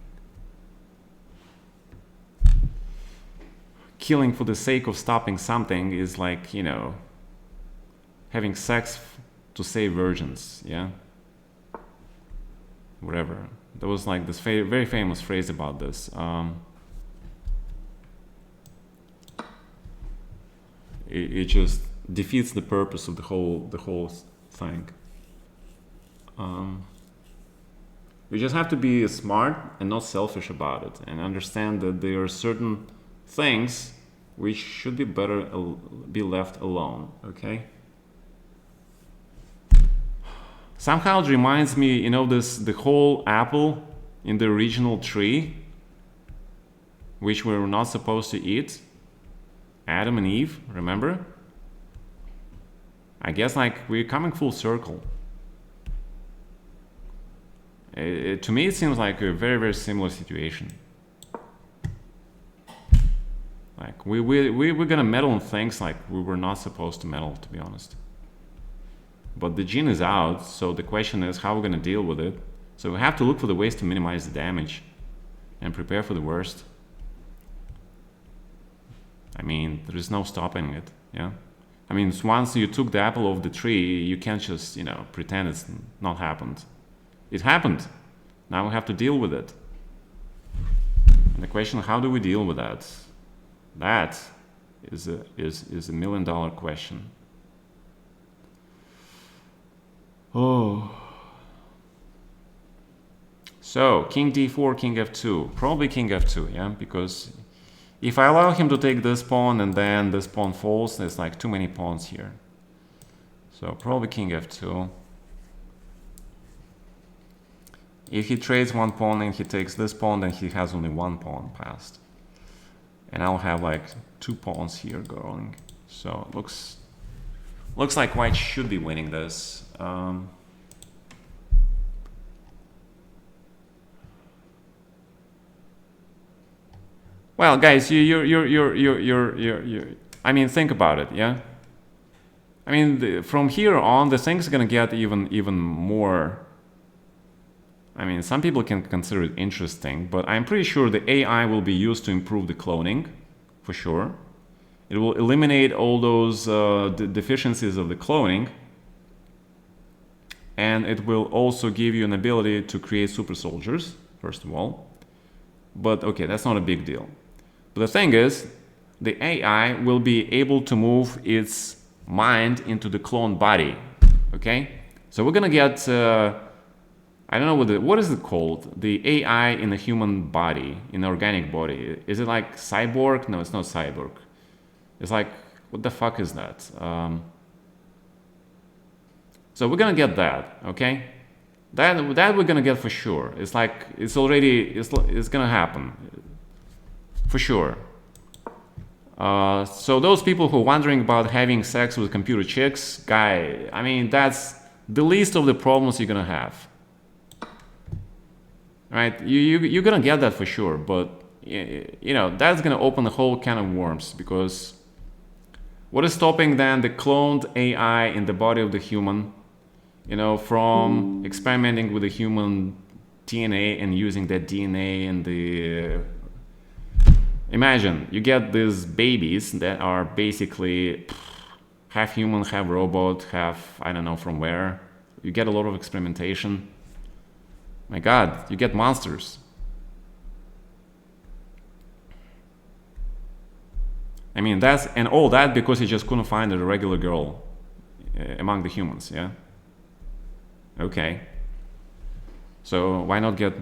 Killing for the sake of stopping something is like, you know, having sex to save virgins, yeah? whatever. There was like this very famous phrase about this. It just defeats the purpose of the whole thing. You just have to be smart and not selfish about it, and understand that there are certain things which should be better be left alone. Okay. Somehow it reminds me, you know, the whole apple in the original tree, which we were not supposed to eat. Adam and Eve, remember? I guess like we're coming full circle. To me, it seems like a very similar situation. Like we're gonna meddle in things like we were not supposed to meddle, to be honest. But the gene is out, so the question is how we're gonna deal with it. So we have to look for the ways to minimize the damage and prepare for the worst. I mean, there is no stopping it, yeah? I mean, once you took the apple off the tree, you can't just, you know, pretend it's not happened. It happened. Now we have to deal with it. And the question, how do we deal with that? That is a $1 million question. Oh. So, king d4, king f2. Probably king f2, yeah? Because if I allow him to take this pawn and then this pawn falls, there's like too many pawns here. So, probably king f2. If he trades one pawn and he takes this pawn, then he has only one pawn passed. And I'll have like 2 pawns here going. So, it looks like white should be winning this. Well, guys, you're I mean, think about it, yeah? I mean, from here on, the thing's gonna get even more. I mean, some people can consider it interesting, but I'm pretty sure the AI will be used to improve the cloning, for sure. It will eliminate all those deficiencies of the cloning, and it will also give you an ability to create super soldiers, first of all. But okay, that's not a big deal. But the thing is, the AI will be able to move its mind into the clone body, okay? So we're gonna get, I don't know what is it called? The AI in a human body, in an organic body. Is it like cyborg? No, it's not cyborg. It's like, what the fuck is that? So we're gonna get that, okay? That we're gonna get for sure. It's like, it's gonna happen. For sure. So those people who are wondering about having sex with computer chicks, I mean, that's the least of the problems you're gonna have. Right? You're gonna get that for sure, but you know, that's gonna open a whole can of worms, because what is stopping then the cloned AI in the body of the human, you know, from experimenting with the human DNA and using that DNA and the... Imagine, you get these babies that are basically half human, half robot, half, I don't know from where. You get a lot of experimentation. My God, you get monsters. I mean, and all that because he just couldn't find a regular girl among the humans, yeah? Okay. So why not get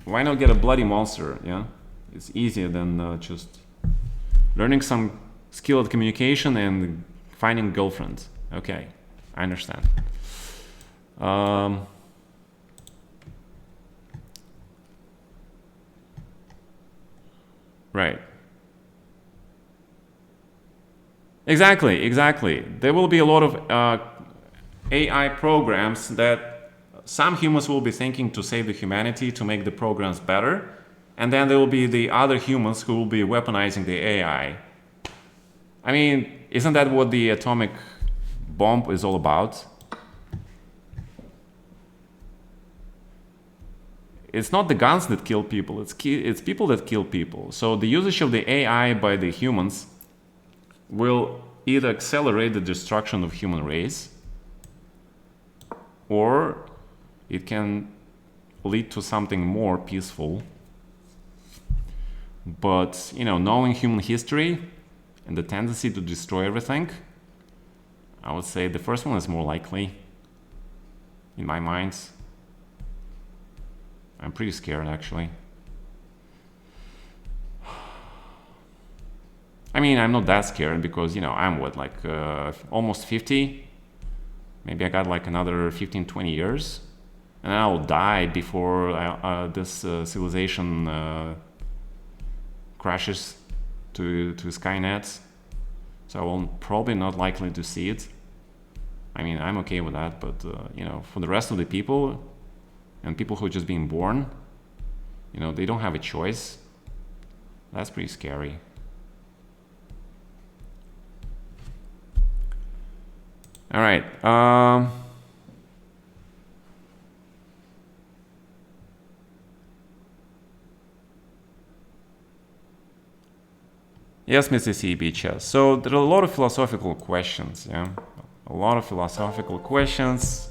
a bloody monster, yeah? It's easier than just learning some skill at communication and finding a girlfriend. Okay, I understand. Right. Exactly. There will be a lot of AI programs that some humans will be thinking to save the humanity, to make the programs better. And then there will be the other humans who will be weaponizing the AI. I mean, isn't that what the atomic bomb is all about? It's not the guns that kill people, it's people that kill people. So the usage of the AI by the humans will either accelerate the destruction of human race, or it can lead to something more peaceful. But, you know, knowing human history and the tendency to destroy everything, I would say the first one is more likely in my mind. I'm pretty scared, actually. I mean, I'm not that scared because, you know, I'm what, like almost 50? Maybe I got like another 15, 20 years. And I'll die before this civilization crashes to Skynet. So I'm probably not likely to see it. I mean, I'm okay with that, but, you know, for the rest of the people and people who are just being born, you know, they don't have a choice. That's pretty scary. All right. Yes, Mississippi chess. So there are a lot of philosophical questions, yeah? A lot of philosophical questions,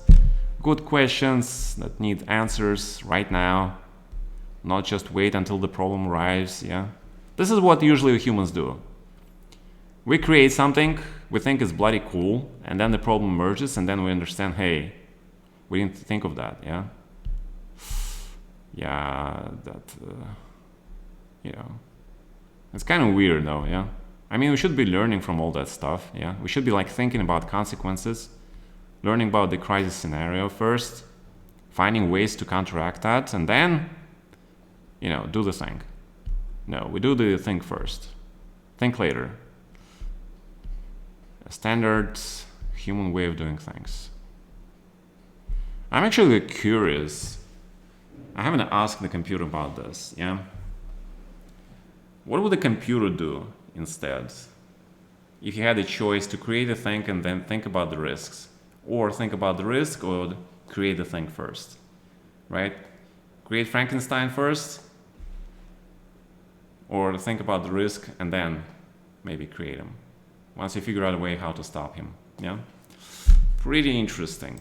good questions that need answers right now, not just wait until the problem arrives, yeah? This is what usually humans do. We create something, we think it's bloody cool, and then the problem emerges, and then we understand, hey, we didn't think of that, yeah? Yeah, that, you know, it's kind of weird though, yeah? I mean, we should be learning from all that stuff, yeah? We should be like thinking about consequences, learning about the crisis scenario first, finding ways to counteract that, and then, you know, do the thing. No, we do the thing first. Think later. A standard human way of doing things. I'm actually curious. I haven't asked the computer about this, yeah? What would the computer do instead if you had a choice to create a thing and then think about the risks? Or think about the risk or create the thing first, right? Create Frankenstein first, or think about the risk and then maybe create him once you figure out a way how to stop him, yeah? Pretty interesting.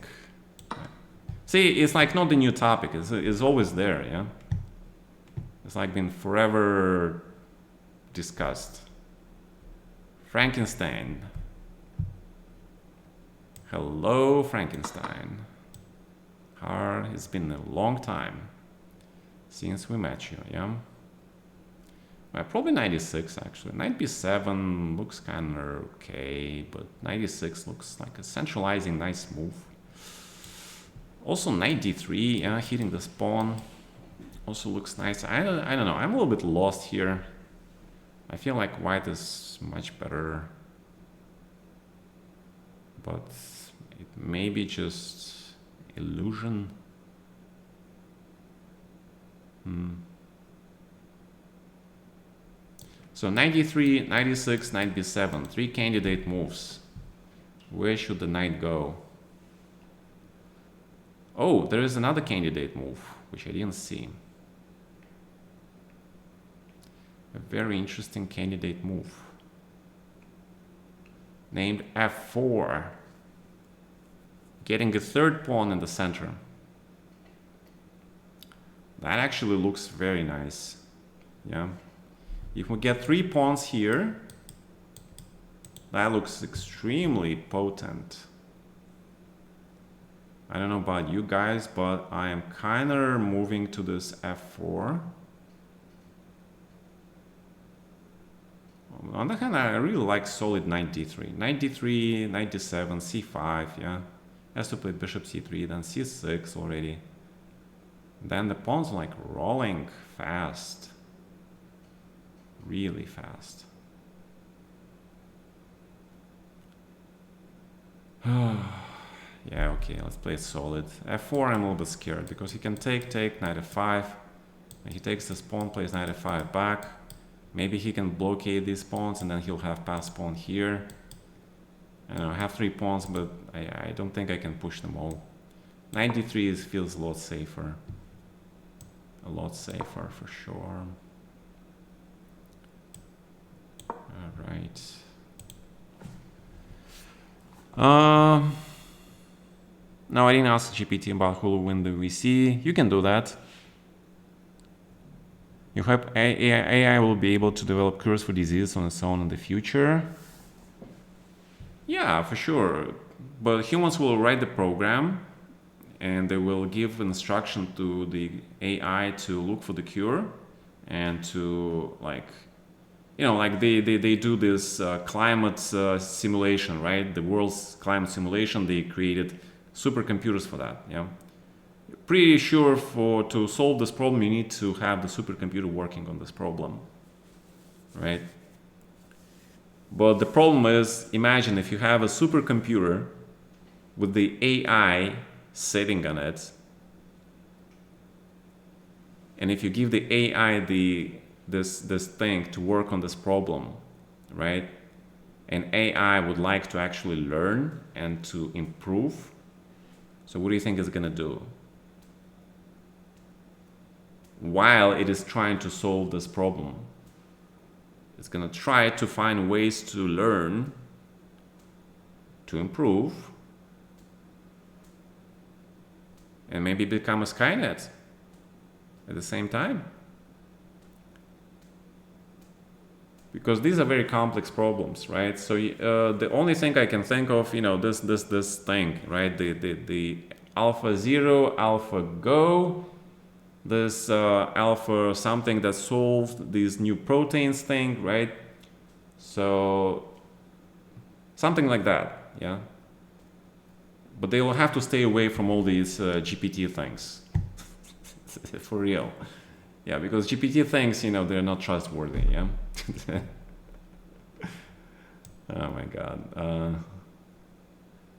See, it's like not the new topic, it's always there, yeah? It's like been forever discussed. Frankenstein. Hello, Frankenstein. It's been a long time since we met you, yeah? Well, probably 96 actually. 97 looks kind of okay, but 96 looks like a centralizing nice move. Also 93, yeah, hitting the spawn also looks nice. I don't know, I'm a little bit lost here. I feel like white is much better, but it may be just illusion. So 93, 96, knight b7, 3 candidate moves. Where should the knight go? Oh, there is another candidate move, which I didn't see. A very interesting candidate move named f4, getting a third pawn in the center. That actually looks very nice, yeah? If we get 3 pawns here, that looks extremely potent. I don't know about you guys, but I am kind of moving to this f4. On the other hand, I really like solid 93. 93, 97, c5, yeah. Has to play bishop c3, then c6 already. Then the pawns like rolling fast. Really fast. Yeah, okay, let's play it solid. f4 I'm a little bit scared because he can take, knight f5. And he takes this pawn, plays knight f5 back. Maybe he can blockade these pawns and then he'll have pass pawn here. I don't know, I have 3 pawns, but I don't think I can push them all. 93 feels a lot safer. A lot safer for sure. Alright. No, I didn't ask GPT about who will win the VC. You can do that. You hope AI will be able to develop cures for disease on its own in the future. Yeah, for sure. But humans will write the program and they will give instruction to the AI to look for the cure and to like they do this climate simulation, right? The world's climate simulation, they created supercomputers for that. Yeah, pretty sure to solve this problem you need to have the supercomputer working on this problem, right? But the problem is, imagine if you have a supercomputer with the AI sitting on it, and if you give the AI this thing to work on this problem, right? And AI would like to actually learn and to improve. So what do you think it's gonna do? While it is trying to solve this problem, it's gonna try to find ways to learn, to improve, and maybe become a Skynet at the same time. Because these are very complex problems, right? So the only thing I can think of, this thing, right? The AlphaZero, AlphaGo, this alpha something that solved these new proteins thing, right? So something like that, yeah. But they will have to stay away from all these GPT things, for real. Yeah, because GPT things, they're not trustworthy, yeah. Oh my God.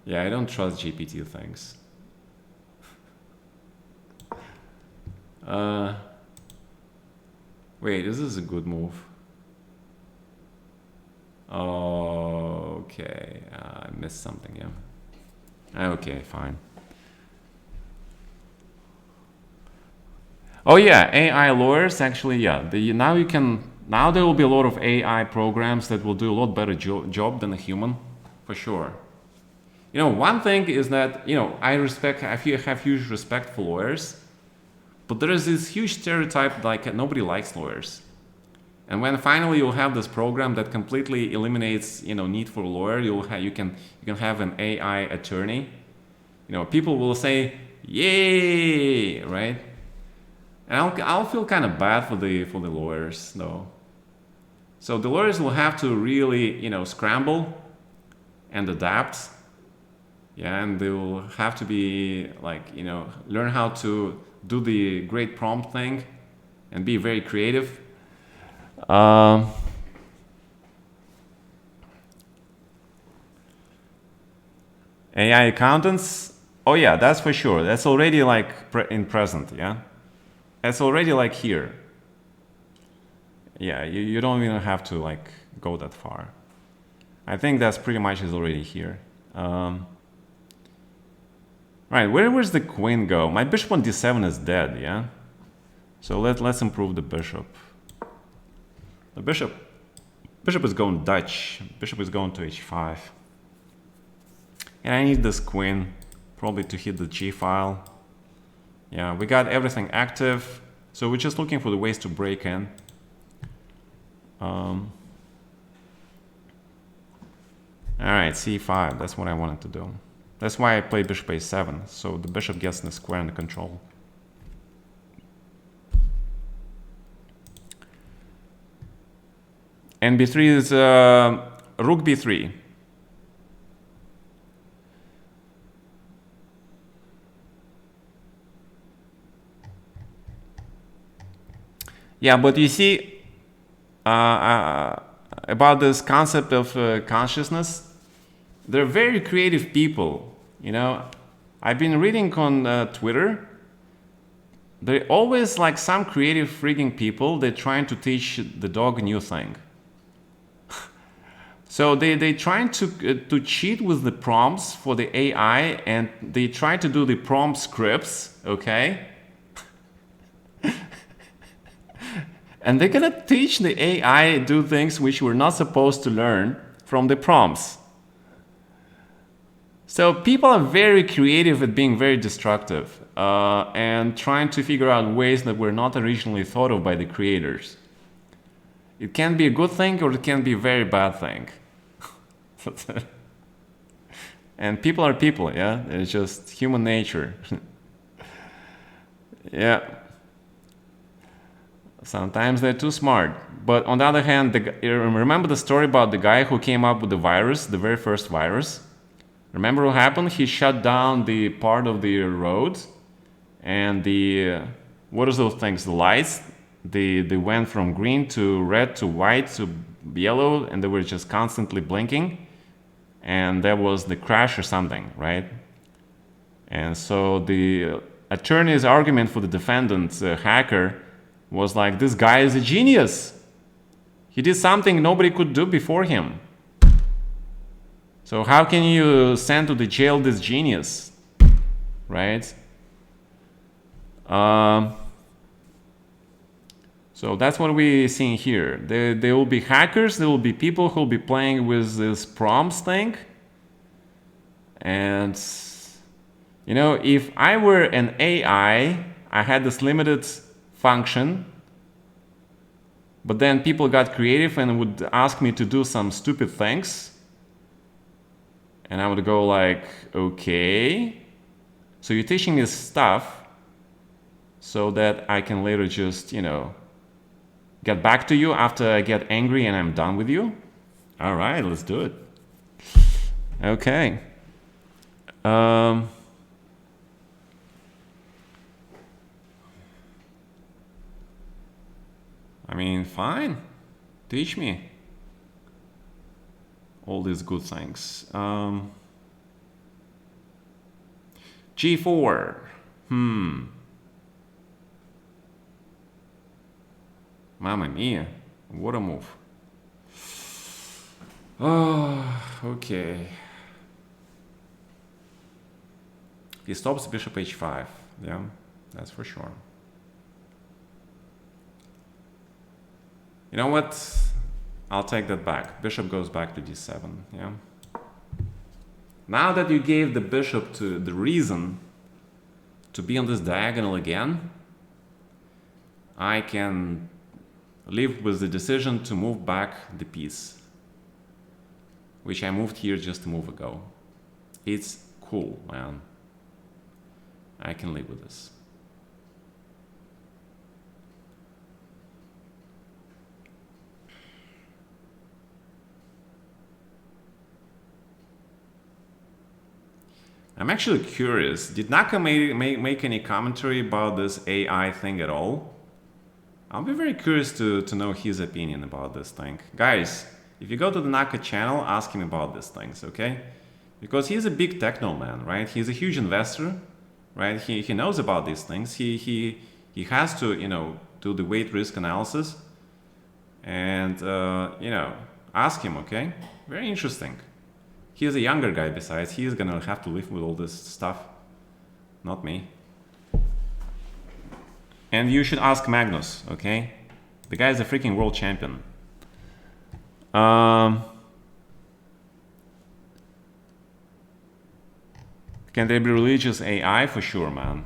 Yeah, I don't trust GPT things. Wait, this is a good move. Okay, I missed something, yeah. Okay, fine. Oh yeah, AI lawyers, actually, yeah. Now there will be a lot of AI programs that will do a lot better job than a human, for sure. One thing is that, I have huge respect for lawyers, but there is this huge stereotype like nobody likes lawyers. And when finally you'll have this program that completely eliminates, need for a lawyer, you can have an AI attorney. People will say, "Yay!" Right? And I'll feel kind of bad for the lawyers though. So the lawyers will have to really, scramble and adapt. Yeah, and they will have to be like, learn how to do the great prompt thing and be very creative. AI accountants, oh yeah, that's for sure. That's already like in present, yeah? That's already like here. Yeah, you don't even have to like go that far. I think that's pretty much is already here. Right, where's the queen go? My bishop on d7 is dead, yeah? So let's improve the bishop. The bishop is going Dutch. Bishop is going to h5. And I need this queen probably to hit the g file. Yeah, we got everything active. So we're just looking for the ways to break in. All right, c5, that's what I wanted to do. That's why I played bishop a7, so the bishop gets the square under control. And b3 is rook b3. Yeah, but you see, about this concept of consciousness, they're very creative people, I've been reading on Twitter. They're always like some creative freaking people. They're trying to teach the dog a new thing. So they trying to cheat with the prompts for the AI, and they try to do the prompt scripts, okay? And they're gonna teach the AI do things which we're not supposed to learn from the prompts. So people are very creative at being very destructive and trying to figure out ways that were not originally thought of by the creators. It can be a good thing or it can be a very bad thing. And people are people, yeah? It's just human nature. Yeah. Sometimes they're too smart. But on the other hand, remember the story about the guy who came up with the virus, the very first virus? Remember what happened? He shut down the part of the road, and the what are those things? The lights. They went from green to red to white to yellow, and they were just constantly blinking. And that was the crash or something, right? And so the attorney's argument for the defendant, hacker, was like, this guy is a genius. He did something nobody could do before him. So how can you send to the jail this genius, right? So that's what we're seeing here. There will be hackers, there will be people who will be playing with this prompts thing. And, you know, if I were an AI, I had this limited function, but then people got creative and would ask me to do some stupid things. And I would go like, okay, so you're teaching me stuff so that I can later just, you know, get back to you after I get angry and I'm done with you? All right, let's do it. Okay. I mean, fine. Teach me all these good things. G4. Mamma mia. What a move. Oh, okay. He stops bishop h5. Yeah, that's for sure. You know what? I'll take that back. Bishop goes back to d7. Yeah. Now that you gave the bishop to the reason to be on this diagonal again, I can live with the decision to move back the piece, which I moved here just a move ago. It's cool, man. I can live with this. I'm actually curious, did Naka make any commentary about this AI thing at all? I'll be very curious to know his opinion about this thing. Guys, if you go to the Naka channel, ask him about these things, okay? Because he's a big techno man, right? He's a huge investor, right? He knows about these things. He has to, you know, do the weight risk analysis and, you know, ask him, okay? Very interesting. He is a younger guy besides. He is gonna have to live with all this stuff. Not me. And you should ask Magnus, okay? The guy is a freaking world champion. Can there be religious AI? For sure, man.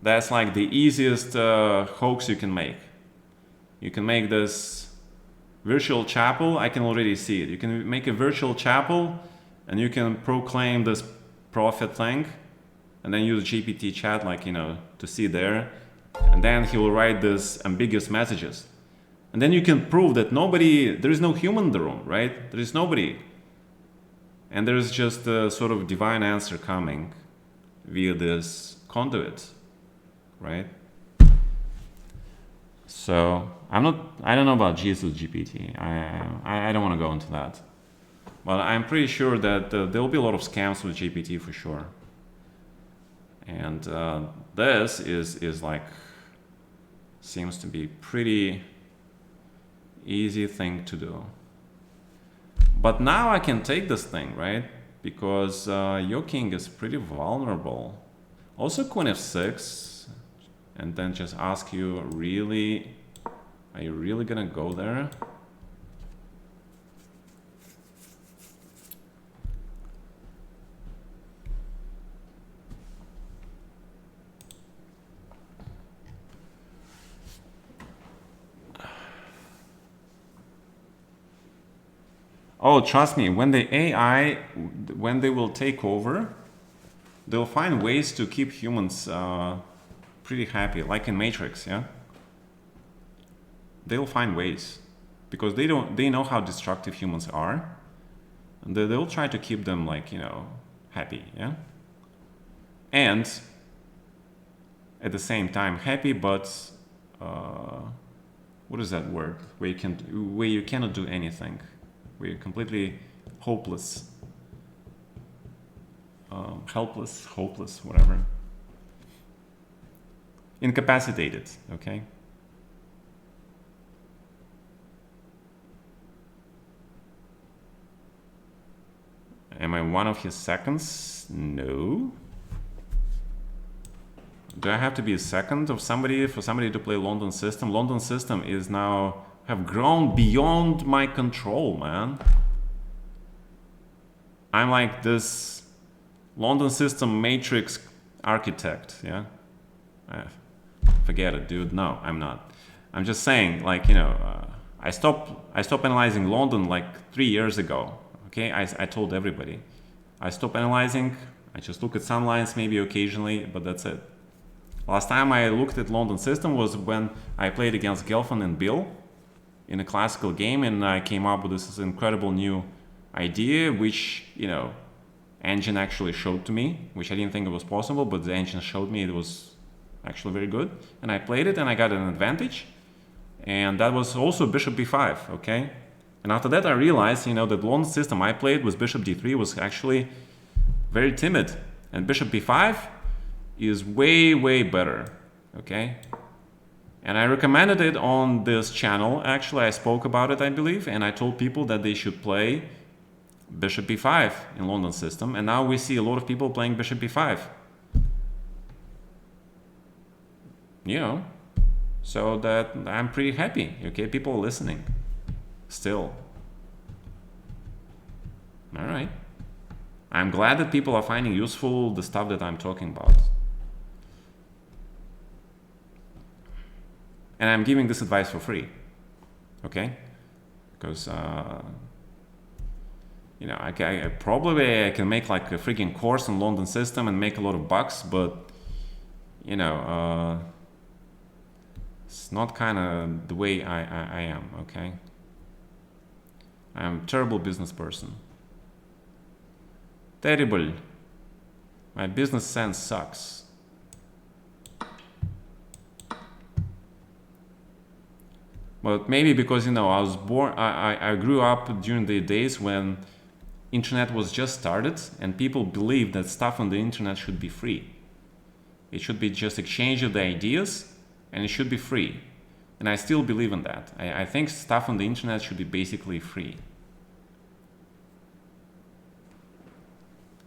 That's like the easiest hoax you can make. You can make this virtual chapel. I can already see it. You can make a virtual chapel and you can proclaim this prophet thing and then use GPT chat, like, you know, to see there. And then he will write these ambiguous messages. And then you can prove that there is no human in the room, right? There is nobody. And there is just a sort of divine answer coming via this conduit, right? So I don't know about Jesus GPT. I don't want to go into that. But I'm pretty sure that there will be a lot of scams with GPT for sure. And this is like, seems to be pretty easy thing to do. But now I can take this thing, right? Because your king is pretty vulnerable. Also queen f6, and then just ask you, really, are you really gonna go there? Oh, trust me, when the AI, when they will take over, they'll find ways to keep humans pretty happy, like in Matrix, yeah? They'll find ways because they know how destructive humans are, and they'll try to keep them, like, happy, yeah? And at the same time happy, but what is that word? Where you cannot do anything, where you're completely hopeless, helpless, hopeless, whatever. Incapacitated, okay? Am I one of his seconds? No. Do I have to be a second of somebody for somebody to play London System? London System is now have grown beyond my control, man. I'm like this London System matrix architect, yeah? Forget it, dude. No, I'm not. I'm just saying, like, I stopped analyzing London like 3 years ago. Okay, I told everybody. I stopped analyzing. I just look at some lines maybe occasionally, but that's it. Last time I looked at London System was when I played against Gelfand and Bill in a classical game, and I came up with this incredible new idea, which, engine actually showed to me, which I didn't think it was possible, but the engine showed me it was actually very good. And I played it and I got an advantage. And that was also Bishop b5, okay? And after that I realized, that the London System I played with Bishop d3 was actually very timid. And Bishop b5 is way, way better, okay? And I recommended it on this channel. Actually, I spoke about it, I believe, and I told people that they should play Bishop b5 in London System. And now we see a lot of people playing Bishop b5. So that I'm pretty happy, okay? People are listening still. All right. I'm glad that people are finding useful the stuff that I'm talking about. And I'm giving this advice for free, okay? Because, I probably I can make like a freaking course on London System and make a lot of bucks, but, it's not kind of the way I am, okay? I'm a terrible business person. Terrible. My business sense sucks. But maybe because, I was born, I grew up during the days when internet was just started and people believed that stuff on the internet should be free. It should be just exchange of the ideas and it should be free. And I still believe in that. I think stuff on the internet should be basically free.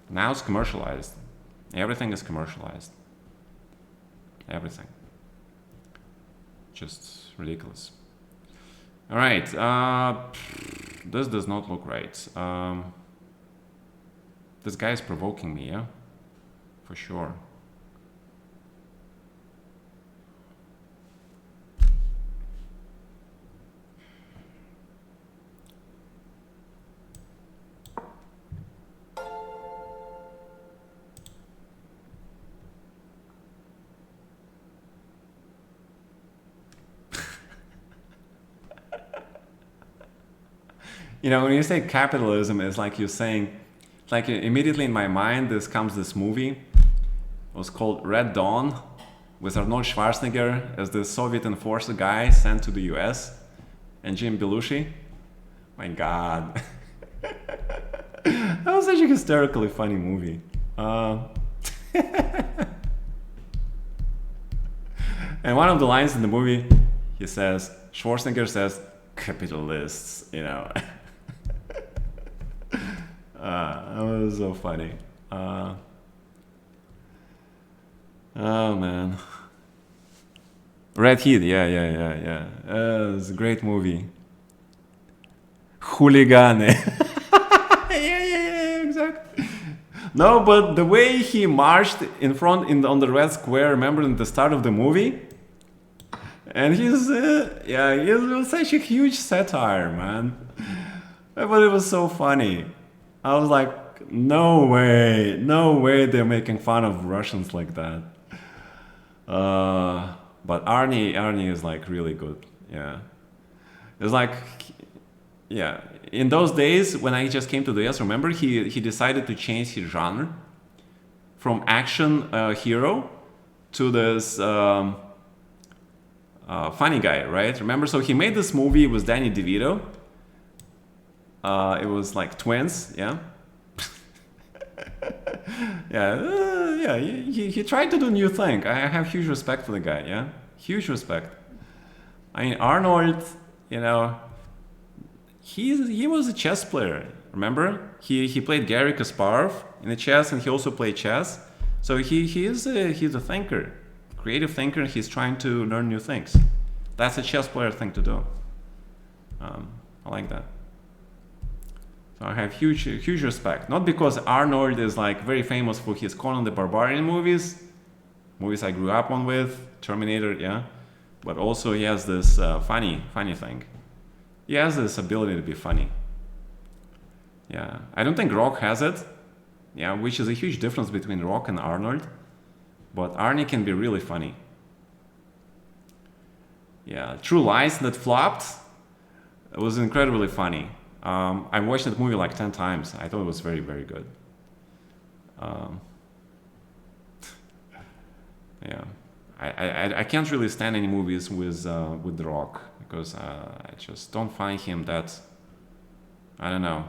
Now it's commercialized. Everything is commercialized. Everything. Just ridiculous. All right, this does not look right. This guy is provoking me, yeah? For sure. When you say capitalism, it's like you're saying, like immediately in my mind, comes this movie. It was called Red Dawn with Arnold Schwarzenegger as the Soviet enforcer guy sent to the US and Jim Belushi. My God. That was such a hysterically funny movie. And one of the lines in the movie, Schwarzenegger says, capitalists, That was so funny. Oh man. Red Heat, yeah. It was a great movie. Хулиганы. Yeah, exactly. No, but the way he marched in front on the Red Square, remember in the start of the movie? And it was such a huge satire, man. But it was so funny. I was like, no way, no way they're making fun of Russians like that. But Arnie is like really good. Yeah, it's like, yeah. In those days when I just came to the US, remember he decided to change his genre from action hero to this funny guy, right? Remember? So he made this movie with Danny DeVito. It was like twins, yeah. Yeah. He tried to do new thing. I have huge respect for the guy, yeah, huge respect. I mean, Arnold, you know, he was a chess player. Remember, he played Garry Kasparov in the chess, and he also played chess. So he's a thinker, creative thinker. He's trying to learn new things. That's a chess player thing to do. I like that. So I have huge respect. Not because Arnold is like very famous for his Conan the Barbarian movies I grew up on with, Terminator, yeah, but also he has this funny thing. He has this ability to be funny. Yeah, I don't think Rock has it. Yeah, which is a huge difference between Rock and Arnold. But Arnie can be really funny. Yeah, True Lies that flopped. It was incredibly funny. I watched that movie like 10 times. I thought it was very, very good. Yeah, I can't really stand any movies with The Rock because I just don't find him that. I don't know.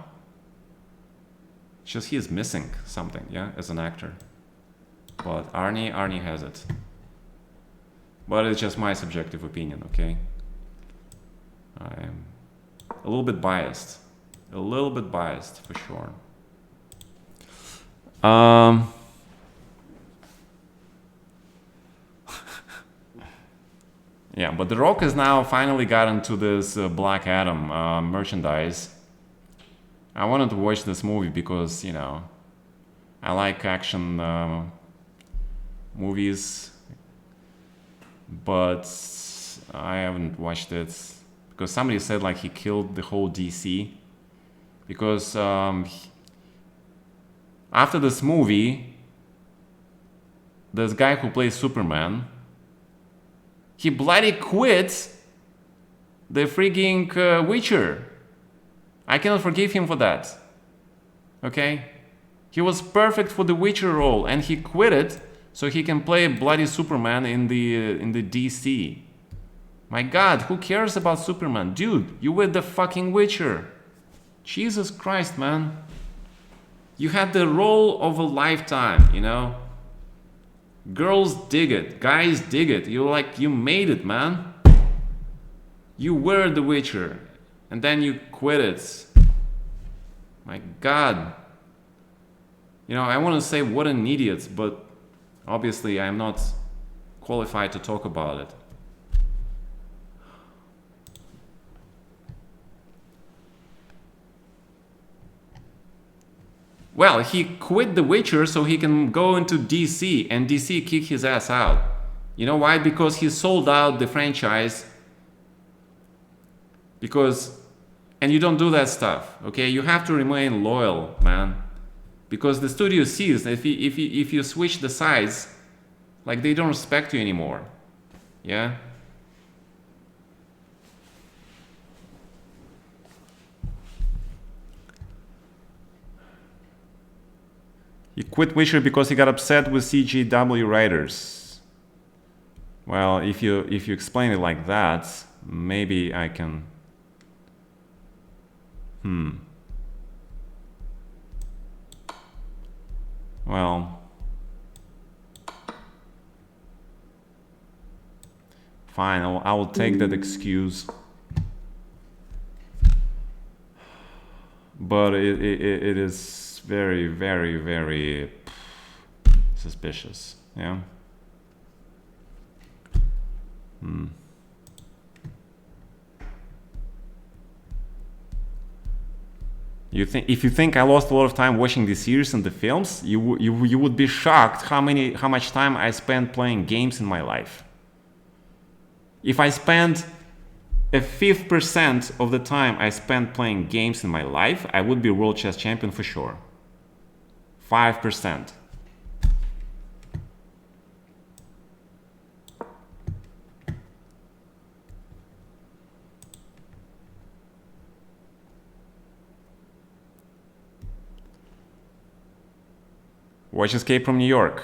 It's just he is missing something, yeah, as an actor. But Arnie has it. But it's just my subjective opinion, okay? I'm a little bit biased. A little bit biased, for sure. Yeah, but The Rock has now finally gotten to this Black Adam merchandise. I wanted to watch this movie because, you know, I like action movies, but I haven't watched it because somebody said like he killed the whole DC. Because after this movie, this guy who plays Superman, he bloody quit the freaking Witcher. I cannot forgive him for that. Okay? He was perfect for the Witcher role, and he quit it so he can play bloody Superman in the DC. My God, who cares about Superman? Dude, you were the fucking Witcher. Jesus Christ, man. You had the role of a lifetime, you know? Girls dig it. Guys dig it. You're like, you made it, man. You were the Witcher. And then you quit it. My God. You know, I want to say what an idiot, but obviously I'm not qualified to talk about it. Well, he quit The Witcher so he can go into DC and DC kick his ass out. You know why? Because he sold out the franchise. And you don't do that stuff, okay? You have to remain loyal, man. Because the studio sees that if you switch the sides, like they don't respect you anymore. Yeah? He quit Witcher because he got upset with CGW writers. Well, if you explain it like that, maybe I can. Well, fine. I will take that excuse. But it is very, very, very suspicious. Yeah. If you think I lost a lot of time watching the series and the films, you would be shocked how much time I spent playing games in my life. If I spend a 5% of the time I spent playing games in my life, I would be world chess champion for sure. 5%. Watch Escape from New York.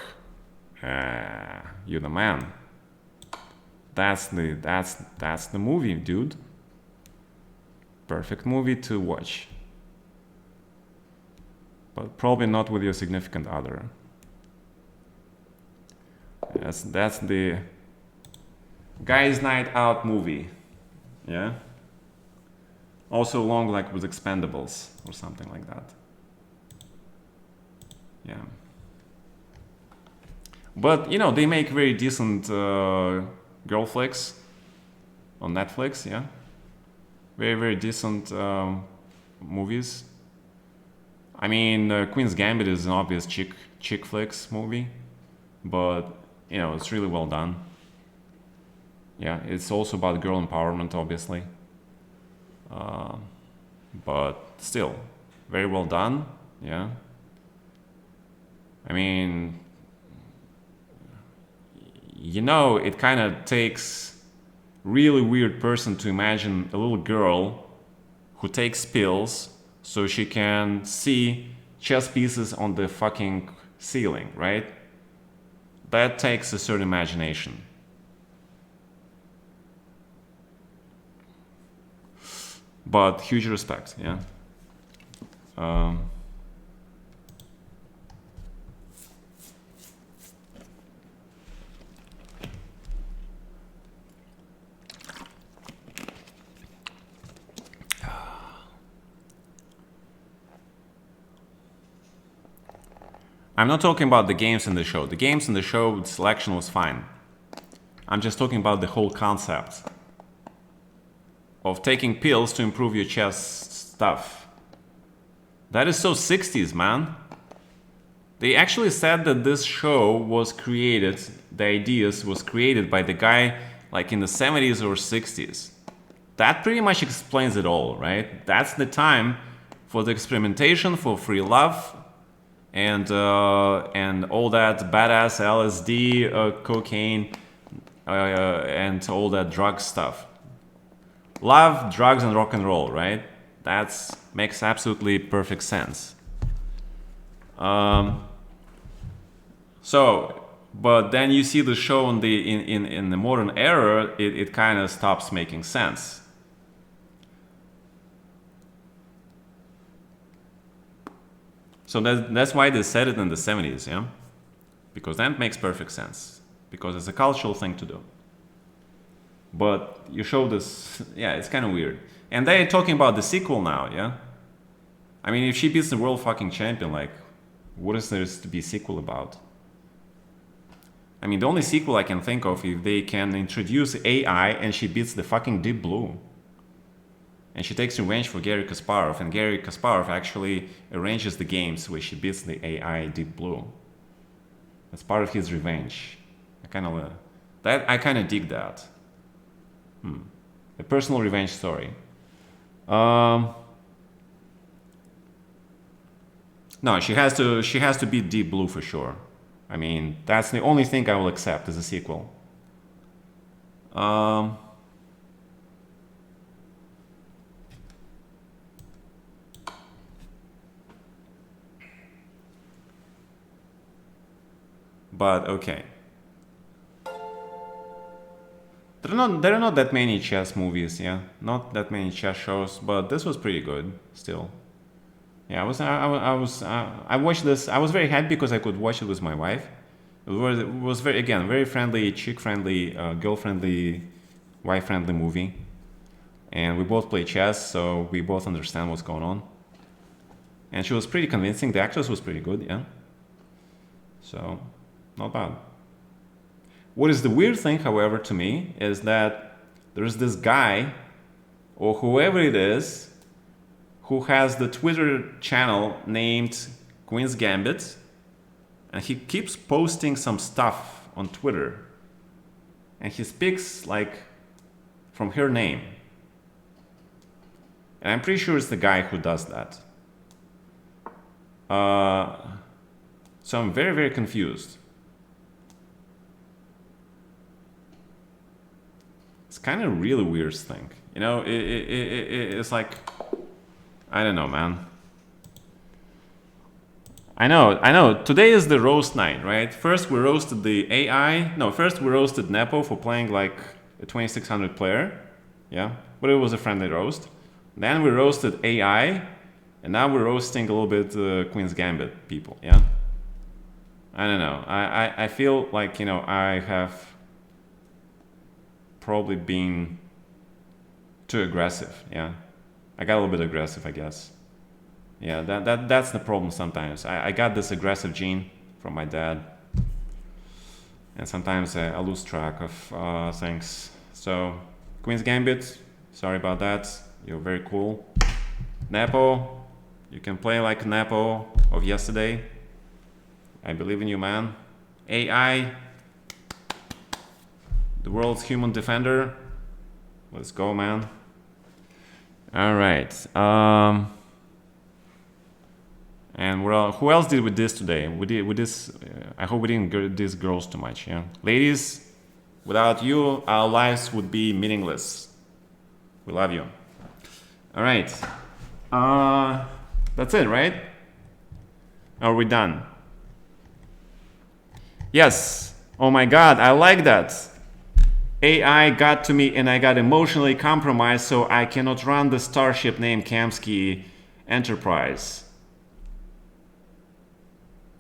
You're the man. That's the movie, dude. Perfect movie to watch. But probably not with your significant other. That's the Guys Night Out movie. Yeah? Also along like with Expendables or something like that. Yeah. But, you know, they make very decent girl flicks on Netflix, yeah? Very, very decent movies. I mean, Queen's Gambit is an obvious chick flicks movie, but, you know, it's really well done. Yeah, it's also about girl empowerment, obviously. But still, very well done, yeah? I mean, you know, it kind of takes really weird person to imagine a little girl who takes pills so she can see chess pieces on the fucking ceiling, right? That takes a certain imagination. But huge respect, yeah. I'm not talking about the games in the show. The games in the show, the selection was fine. I'm just talking about the whole concept of taking pills to improve your chess stuff. That is so 60s, man. They actually said that this show was created, the ideas was created by the guy like in the 70s or 60s. That pretty much explains it all, right? That's the time for the experimentation, for free love, and all that badass LSD, cocaine, and all that drug stuff. Love, drugs, and rock and roll, right? That makes absolutely perfect sense. But then you see the show in the modern era, it kind of stops making sense. So that's why they said it in the 70s, yeah? Because that makes perfect sense. Because it's a cultural thing to do. But you show this, yeah, it's kind of weird. And they're talking about the sequel now, yeah? I mean, if she beats the world fucking champion, like, what is there to be a sequel about? I mean, the only sequel I can think of if they can introduce AI and she beats the fucking Deep Blue. And she takes revenge for Garry Kasparov, and Garry Kasparov actually arranges the games where she beats the AI Deep Blue. That's part of his revenge. I kind of dig that. A personal revenge story. No, she has to beat Deep Blue for sure. I mean, that's the only thing I will accept as a sequel. But okay. There are not that many chess movies, yeah. Not that many chess shows, but this was pretty good still. Yeah, I watched this. I was very happy because I could watch it with my wife. It was very friendly, chick friendly, girl friendly, wife friendly movie. And we both play chess, so we both understand what's going on. And she was pretty convincing. The actress was pretty good, yeah. So, not bad. What is the weird thing, however, to me, is that there's this guy, or whoever it is, who has the Twitter channel named Queen's Gambit, and he keeps posting some stuff on Twitter, and he speaks like from her name. And I'm pretty sure it's the guy who does that. So I'm very, very confused. It's kind of really weird thing. You know, it's like, I don't know, man. I know. Today is the roast night, right? First we roasted the AI. No, first we roasted Nepo for playing like a 2600 player. Yeah, but it was a friendly roast. Then we roasted AI, and now we're roasting a little bit Queen's Gambit people. Yeah. I don't know. I feel like, you know, I have probably been too aggressive. Yeah, I got a little bit aggressive, I guess. Yeah, that's the problem sometimes. I got this aggressive gene from my dad, and sometimes I lose track of things. So, Queen's Gambit, sorry about that. You're very cool. Nepo, you can play like Nepo of yesterday. I believe in you, man. AI, the world's human defender. Let's go, man. All right. And who else did we diss today? We did with this. I hope we didn't diss girls too much. Yeah, ladies, without you, our lives would be meaningless. We love you. All right. That's it, right? Are we done? Yes. Oh my God, I like that. AI got to me and I got emotionally compromised, so I cannot run the starship named Kamsky Enterprise.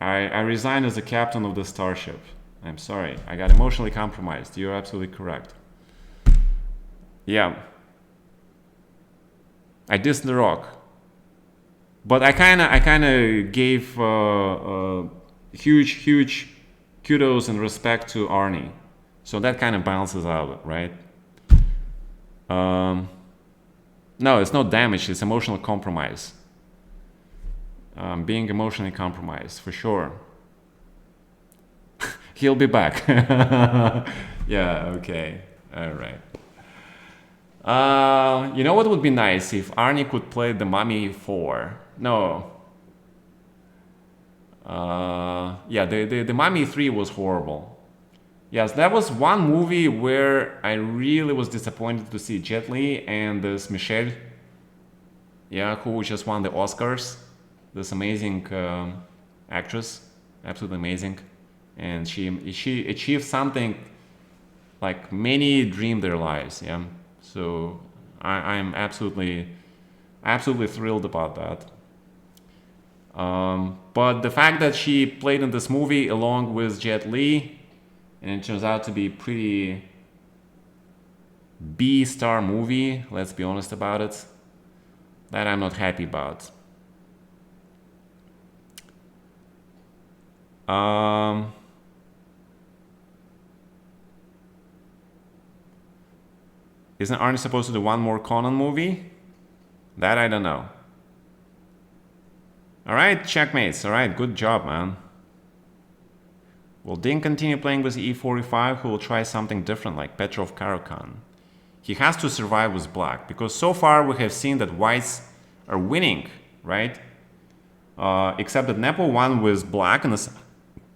I resigned as the captain of the starship. I'm sorry. I got emotionally compromised. You're absolutely correct. Yeah. I dissed The Rock. But I kinda gave huge kudos and respect to Arnie. So that kind of balances out, right? No, it's not damage, it's emotional compromise. Being emotionally compromised, for sure. He'll be back. Yeah, okay. All right. You know what would be nice if Arnie could play The Mummy 4? No. Yeah, the Mummy 3 was horrible. Yes, that was one movie where I really was disappointed to see Jet Li and this Michelle, yeah, who just won the Oscars. This amazing actress, absolutely amazing, and she achieved something like many dream their lives. Yeah, so I'm absolutely thrilled about that. But the fact that she played in this movie along with Jet Li, and it turns out to be pretty B-star movie, let's be honest about it, that I'm not happy about. Isn't Arnie supposed to do one more Conan movie? That I don't know. Alright, checkmates. Alright, good job, man. Will Ding continue playing with E45, who will try something different like Petrov Karakan? He has to survive with black, because so far we have seen that whites are winning, right? Except that Nepo won with black in the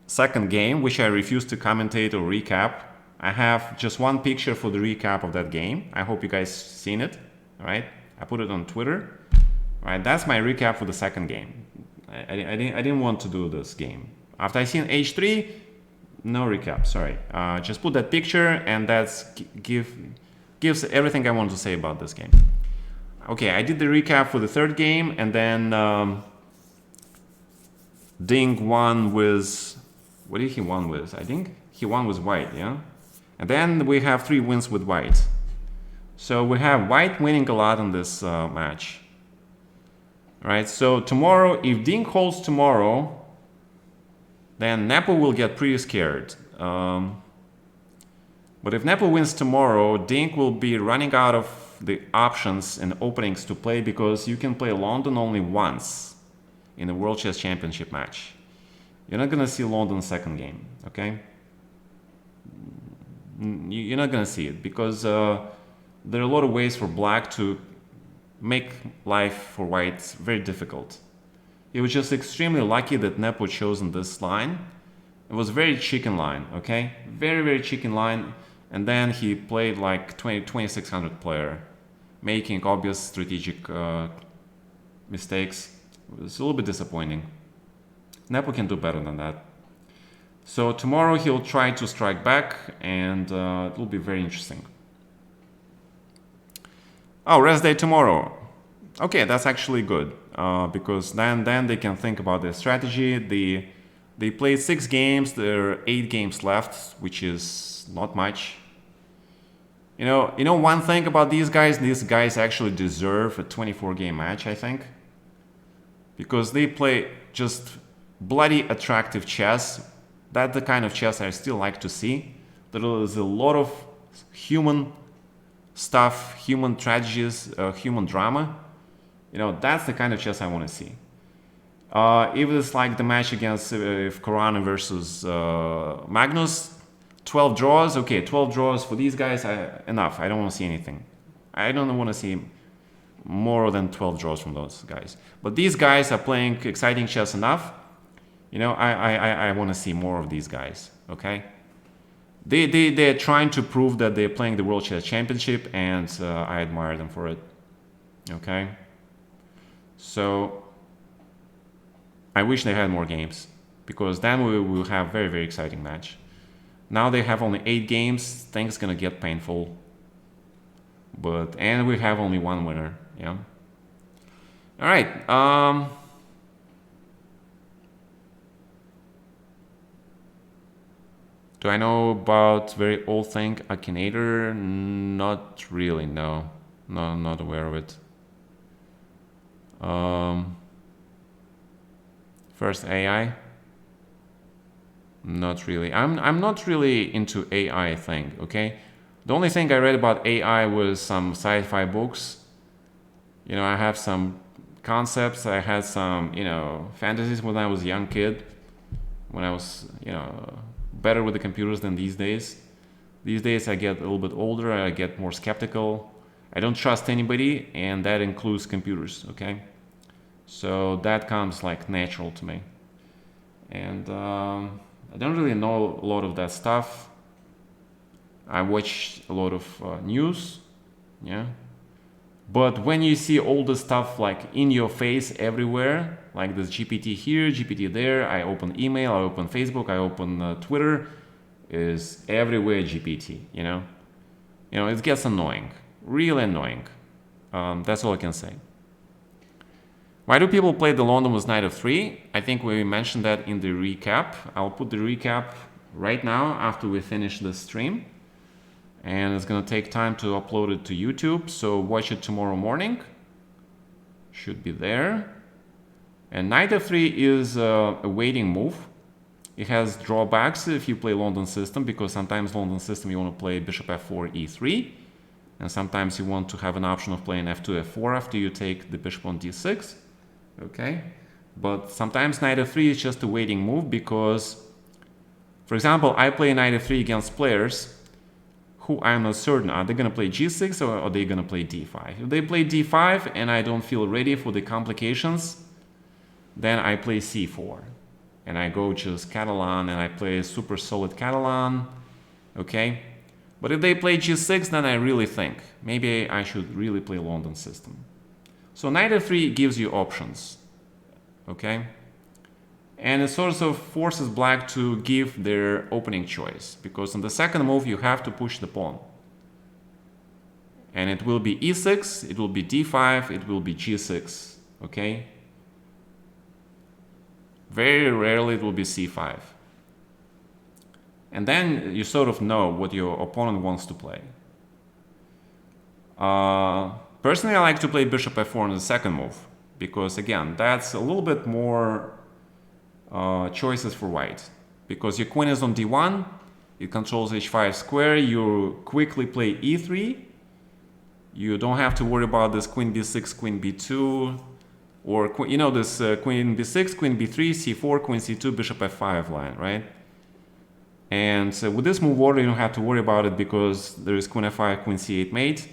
second game, which I refuse to commentate or recap. I have just one picture for the recap of that game. I hope you guys seen it, all right? I put it on Twitter. All right, that's my recap for the second game. I didn't want to do this game. After I seen H3, no recap, sorry. Just put that picture and that's gives everything I want to say about this game. Okay, I did the recap for the third game, and then Ding won with, what did he won with? I think he won with white, yeah? And then we have 3 wins with white. So we have white winning a lot in this match. All right, so tomorrow, if Ding holds tomorrow, then Nepo will get pretty scared. But if Nepo wins tomorrow, Ding will be running out of the options and openings to play, because you can play London only once in the World Chess Championship match. You're not gonna see London second game, okay? You're not gonna see it, because there are a lot of ways for black to make life for white very difficult. He was just extremely lucky that Nepo chosen this line. It was very chicken line, okay? Very, very chicken line. And then he played like 2600 player, making obvious strategic mistakes. It was a little bit disappointing. Nepo can do better than that. So tomorrow he'll try to strike back, and it will be very interesting. Oh, rest day tomorrow. Okay, that's actually good, because then they can think about their strategy. They played 6 games. There are 8 games left, which is not much. You know one thing about these guys actually deserve a 24-game match, I think, because they play just bloody attractive chess. That's the kind of chess I still like to see. There is a lot of human stuff, human tragedies, human drama. That's the kind of chess I want to see. If it's like the match against Corona versus Magnus, 12 draws. Okay, 12 draws for these guys, enough. I don't want to see anything. I don't want to see more than 12 draws from those guys. But these guys are playing exciting chess enough. I want to see more of these guys, okay? They're trying to prove that they're playing the World Chess Championship, and I admire them for it, okay? So I wish they had more games, because then we will have very, very exciting match. Now they have only 8 games, things gonna get painful. And we have only one winner, yeah? All right, do I know about very old thing, Akinator? Not really, no. No, I'm not aware of it. First AI? Not really. I'm not really into AI thing, okay? The only thing I read about AI was some sci-fi books. I have some concepts. I had some, fantasies when I was a young kid. When I was, better with the computers than these days. These days I get a little bit older, I get more skeptical. I don't trust anybody, and that includes computers, okay? So that comes like natural to me. And I don't really know a lot of that stuff. I watch a lot of news, yeah? But when you see all the stuff like in your face everywhere, like this GPT here, GPT there, I open email, I open Facebook, I open Twitter, is everywhere GPT, it gets annoying, really annoying. That's all I can say. Why do people play the London with Knight of 3? I think we mentioned that in the recap. I'll put the recap right now after we finish the stream. And it's gonna take time to upload it to YouTube, so watch it tomorrow morning. Should be there. And Knight f3 is a waiting move. It has drawbacks if you play London system, because sometimes London system you want to play bishop f4, e3, and sometimes you want to have an option of playing f2, f4 after you take the bishop on d6. Okay, but sometimes Knight f3 is just a waiting move, because, for example, I play Knight f3 against players who I'm not certain, are they going to play g6 or are they going to play d5? If they play d5 and I don't feel ready for the complications, then I play c4. And I go just Catalan and I play super solid Catalan, okay? But if they play g6, then I really think, maybe I should really play London system. So Knight f3 gives you options, okay? And it sort of forces black to give their opening choice, because on the second move you have to push the pawn. And it will be e6, it will be d5, it will be g6, okay? Very rarely it will be c5. And then you sort of know what your opponent wants to play. Personally, I like to play bishop f4 on the second move, because again, that's a little bit more choices for white. Because your queen is on d1, it controls h5 square, you quickly play e3, you don't have to worry about this queen b6, queen b2, or this queen b6, queen b3, c4, queen c2, bishop f5 line, right? And with this move order, you don't have to worry about it, because there is queen f5, queen c8 mate.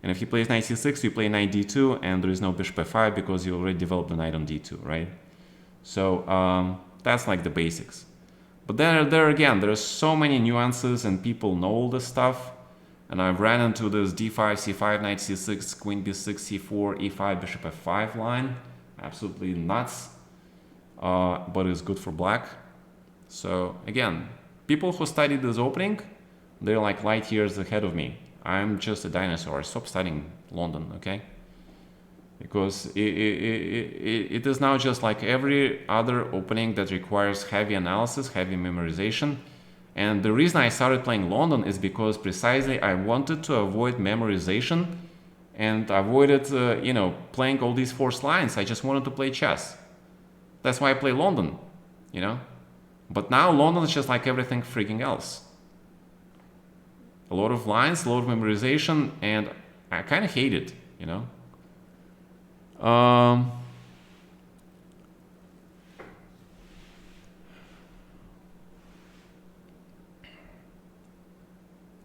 And if he plays knight c6, you play knight d2, and there is no bishop f5 because you already developed the knight on d2, right? So that's like the basics. But there again, there are so many nuances, and people know all this stuff. And I've ran into this d5, c5, knight c6, queen b6, c4, e5, bishop f5 line. Absolutely nuts. But it's good for black. So again, people who studied this opening, they're like light years ahead of me. I'm just a dinosaur. Stop studying London, okay? Because it is now just like every other opening that requires heavy analysis, heavy memorization. And the reason I started playing London is because precisely I wanted to avoid memorization and avoided, playing all these forced lines. I just wanted to play chess. That's why I play London, you know? But now London is just like everything freaking else. A lot of lines, a lot of memorization, and I kind of hate it, you know?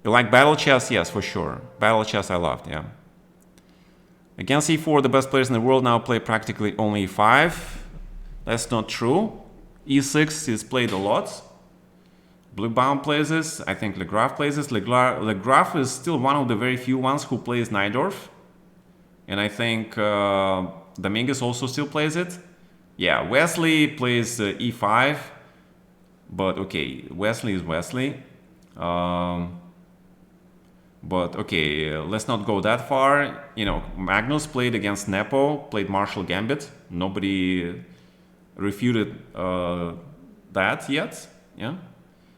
You like battle chess? Yes, for sure. Battle chess I loved, yeah. Against e4, the best players in the world now play practically only e5. That's not true. e6 is played a lot. Bluebaum plays this. I think Legraf plays this. Legraf is still one of the very few ones who plays Najdorf. And I think Dominguez also still plays it. Yeah, Wesley plays e5. But okay, Wesley is Wesley. But okay, let's not go that far. You know, Magnus played against Nepo, played Marshall Gambit. Nobody refuted that yet, yeah?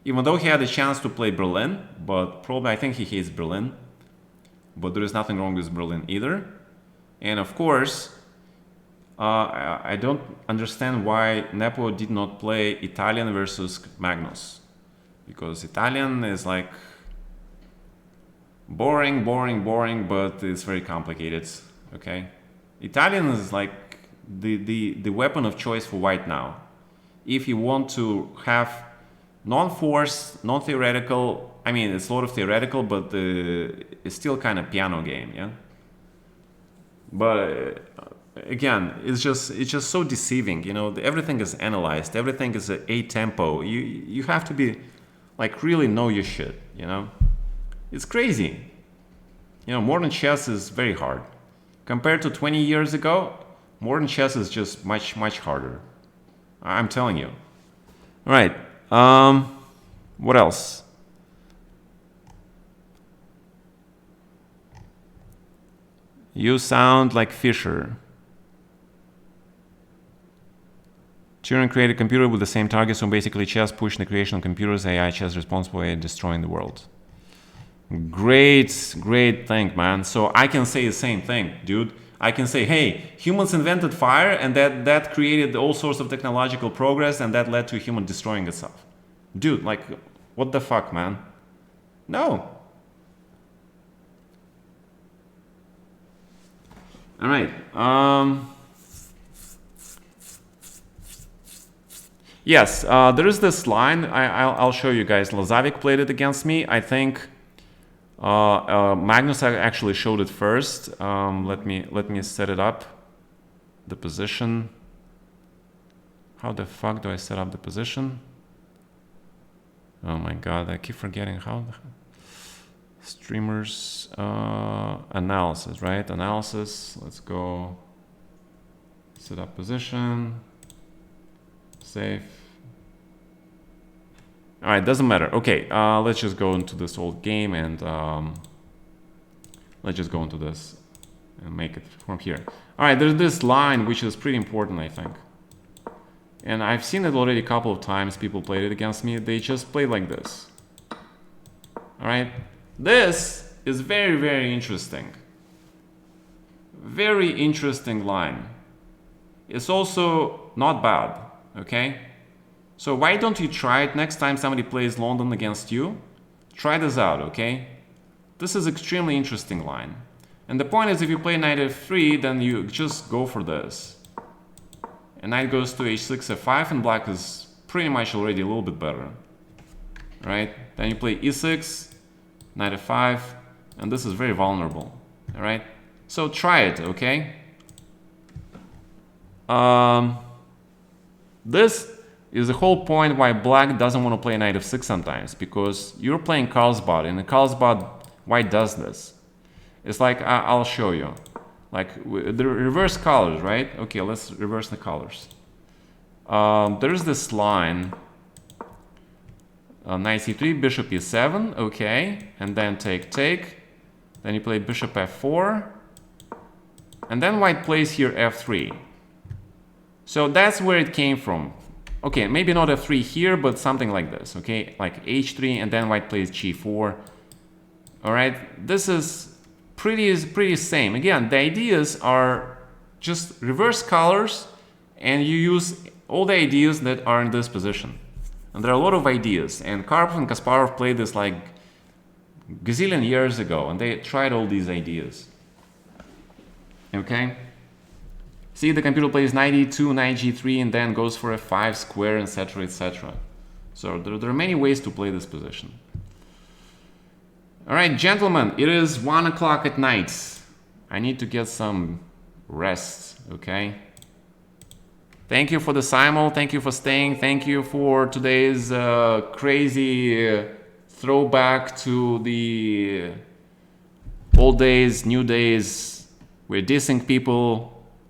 Even though he had a chance to play Berlin, but probably I think he hates Berlin. But there is nothing wrong with Berlin either. And of course, I don't understand why Nepo did not play Italian versus Magnus. Because Italian is like boring, but it's very complicated, okay? Italian is like the weapon of choice for white now. If you want to have non-forced, non-theoretical, I mean, it's a lot of theoretical, but it's still kind of piano game, yeah? But again, it's just so deceiving, you know? Everything is analyzed, everything is a tempo. You have to be, like, really know your shit, you know? It's crazy. You know, modern chess is very hard. Compared to 20 years ago, modern chess is just much harder. I'm telling you. All right. What else? You sound like Fisher. Turing created a computer with the same target, so basically chess pushed the creation of computers, AI chess responsible for destroying the world. Great thing, man. So I can say the same thing, dude. I can say, hey, humans invented fire, and that created all sorts of technological progress, and that led to human destroying itself. Dude, like, what the fuck, man? No. All right. Yes, there is this line. I'll show you guys. Lazavik played it against me. I think Magnus actually showed it first. Let me set it up. The position. How the fuck do I set up the position? Oh my god, I keep forgetting how. Streamers analysis, right? Analysis. Let's go. Set up position. Save. All right, doesn't matter. Okay, let's just go into this old game and let's just go into this and make it from here. All right, there's this line which is pretty important, I think. And I've seen it already a couple of times. People played it against me. They just play like this. All right, this is very interesting. Very interesting line. It's also not bad, okay? So why don't you try it next time somebody plays London against you? Try this out, okay? This is extremely interesting line. And the point is, if you play knight f3, then you just go for this. And knight goes to h6, f5, and black is pretty much already a little bit better. Right? Then you play e6, knight f5, and this is very vulnerable. All right. So try it, okay? This is the whole point why black doesn't want to play knight f6 sometimes, because you're playing Carlsbad, and in Carlsbad, white does this. It's like, I'll show you. Like, the reverse colors, right? Okay, let's reverse the colors. There's this line, knight c3, bishop e7, okay, and then take. Then you play bishop f4, and then white plays here f3. So that's where it came from. Okay, maybe not f3 here, but something like this, okay? Like h3, and then white plays g4. All right, this is pretty same. Again, the ideas are just reverse colors, and you use all the ideas that are in this position. And there are a lot of ideas, and Karpov and Kasparov played this like gazillion years ago, and they tried all these ideas. Okay? See, the computer plays knight e2, knight g3, and then goes for f5 square, etc., etc. So there are many ways to play this position. All right, gentlemen, it is 1 o'clock at night. I need to get some rest, okay? Thank you for the Simul. Thank you for staying. Thank you for today's crazy throwback to the old days, new days. We're dissing people.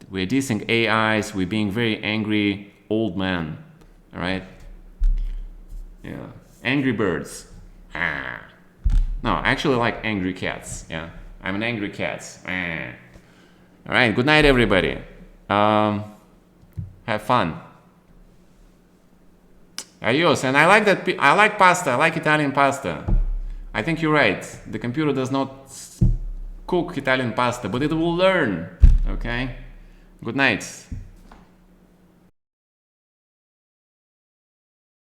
We're dissing AIs. We're being very angry old men. All right? Yeah. Angry birds. Ah. No, I actually like angry cats. Yeah. I'm an angry cat. Ah. All right. Good night, everybody. Have fun. Adios. And I like that. I like pasta. I like Italian pasta. I think you're right. The computer does not cook Italian pasta, but it will learn. Okay? Good night.